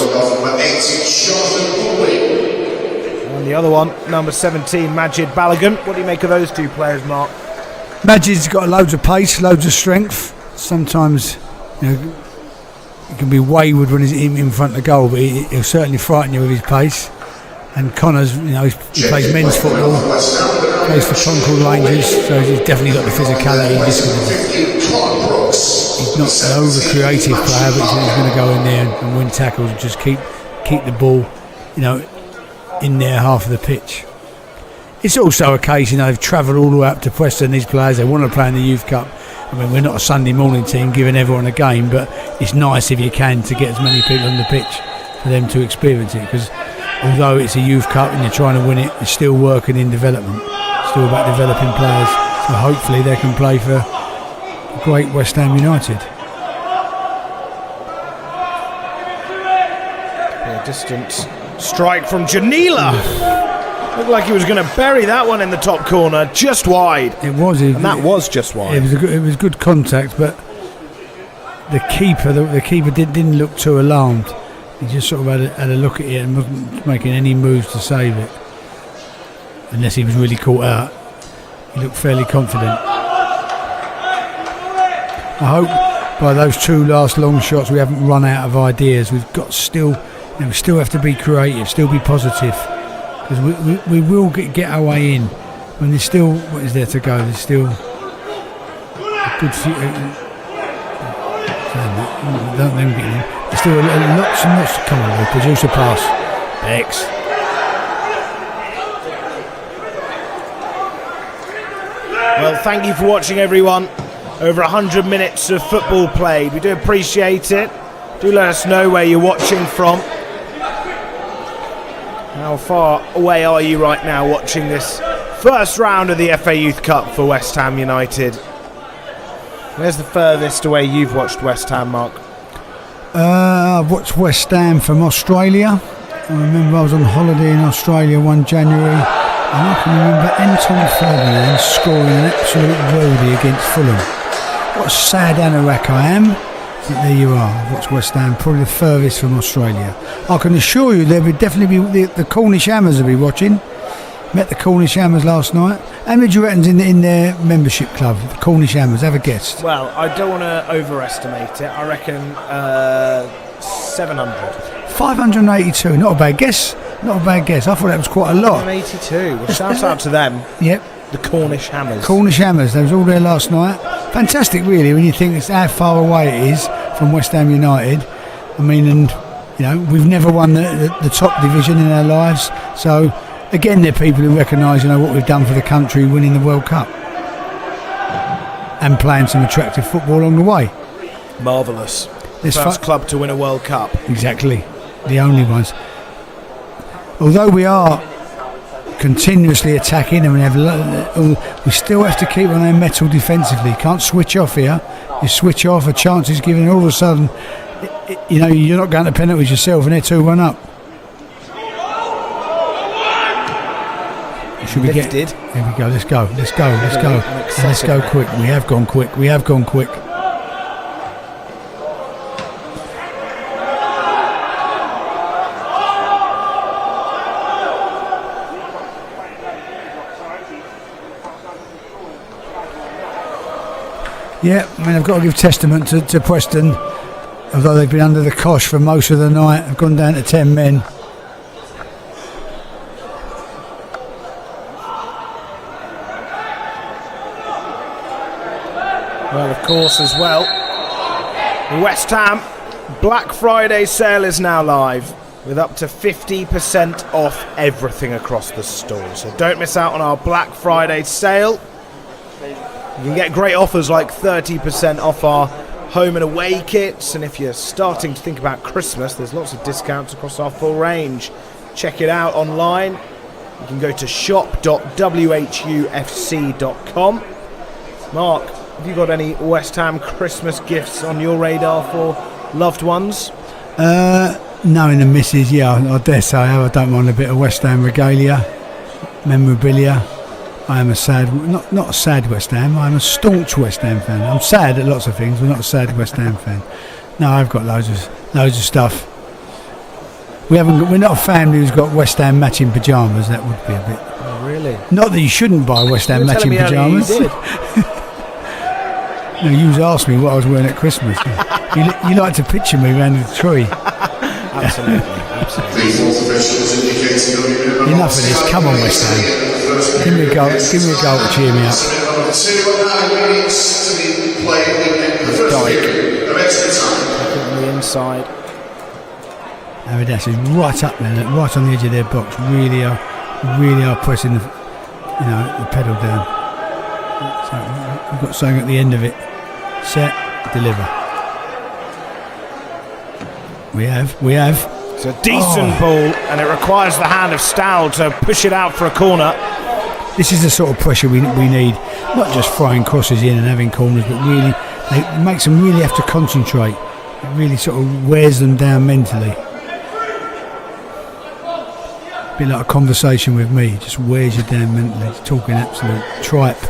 And the other one, number 17, Majid Balogun. What do you make of those two players, Mark? Majid's got loads of pace, loads of strength. Sometimes, he can be wayward when he's in front of the goal, but he'll certainly frighten you with his pace. And Connor's, he plays men's football, plays for Concord Rangers, so he's definitely got the physicality. He's not an over-creative player, but he's going to go in there and win tackles and just keep the ball, in their half of the pitch. It's also a case, they've travelled all the way up to Preston, these players, they want to play in the youth cup. I mean, we're not a Sunday morning team giving everyone a game, but it's nice if you can to get as many people on the pitch for them to experience it, because although it's a youth cup and you're trying to win it, it's still working in development. It's still about developing players, so hopefully they can play for great West Ham United. A distant strike from Janila. Looked like he was going to bury that one in the top corner, just wide. It was, and that was just wide. It was good contact, but the keeper didn't look too alarmed. He just sort of had a look at it and wasn't making any moves to save it, unless he was really caught out. He looked fairly confident. I hope by those two last long shots we haven't run out of ideas. We've got we still have to be creative, still be positive, because we will get our way in. When there's still, what is there to go? There's still a good few. Don't let them get in. There's still lots and lots to come on. Produce a pass. X. Well, thank you for watching, everyone. Over 100 minutes of football played. We do appreciate it. Do let us know where you're watching from. How far away are you right now watching this first round of the FA Youth Cup for West Ham United? Where's the furthest away you've watched West Ham, Mark? I've watched West Ham from Australia. I remember I was on holiday in Australia one January, and I can remember Anton Ferdinand scoring an absolute worldie against Fulham. What a sad anorak I am. But there you are. I've watched West Ham, probably the furthest from Australia. I can assure you there would definitely be the Cornish Hammers will be watching. Met the Cornish Hammers last night. How many do you reckon's in their membership club? The Cornish Hammers, have a guess. Well, I don't want to overestimate it. I reckon 700. 582. Not a bad guess. Not a bad guess. I thought that was quite a lot. 582. Well, shout out to them. Yep. The Cornish Hammers. Cornish Hammers. They was all there last night. Fantastic, really, when you think it's how far away it is from West Ham United. I mean, and we've never won the top division in our lives. So again, they're people who recognise what we've done for the country, winning the World Cup and playing some attractive football along the way. Marvellous. First club to win a World Cup. Exactly, the only ones. Although we are continuously attacking and we still have to keep on our mettle defensively. Can't switch off here. You switch off, a chance is given, and all of a sudden, you're not going to penalties yourself, and they're 2-1 up. Should we Lifted. Here we go. Let's go. Let's go quick. We have gone quick. Yeah, I mean, I've got to give testament to Preston, although they've been under the cosh for most of the night. I've gone down to 10 men. Well, of course, as well, the West Ham Black Friday sale is now live with up to 50% off everything across the store. So don't miss out on our Black Friday sale. You can get great offers like 30% off our home and away kits, and if you're starting to think about Christmas, there's lots of discounts across our full range. Check it out online. You can go to shop.whufc.com. Mark, have you got any West Ham Christmas gifts on your radar for loved ones? Knowing the missus, yeah, I dare say I have. I don't mind a bit of West Ham regalia, memorabilia. I am not a sad West Ham. I'm a staunch West Ham fan. I'm sad at lots of things, but not a sad West Ham fan. No, I've got loads of stuff. We're not a family who's got West Ham matching pyjamas. That would be a bit. Oh, really? Not that you shouldn't buy West Ham matching pyjamas. You did. No, you asked me what I was wearing at Christmas. You like to picture me around the tree. Absolutely. The fourth official has indicated only a minimum Enough of this. Come on, West Ham. Give me a goal. Give me a goal to cheer me up. 2 minutes to be played in the first period of extra time. On the inside. Avidas is right up there, right on the edge of their box. Really are pressing the pedal down. So we've got something at the end of it. Set, deliver. We have. It's a decent ball, and it requires the hand of Stahl to push it out for a corner. This is the sort of pressure we need. Not just throwing crosses in and having corners, but really it makes them really have to concentrate. It really sort of wears them down mentally. A bit like a conversation with me, it just wears you down mentally. It's talking absolute tripe.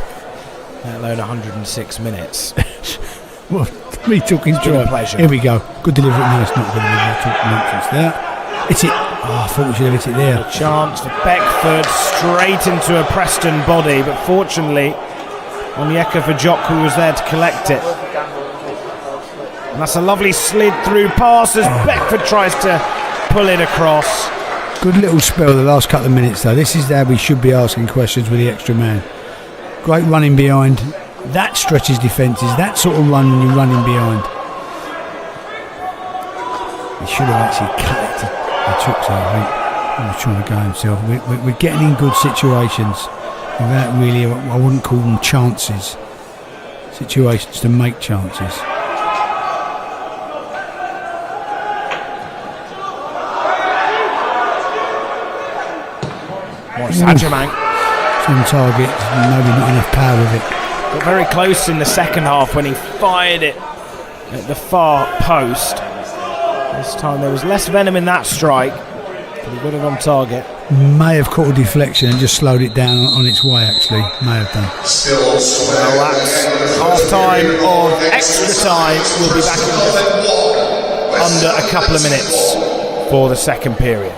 Let alone 106 minutes. What? Me talking tripe. Pleasure. Here we go. Good delivery. No, it's not good delivery. Talking nonsense there. It's it. Oh, I thought we should have hit it there. A chance for Beckford straight into a Preston body, but fortunately, Onyeka Fajokwu was there to collect it. And that's a lovely slid through pass as Beckford tries to pull it across. Good little spell the last couple of minutes though. This is how we should be asking questions with the extra man. Great running behind. That stretches defences. That sort of run when you're running behind. He should have actually cut it. He took so I think he was trying to go himself. We're getting in good situations without really, I wouldn't call them chances. Situations to make chances. Sajamank. On target, maybe not enough power with it. Got very close in the second half when he fired it at the far post. This time there was less venom in that strike, but he got it on target. May have caught a deflection and just slowed it down on its way, actually. May have done. Well, that's half time of extra time. We'll be back in under a couple of minutes for the second period.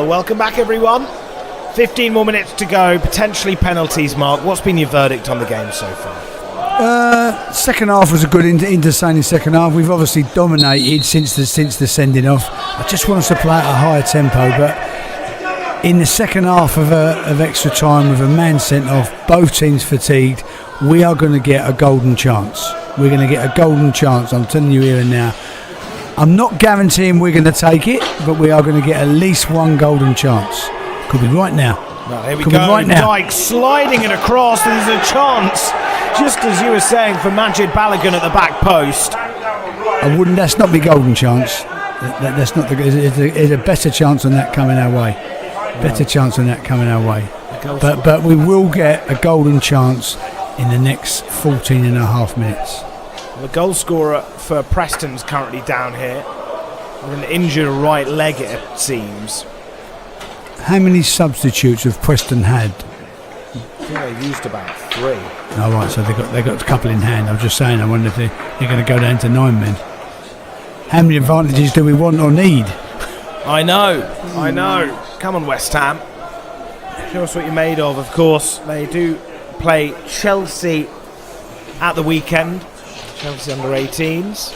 Welcome back, everyone. 15 more minutes to go, potentially penalties. Mark, what's been your verdict on the game so far? Second half was a good entertaining second half. We've obviously dominated since the sending off. I just want us to play at a higher tempo, but in the second half of extra time with a man sent off, both teams fatigued, we are going to get a golden chance. We're going to get a golden chance, I'm telling you here and now. I'm not guaranteeing we're going to take it, but we are going to get at least one golden chance. Could be right now. Well, here we Could go. be right now. Dyke sliding it across. There's a chance. just as you were saying, for Majid Balogun at the back post. That's not my golden chance. That's not there's a better chance on that coming our way. Better chance on that coming our way. But we will get a golden chance in the next 14 and a half minutes. The goal scorer for Preston's currently down here with an injured right leg, it seems. How many substitutes have Preston had? I think they used about 3. Oh, right, so they got a couple in hand. I was just saying, I wonder if they're going to go down to 9 men. How many advantages do we want or need? I know. Come on, West Ham. Show us what you're made of course. They do play Chelsea at the weekend. Chelsea under 18s.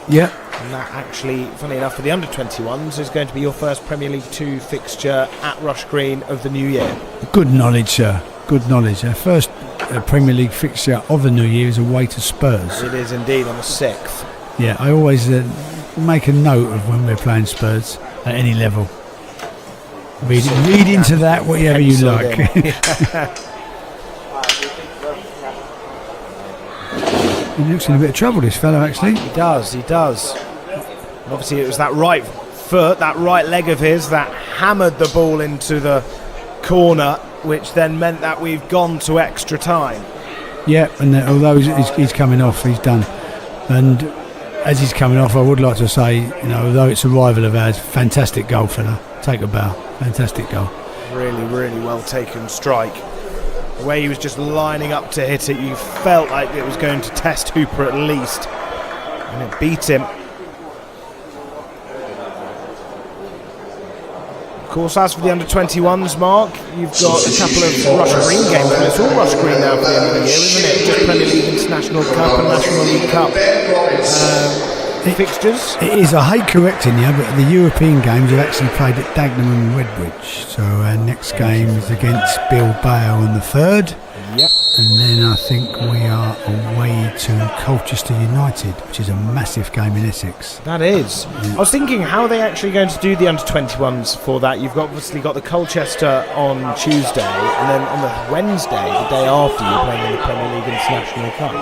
Yeah. And that actually, funny enough, for the under 21s is going to be your first Premier League 2 fixture at Rush Green of the new year. Good knowledge, sir. Good knowledge. Our first Premier League fixture of the new year is away to Spurs. It is indeed, on the 6th. Yeah, I always make a note of when we're playing Spurs at any level. Read into that whatever you like. He looks in a bit of trouble, this fellow, actually. He does. And obviously it was that right foot, that right leg of his that hammered the ball into the corner, which then meant that we've gone to extra time. Yeah, and although he's coming off, he's done. And as he's coming off, I would like to say, although it's a rival of ours, fantastic goal, fella. Take a bow. Fantastic goal. Really, really well taken strike. The way he was just lining up to hit it, you felt like it was going to test Hooper at least. And it beat him. Of course, as for the under-21s, Mark, you've got a couple of Rush Green games. And it's all Rush Green now for the end of the year, isn't it? Just Premier League International Cup and National League Cup fixtures. It is. I hate correcting you, but the European games are actually played at Dagenham and Redbridge. So our next game is against Bilbao on the 3rd. Yep. And then I think we are away to Colchester United, which is a massive game in Essex. That is. Yeah. I was thinking, how are they actually going to do the under-21s for that? You've obviously got the Colchester on Tuesday, and then on the Wednesday, the day after, you're playing in the Premier League International Cup.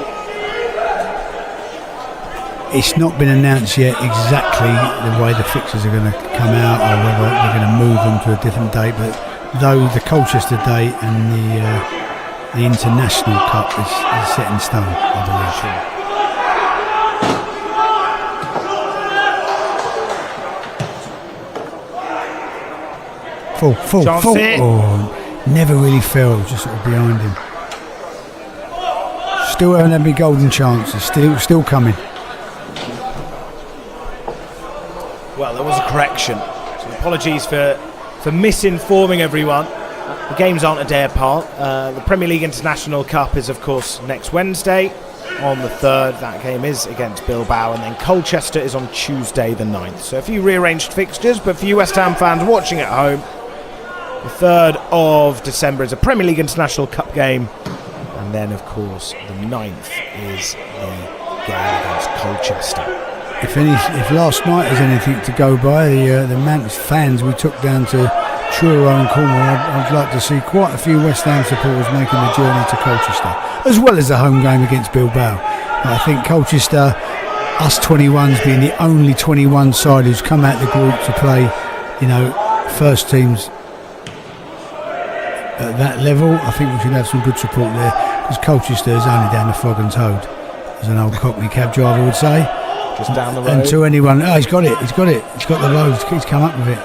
It's not been announced yet exactly the way the fixtures are going to come out, or whether they're going to move them to a different date, but though the Colchester date and the International Cup is set in stone, I believe. Full. Oh, never really fell, just sort of behind him. Still haven't had any golden chances, still coming. Well, there was a correction, so apologies for misinforming everyone. The games aren't a day apart. The Premier League International Cup is, of course, next Wednesday on the 3rd. That game is against Bilbao, and then Colchester is on Tuesday the 9th. So a few rearranged fixtures, but for you West Ham fans watching at home, the 3rd of December is a Premier League International Cup game, and then, of course, the 9th is the game against Colchester. If last night is anything to go by, the amount of fans we took down to Truro and Cornwall, I'd like to see quite a few West Ham supporters making the journey to Colchester, as well as the home game against Bilbao. But I think Colchester, us 21s being the only 21 side who's come out the group to play, first teams at that level, I think we should have some good support there, because Colchester is only down the Frog and Toad, as an old Cockney cab driver would say. Just down the road. And to anyone, he's got it. He's got the road. He's come up with it.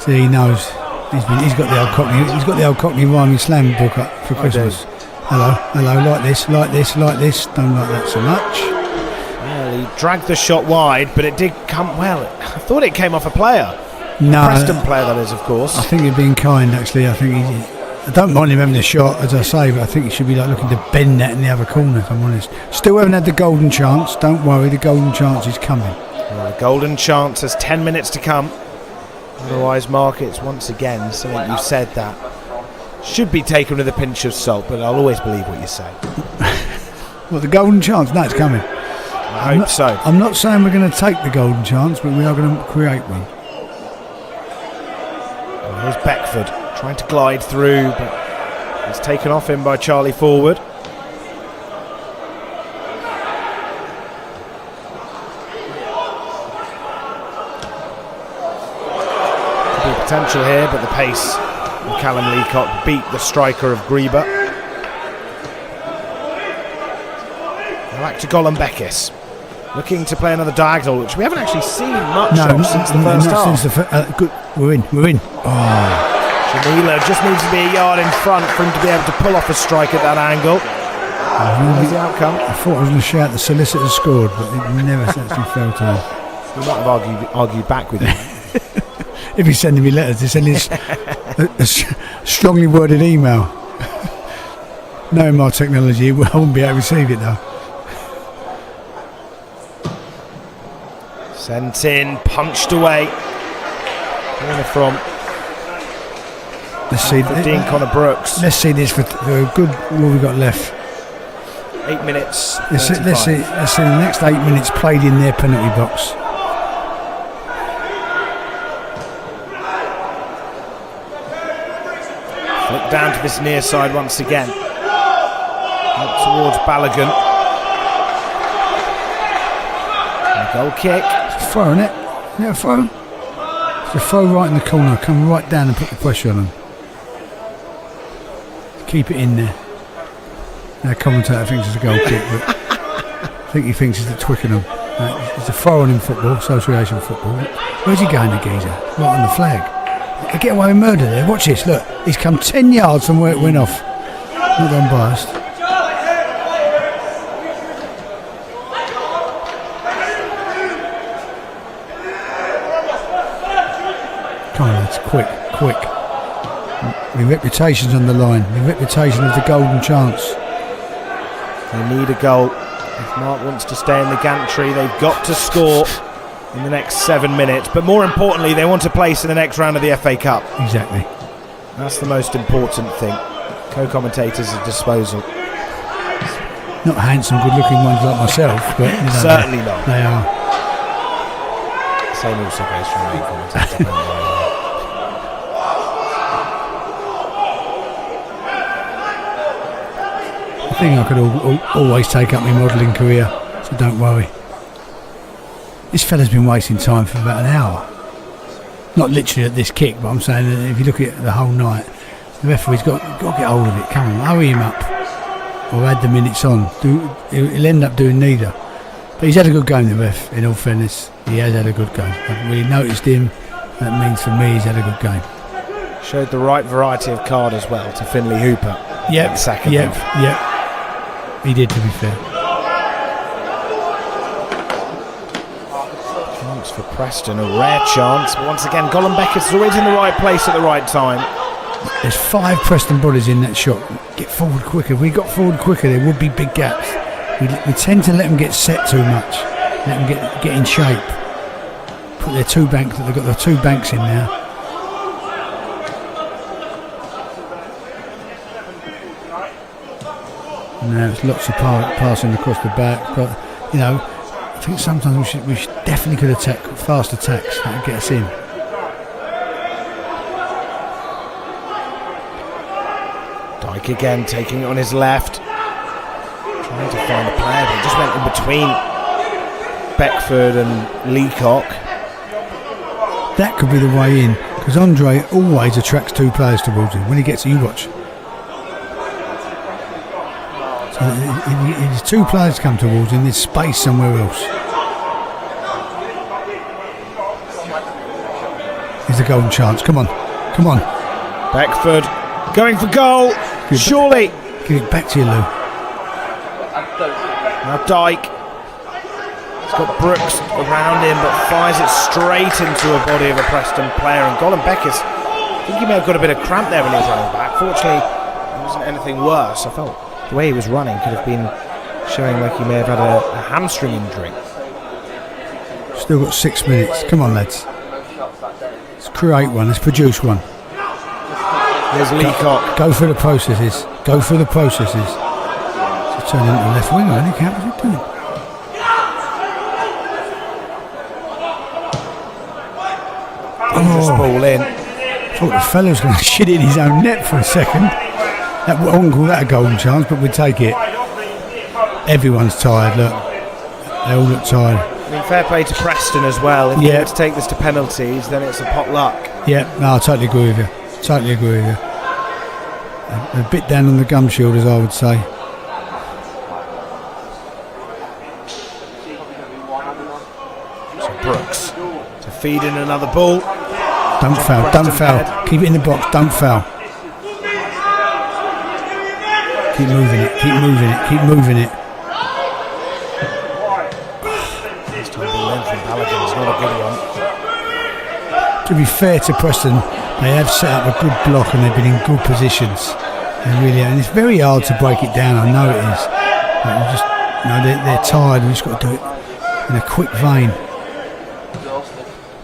See, he knows. He's got the old Cockney. He's got the old Cockney rhyming slam book up for Christmas. Hello, like this. Don't like that so much. Well, he dragged the shot wide, but it did come. Well, I thought it came off a player. No, a Preston player, that is, of course. I think you're being kind. Actually, I think I don't mind him having a shot, as I say, but I think he should be looking to bend that in the other corner, if I'm honest. Still haven't had the golden chance. Don't worry, the golden chance is coming. Well, the golden chance has 10 minutes to come. Otherwise, Mark, it's once again something you said that should be taken with a pinch of salt, but I'll always believe what you say. Well, the golden chance? No, it's coming. I hope so. I'm not saying we're going to take the golden chance, but we are going to create one. Well, here's Beckford trying to glide through, but it's taken off him by Charlie Forward. potential here, but the pace of Callum Leacock beat the striker of Greba. Back to Golan Bekis, looking to play another diagonal, which we haven't actually seen much of since the first half. Good. We're in. Oh. Jamila just needs to be a yard in front for him to be able to pull off a strike at that angle. What's the outcome? I thought I was going to shout the solicitor scored, but it never actually fell to him. We might have argued back with you. If he's sending me letters, he's sending a strongly worded email. Knowing my technology, I wouldn't be able to receive it though. Sent in, punched away. Corner from Dean Connor Brooks. Let's see this for a good. What have we got left? 8 minutes. Let's see the next 8 minutes played in their penalty box. Flick down to this near side once again. Up towards Balogun. And a goal kick. It's a throw, isn't it? Isn't it a throw? It's a throw right in the corner. Come right down and put the pressure on them. Keep it in there. Our commentator thinks it's a goal kick, but I think he thinks it's at Twickenham. It's a throw on in football, association football. Where's he going, the geezer? Right on the flag. They get away with murder there. Watch this, look. He's come 10 yards from where it went off. Not unbiased. Come on, lads, quick. The reputation's on the line. The reputation of the golden chance. They need a goal. If Mark wants to stay in the gantry, they've got to score in the next 7 minutes. But more importantly, they want to place in the next round of the FA Cup. Exactly. That's the most important thing. Co-commentators at disposal. Not handsome, good-looking ones like myself, but you know, certainly not. They are. Same also goes for me commentator. I think I could always take up my modelling career, so don't worry. This fella's been wasting time for about an hour. Not literally at this kick, but I'm saying that if you look at it the whole night, the referee's got to get hold of it. Come on, hurry him up, or add the minutes on. He'll end up doing neither. But he's had a good game, the ref. In all fairness, he has had a good game. I've really noticed him. That means for me, he's had a good game. Showed the right variety of card as well to Finlay Hooper. Yep. Second. Yep. He did, to be fair. Chance for Preston, a rare chance. But once again, Golan Bekis is always in the right place at the right time. There's 5 Preston bodies in that shot. Get forward quicker. If we got forward quicker, there would be big gaps. We tend to let them get set too much. Let them get in shape. Put their 2 banks. They've got their 2 banks in now. Now it's lots of passing across the back, but you know, I think sometimes we should definitely could attack fast attacks that would get us in. Dyke again taking it on his left, trying to find a player, but he just went in between Beckford and Leacock. That could be the way in, because Andre always attracts 2 players towards him when he gets you watch. So if 2 players come towards him, there's space somewhere else. Here's a golden chance. Come on. Beckford going for goal. Surely. Give it back to you, Lou. Now Dyke. He's got Brooks around him, but fires it straight into a body of a Preston player. And Golan Bekis, I think he may have got a bit of cramp there when he was running back. Fortunately, it wasn't anything worse. I felt the way he was running could have been showing like he may have had a hamstring injury. Still got 6 minutes. Come on, lads. Let's create one. Let's produce one. There's Leacock. Go through the processes. So turn into left winger, I think. What's he doing? Dangerous ball in. I thought the fellow was going to shit in his own net for a second. I wouldn't call that a golden chance, but we'd take it. Everyone's tired, look. They all look tired. I mean, fair play to Preston as well. If you were to take this to penalties, then it's a pot luck. Yeah, no, I totally agree with you. Totally agree with you. A bit down on the gum shield, as I would say. So Brooks to feed in another ball. Don't foul, don't foul. Keep it in the box, don't foul. Keep moving it, keep moving it, keep moving it. This time ball in from Balogun is not a good one. To be fair to Preston, they have set up a good block and they've been in good positions. And it's very hard to break it down, I know it is. But they're tired, we've just got to do it in a quick vein.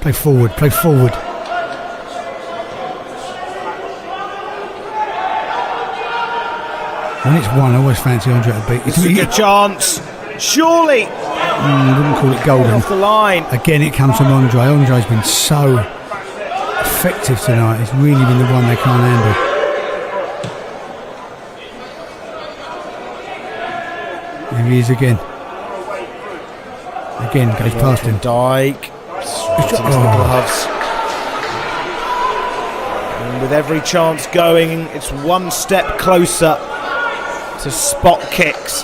Play forward, play forward. When it's one, I always fancy Andre to beat. It's a good chance. Surely. Wouldn't call it golden. Off the line. Again, it comes from Andre. Andre's been so effective tonight. He's really been the one they can't handle. Here he is again. Again, goes past him. Dyke. Straight into the gloves. And with every chance going, it's one step closer to spot kicks.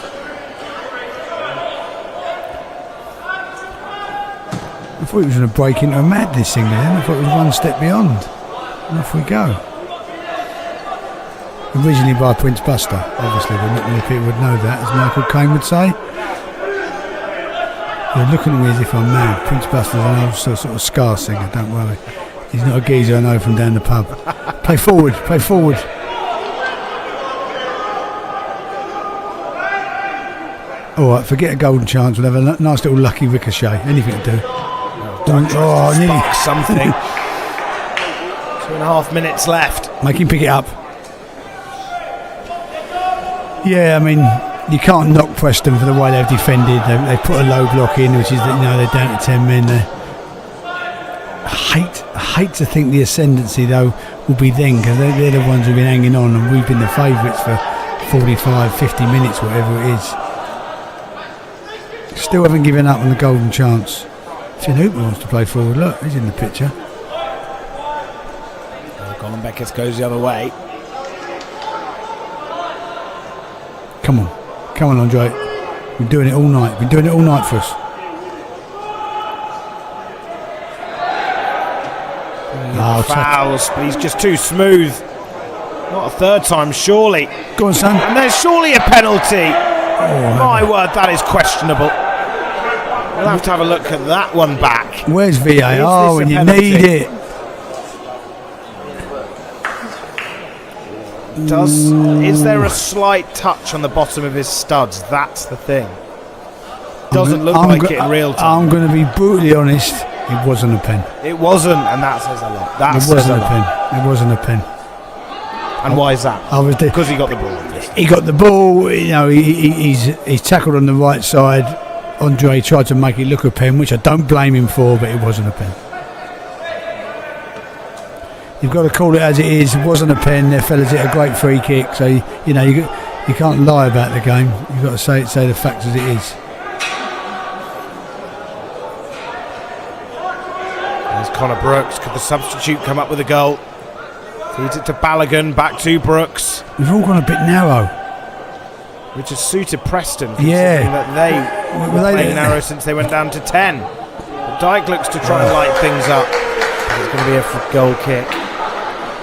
I thought he was going to break into a madness thing then. I thought it was one step beyond. And off we go. Originally by Prince Buster, obviously, but not many people would know that, as Michael Caine would say. You're looking at me as if I'm mad. Prince Buster's an old sort of ska singer, don't worry. He's not a geezer I know from down the pub. Play forward, play forward. Alright, forget a golden chance, we'll have a nice little lucky ricochet. Anything to do. Nearly. Something. 2.5 minutes left. Make him pick it up. Yeah, I mean, you can't knock Preston for the way they've defended. They put a low block in, which is, they're down to 10 men there. I hate to think the ascendancy, though, will be then, because they're the ones who've been hanging on, and we've been the favourites for 45, 50 minutes, whatever it is. Still haven't given up on the golden chance. Finn Hooper wants to play forward. Look, he's in the picture. Colin Beckett goes the other way. Come on, Andre. We're doing it all night. We're doing it all night for us. Fouls, but he's just too smooth. Not a third time, surely. Go on, son. And there's surely a penalty. My word, that is questionable. We'll have to have a look at that one back. Where's VAR when you need it? Is there a slight touch on the bottom of his studs? That's the thing. Doesn't look like it in real time. I'm going to be brutally honest. It wasn't a pen. It wasn't, and that says a lot. It wasn't a pen. It wasn't a pen. And why is that? Because he got the ball. He got the ball. He's tackled on the right side. Andre tried to make it look a pen, which I don't blame him for, but it wasn't a pen. You've got to call it as it is. It wasn't a pen. Their fellas hit a great free kick, so you can't lie about the game. You've got to say the facts as it is. There's Connor Brooks. Could the substitute come up with a goal? Feeds it to Balogun. Back to Brooks. We've all gone a bit narrow, which has suited Preston. Yeah, that they were playing narrow since they went down to 10. But Dyke looks to try and light things up. It's going to be a goal kick.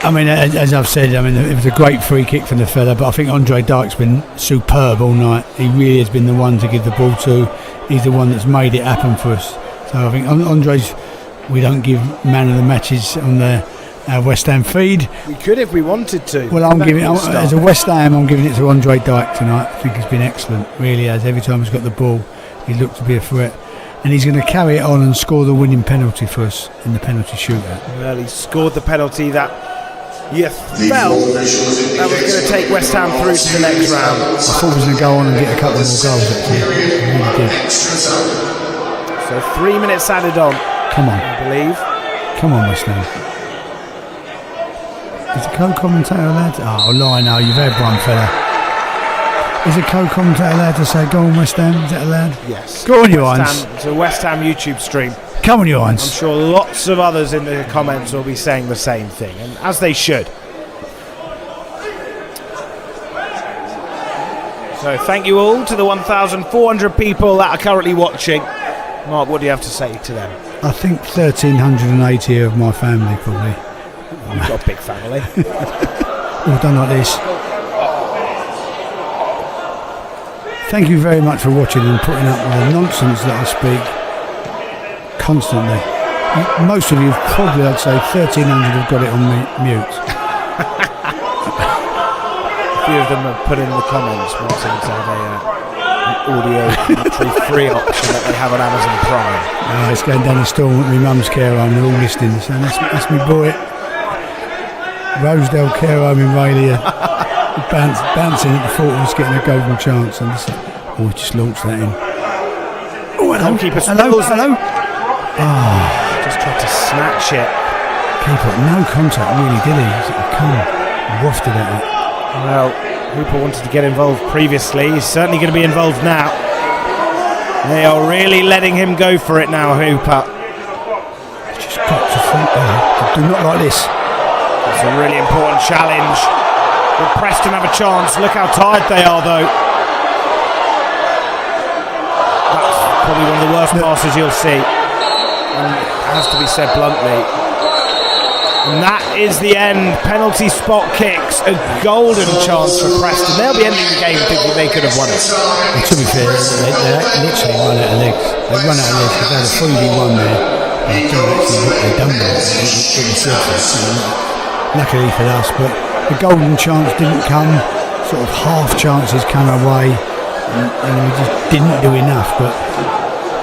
I mean, as I've said, it was a great free kick from the fella, but I think Andre Dyke's been superb all night. He really has been the one to give the ball to. He's the one that's made it happen for us. So I think Andre's, we don't give man of the matches on the West Ham feed. We could if we wanted to. Well, as a West Ham, I'm giving it to Andre Dyke tonight. I think he's been excellent, really has. Every time he's got the ball, he looked to be a threat. And he's going to carry it on and score the winning penalty for us in the penalty shootout. Well, he scored the penalty that you felt that was going to take West Ham through to the next round. I thought he was going to go on and get a couple more goals, actually. I really did. So 3 minutes added on. Come on. I believe. Come on, West Ham. Is the co-commentator allowed? Oh, Lionel, you've had one, fella. Is a co-commentator allowed to say, go on West Ham? Is that allowed? Yes. Go on, you Irons. It's a West Ham YouTube stream. Come on, you I'm Irons. sure lots of others in the comments will be saying the same thing, and as they should. So thank you all to the 1,400 people that are currently watching. Mark, what do you have to say to them? I think 1,380 of my family, probably. You've got a big family. All done like this. Thank you very much for watching and putting up with the nonsense that I speak constantly. Most of you, probably I'd say 1,300 have got it on mute. A few of them have put in the comments wanting to have an audio free option that they have on Amazon Prime. Oh, it's going down the store with my mum's care home, they're all listening, so that's my boy. Rosedale care home in Rayleigh. Bouncing at the thought of us getting a golden chance, and we just launched that in. Oh, hello. Hello. Oh, just tried to snatch it. Keeper, no contact really, did he? Come wafted at it. Well, Hooper wanted to get involved previously. He's certainly going to be involved now. They are really letting him go for it now, Hooper. He's just got to think there. Do not like this. It's a really important challenge. Will Preston have a chance? Look how tired they are, though. That's probably one of the worst passes you'll see. And it has to be said bluntly. And that is the end. Penalty spot kicks. A golden chance for Preston. They'll be ending the game thinking they could have won it. And to be fair, they literally run out of legs. They run out of legs because they had a 3v1 there. They don't actually what they've done with it. Luckily for us, but the golden chance didn't come. Sort of half chances come away, and we just didn't do enough. But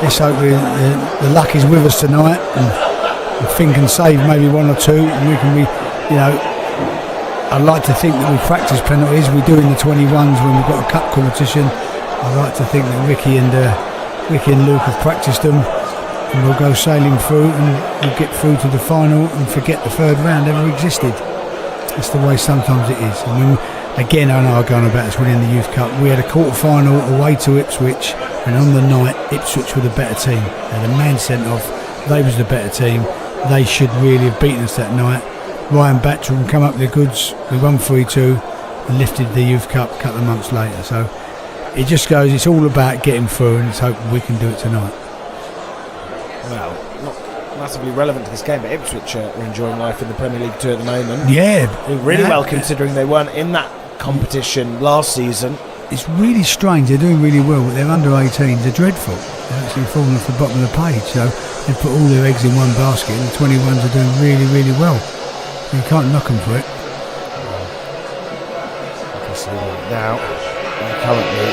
let's hope the luck is with us tonight, and Finn can save maybe one or two, and we can be, I'd like to think that we practice penalties. We do in the 21s when we've got a cup competition. I'd like to think that Ricky and Luke have practiced them, and we'll go sailing through, and we'll get through to the final and forget the third round ever existed. That's the way sometimes it is. I mean, again, I know I'm going about us winning the Youth Cup. We had a quarter-final away to Ipswich, and on the night, Ipswich were the better team. They had a man sent off. They was the better team. They should really have beaten us that night. Ryan Batchel come up with the goods. We won 3-2 and lifted the Youth Cup a couple of months later. So it just goes, it's all about getting through, and let's hope we can do it tonight. Well, not massively relevant to this game, but Ipswich are enjoying life in the Premier League 2 at the moment. Yeah. Doing really well considering they weren't in that competition last season. It's really strange. They're doing really well, but they're under 18s. They're dreadful. They're actually falling off the bottom of the page. So they put all their eggs in one basket, and the 21s are doing really, really well. You can't knock them for it. You can see that now. Currently,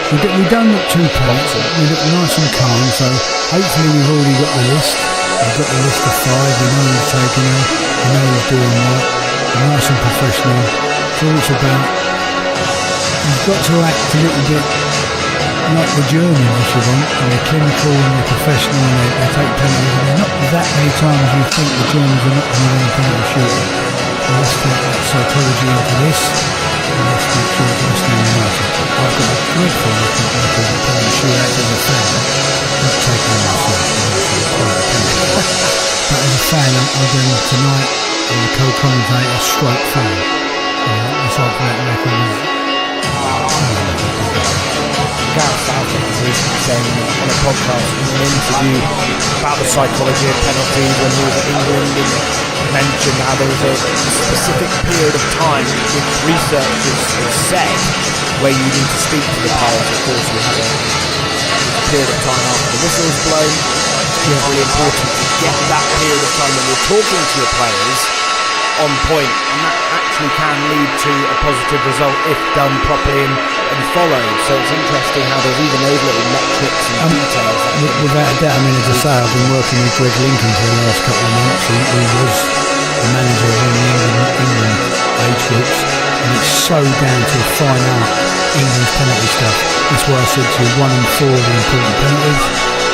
we don't look too panicked. We look nice and calm. So hopefully we've already got the list. We've got the list of 5. We know who's taking her. We know who's doing what. We're nice and professional. It's all it's about. You've got to act a little bit like the Germans, if you want, and they're clinical and they're professional and they take penalties, and they're not that many times you think the Germans are not going to win a penalty shootout. So let's take that psychology into this, and let's make sure it's West Ham United. I've got a dreadful look at the penalty shootout as a fan, not taking on myself, but as a fan, I'm going tonight, and the co-commentator stroke fan. Let's hope that record is Gareth Southgate was saying on a podcast in an interview about the psychology of penalties when he was at England, and mentioned how there was a specific period of time which researchers have said where you need to speak to the players. Of course, we have a period of time after the whistle is blown. It's really important to get that period of time when you're talking to your players on point, and that actually can lead to a positive result if done properly and followed. So it's interesting how there's even those little metrics and details. Without a doubt, I mean, as I say, I've been working with Greg Lincoln for the last couple of months. He was the manager of the England age groups, and it's so down to a fine art, England's penalty stuff. That's why I said to you, 1 and 4 are the important penalties.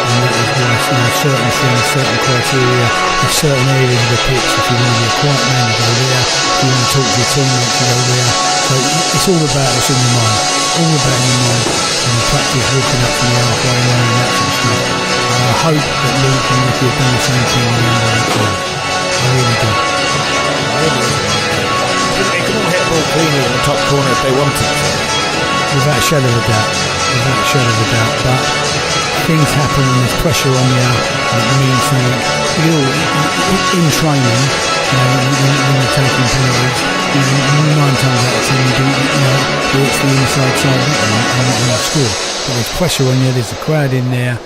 And that is why certain things, certain criteria, in certain areas of the pitch, if you want to be a quiet man, you go there. If you want to talk to your teammates, you go there. So it's all about what's in your mind. All about in your mind. And you practice walking up from the halfway line and that sort of stuff. And I hope that Luke and Nicky have done the same thing with the under-18. I really do. They could all hit a ball cleanly in the top corner if they wanted to. Without a shadow of a doubt. Without a shadow of a doubt. But things happen and there's pressure on you and it means something. In training, when you're taking penalties, 9 times out of 10 you do, it's the inside side and you score. But there's pressure on you, there's a crowd in there,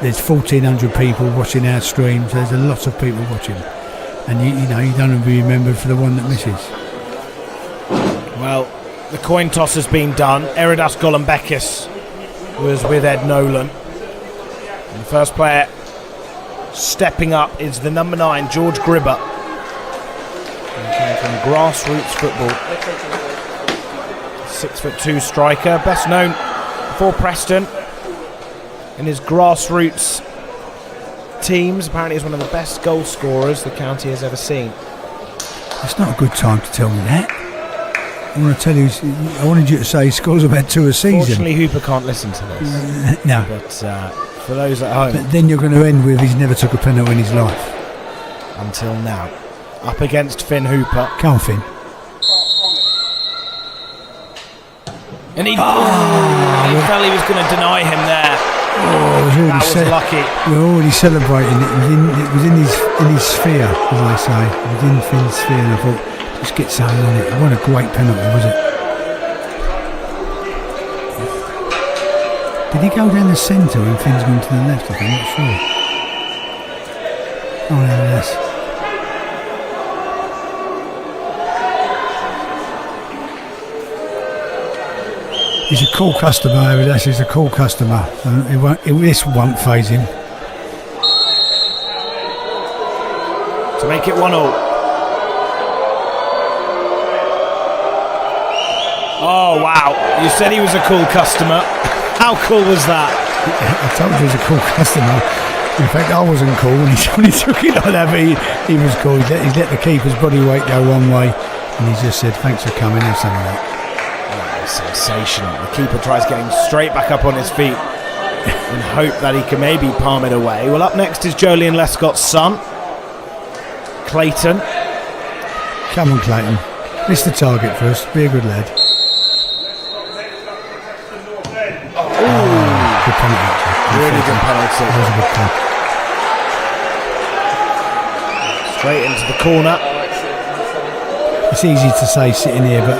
there's 1,400 people watching our streams, there's a lot of people watching. And you don't want to be remembered for the one that misses. Well, the coin toss has been done. Eridas Golombekis was with Ed Nolan. And the first player stepping up is the number 9, George Gribber. He came from grassroots football. 6'2" striker, best known for Preston in his grassroots teams. Apparently he's one of the best goal scorers the county has ever seen. It's not a good time to tell me that. I want to tell you, I wanted you to say he scores about 2 a season. Fortunately, Hooper can't listen to this. No. But for those at home... But then you're going to end with he's never took a penalty in his life. Until now. Up against Finn Hooper. Come on, Finn. And he felt he was going to deny him there. That was lucky. We're already celebrating it. It was in his sphere, as I say. It was in Finn's sphere, and I thought, just get something on it. What a great penalty, was it? Did he go down the centre and Finn's gone to the left? I'm not sure. Oh, no, yes. He's a cool customer, Eridas. He's a cool customer. This won't faze him. To make it 1-1. Oh, wow. You said he was a cool customer. How cool was that? I told you he was a cool customer. In fact, I wasn't cool when he took it like that, but he was cool. He let the keeper's body weight go one way, and he just said, thanks for coming, have some of that. Sensational. The keeper tries getting straight back up on his feet in hope that he can maybe palm it away. Well, up next is Jolien Lescott's son, Clayton. Come on, Clayton. Miss the target first. Be a good lad. Good penalty. Really good penalty. That was a good penalty. Straight into the corner. It's easy to say sitting here, but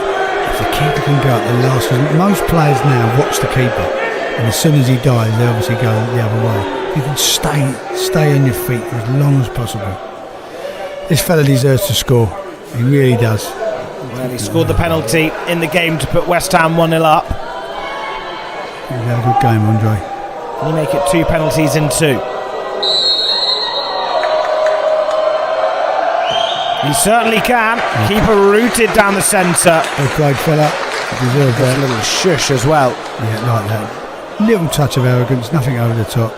if the keeper can go up the last, because most players now watch the keeper, and as soon as he dives, they obviously go the other way. You can stay on your feet for as long as possible. This fella deserves to score. He really does. Well, he scored the penalty in the game to put West Ham 1-0 up. He's had a good game, Andre. Can he make it 2 penalties in 2? He certainly can. Keeper rooted down the centre. Well played, fella. Deserved that. A little shush as well. Yeah, like that. Little touch of arrogance, nothing over the top.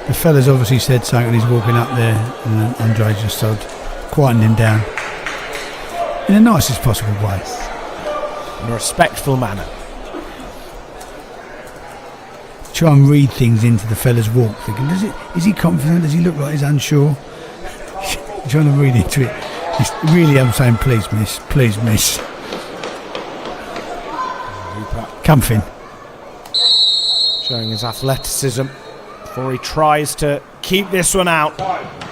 The fella's obviously said something and he's walking up there, and Andre just sort of quietened him down in the nicest possible way. In a respectful manner. Try and read things into the fella's walk, thinking, is he confident? Does he look like he's unsure? Trying to read into it. It's really, I'm saying, please miss. Come, Finn. Showing his athleticism before he tries to keep this one out.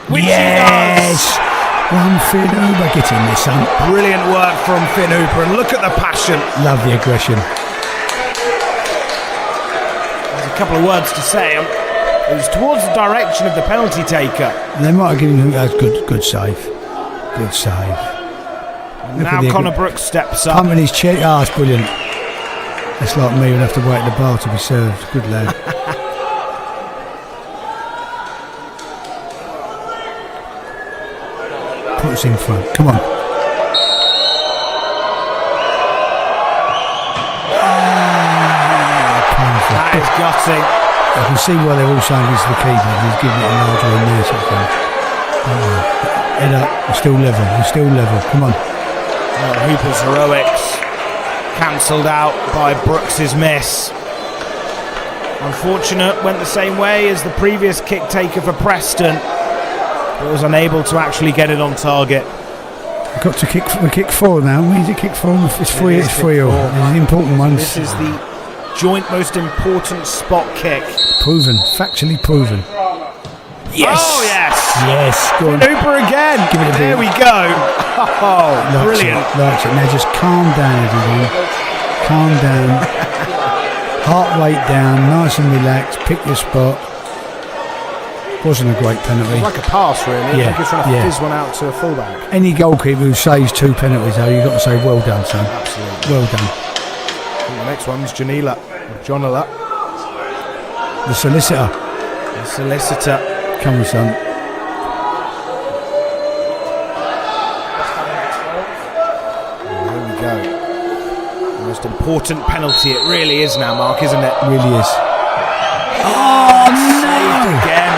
Which yes! he does! One Finn Hooper, get in there, son. Brilliant work from Finn Hooper, and look at the passion. Love the aggression. There's a couple of words to say. It was towards the direction of the penalty taker. They might have given him a good save. Good save. Now Connor Brooks steps up. Pumping his cheek. Oh, it's brilliant. That's like me, we'll have to wait at the bar to be served. Good lad. Put us in front. Come on. That is gutting. I can see why they're all saying this is the keeper. He's giving it a larger in there, sort of thing. Head up. We're still level. Come on. Well, Hooper's heroics cancelled out by Brooks's miss. Unfortunate, went the same way as the previous kick taker for Preston, but was unable to actually get it on target. We've got to kick 4 now. We need to kick 4. It's 3. It's 3 all. It's the important ones. This is the joint most important spot kick. Proven, factually proven. Yes. Oh yes. Yes. Go on. Hooper again. Give it a there bit. we go. Oh, brilliant. Likes it. Now just calm down, everyone. Calm down. Heart rate down, nice and relaxed. Pick your spot. Wasn't a great penalty. It's like a pass, really. Yeah, I think it's trying to fizz one out to a fullback. Any goalkeeper who saves 2 penalties, though, you've got to say, well done, son. Absolutely. Well done. I think the next one's Janila. Jonala. The solicitor. The solicitor. Come on, son. There we go. The most important penalty it really is now, Mark, isn't it? Really is. Oh, saved again.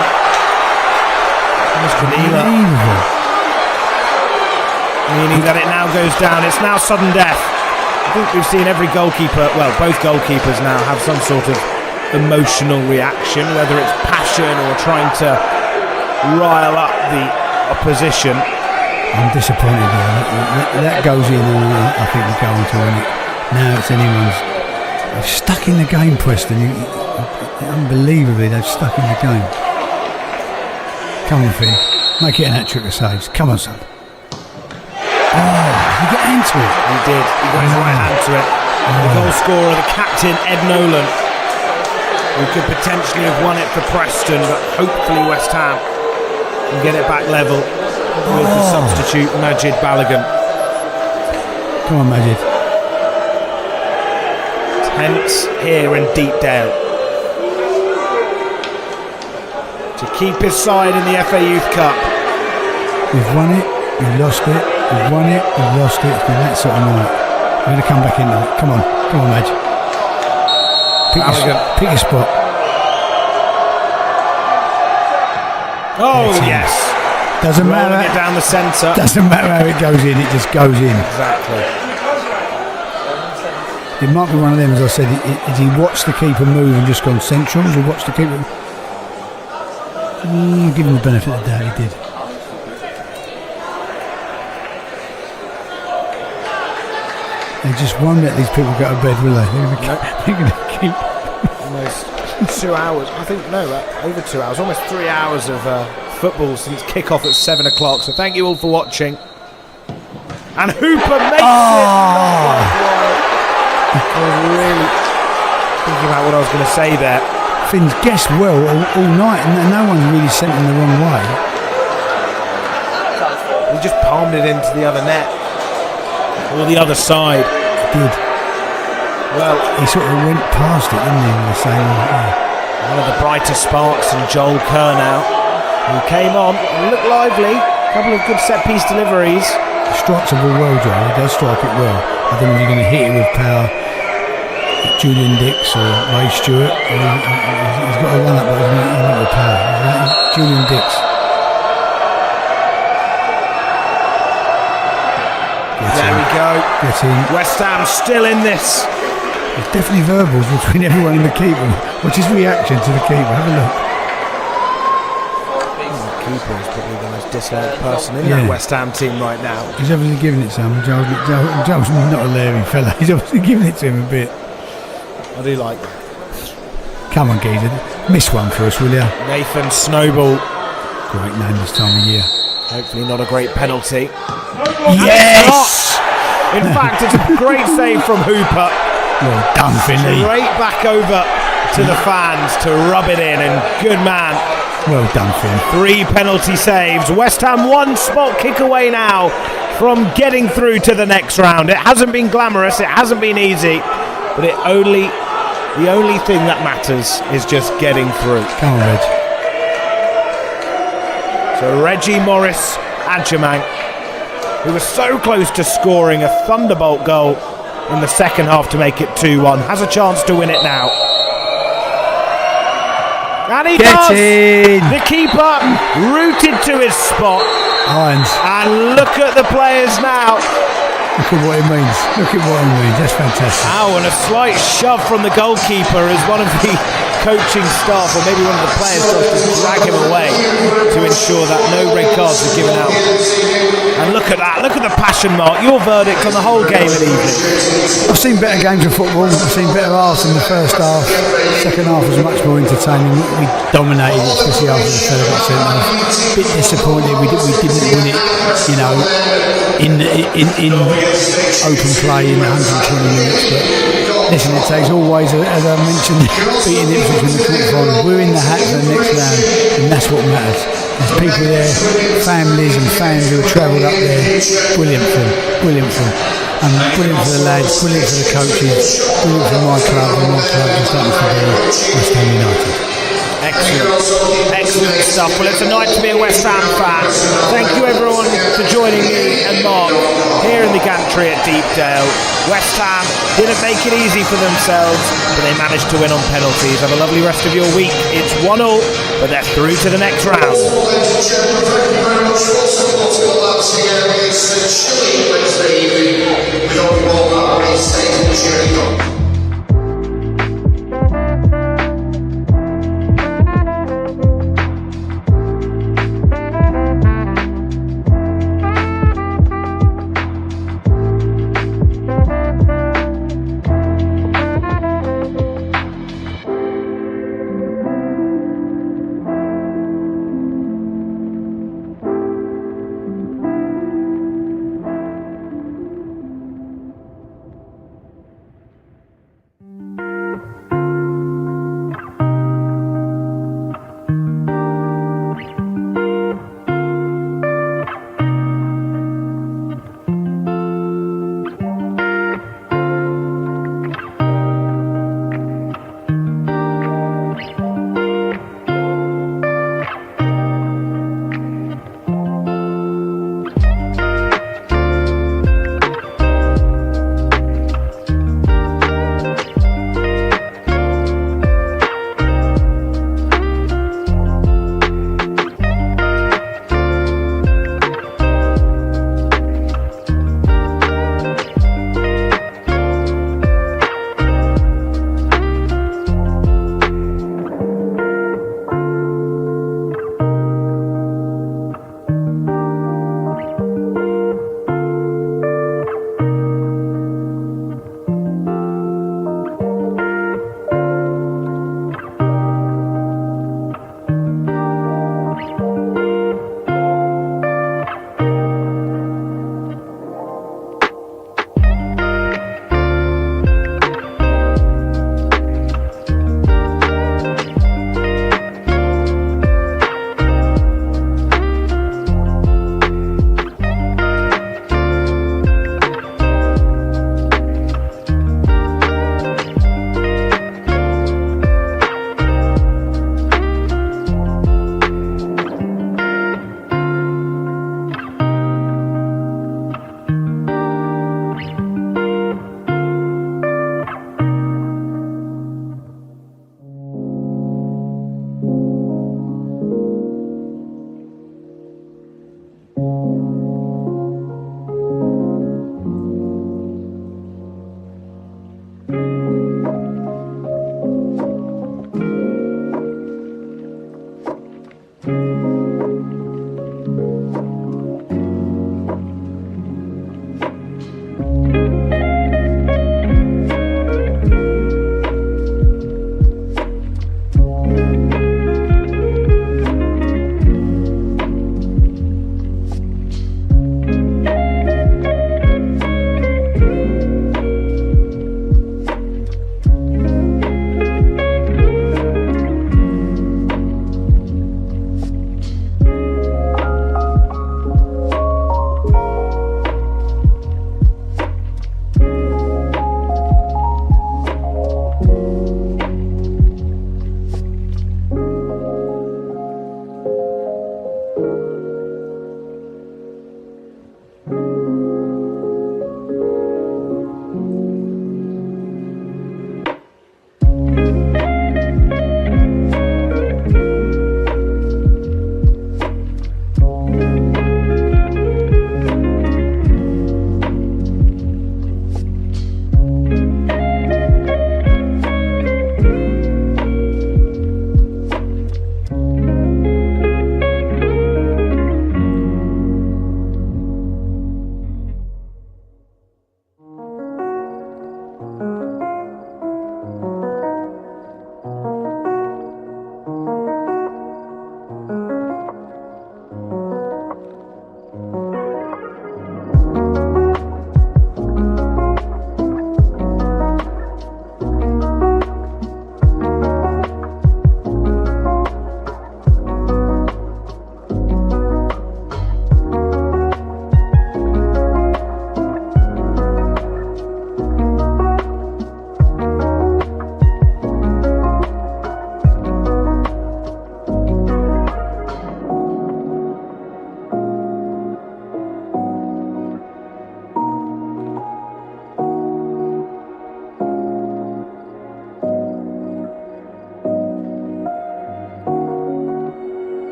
Unbelievable. Meaning that it now goes down. It's now sudden death. I think we've seen every goalkeeper, well, both goalkeepers now have some sort of emotional reaction, whether it's passion or trying to rile up the opposition. I'm disappointed there. That goes in, and I think we're going to win it. Now it's anyone's. They've stuck in the game, Preston. Unbelievably, they've stuck in the game. Come on, Finn. Make it an hat-trick of saves. Come on, son. Oh, he got into it. He did. He got his right hand to it. The goal scorer, the captain, Ed Nolan, who could potentially have won it for Preston, but hopefully West Ham can get it back level with the substitute, Majid Balogun. Come on, Majid. Tense here in Deepdale. To keep his side in the FA Youth Cup. We've won it, we've lost it, we've won it, we've lost it. It's been that sort of night. We're going to come back in now. Come on, Madge. Pick your spot. Oh, yes. Doesn't Rolling matter. it down the centre. Doesn't matter how it goes in, it just goes in. Exactly. It might be one of them, as I said, has he watched the keeper move and just gone central? Has he watched the keeper? Give him the benefit of the doubt, he did. They just won't let these people go to bed, will they? They're going to keep... Almost 2 hours, I think, no, over 2 hours, almost 3 hours of football since kick-off at 7 o'clock, so thank you all for watching. And Hooper makes it! I was really thinking about what I was going to say there. Finn's guessed well all night, and no one's really sent him the wrong way. He just palmed it into the other net. Or the other side. He did. Well, he sort of went past it, didn't he? The same. One of the brighter sparks in Joel Kernow, who came on and looked lively. A couple of good set-piece deliveries. He strikes the ball well, Joel. He does strike it well. I don't know if you're going to hit it with power. Julian Dix or Ray Stewart. He's got a run up, but he's not with power. Julian Dix. There we go. West Ham still in this. There's definitely verbals between everyone and the keeper. What's his reaction to the keeper? Have a look. The keeper is probably the most disliked person in that West Ham team right now. He's obviously giving it to him. Joel's not a Larry fella. He's obviously giving it to him a bit. I do like that. Come on, geezer. Miss one for us, will you? Nathan Snowball. Great name this time of year. Hopefully not a great penalty. Yes! In fact, it's a great save from Hooper. Well done, Finley. Straight back over to the fans to rub it in, and good man. Well done, Finn. 3 penalty saves. West Ham 1 spot kick away now from getting through to the next round. It hasn't been glamorous, it hasn't been easy, but the only thing that matters is just getting through. Come on, Reg. So Reggie Morris Adjamang, who was so close to scoring a thunderbolt goal in the second half to make it 2-1, has a chance to win it now. And he does! In. The keeper rooted to his spot. Irons. And look at the players now. Look at what it means. Look at what it means. That's fantastic. Ow, and a slight shove from the goalkeeper as one of the coaching staff, or maybe one of the players, tries to drag him away to ensure that no red cards are given out. And look at that. Look at the passion, Mark. Your verdict on the whole game at evening. I've seen better games of football. I've seen better halves in the first half. Second half was much more entertaining. We dominated it, especially after the fella got sent off. A bit disappointed we didn't win it, you know, in open play in 120 minutes. But listen, it takes always, as I mentioned, beating Ipswich in the quarterfinals. We're in the hat for the next round, and that's what matters. There's people there, families and fans who have travelled up there. Brilliant for them, brilliant for them. And brilliant for the lads, brilliant for the coaches, brilliant for my club, and my club just happens to be West Ham United. Excellent, excellent stuff. Well, it's a night to be a West Ham fan. Thank you everyone for joining me and Mark here in the gantry at Deepdale. West Ham didn't make it easy for themselves, but they managed to win on penalties. Have a lovely rest of your week. It's 1-1, but they're through to the next round. Thank you very much for supporting the lads here this chilly Wednesday evening. We hope you all have a safe and cheery home.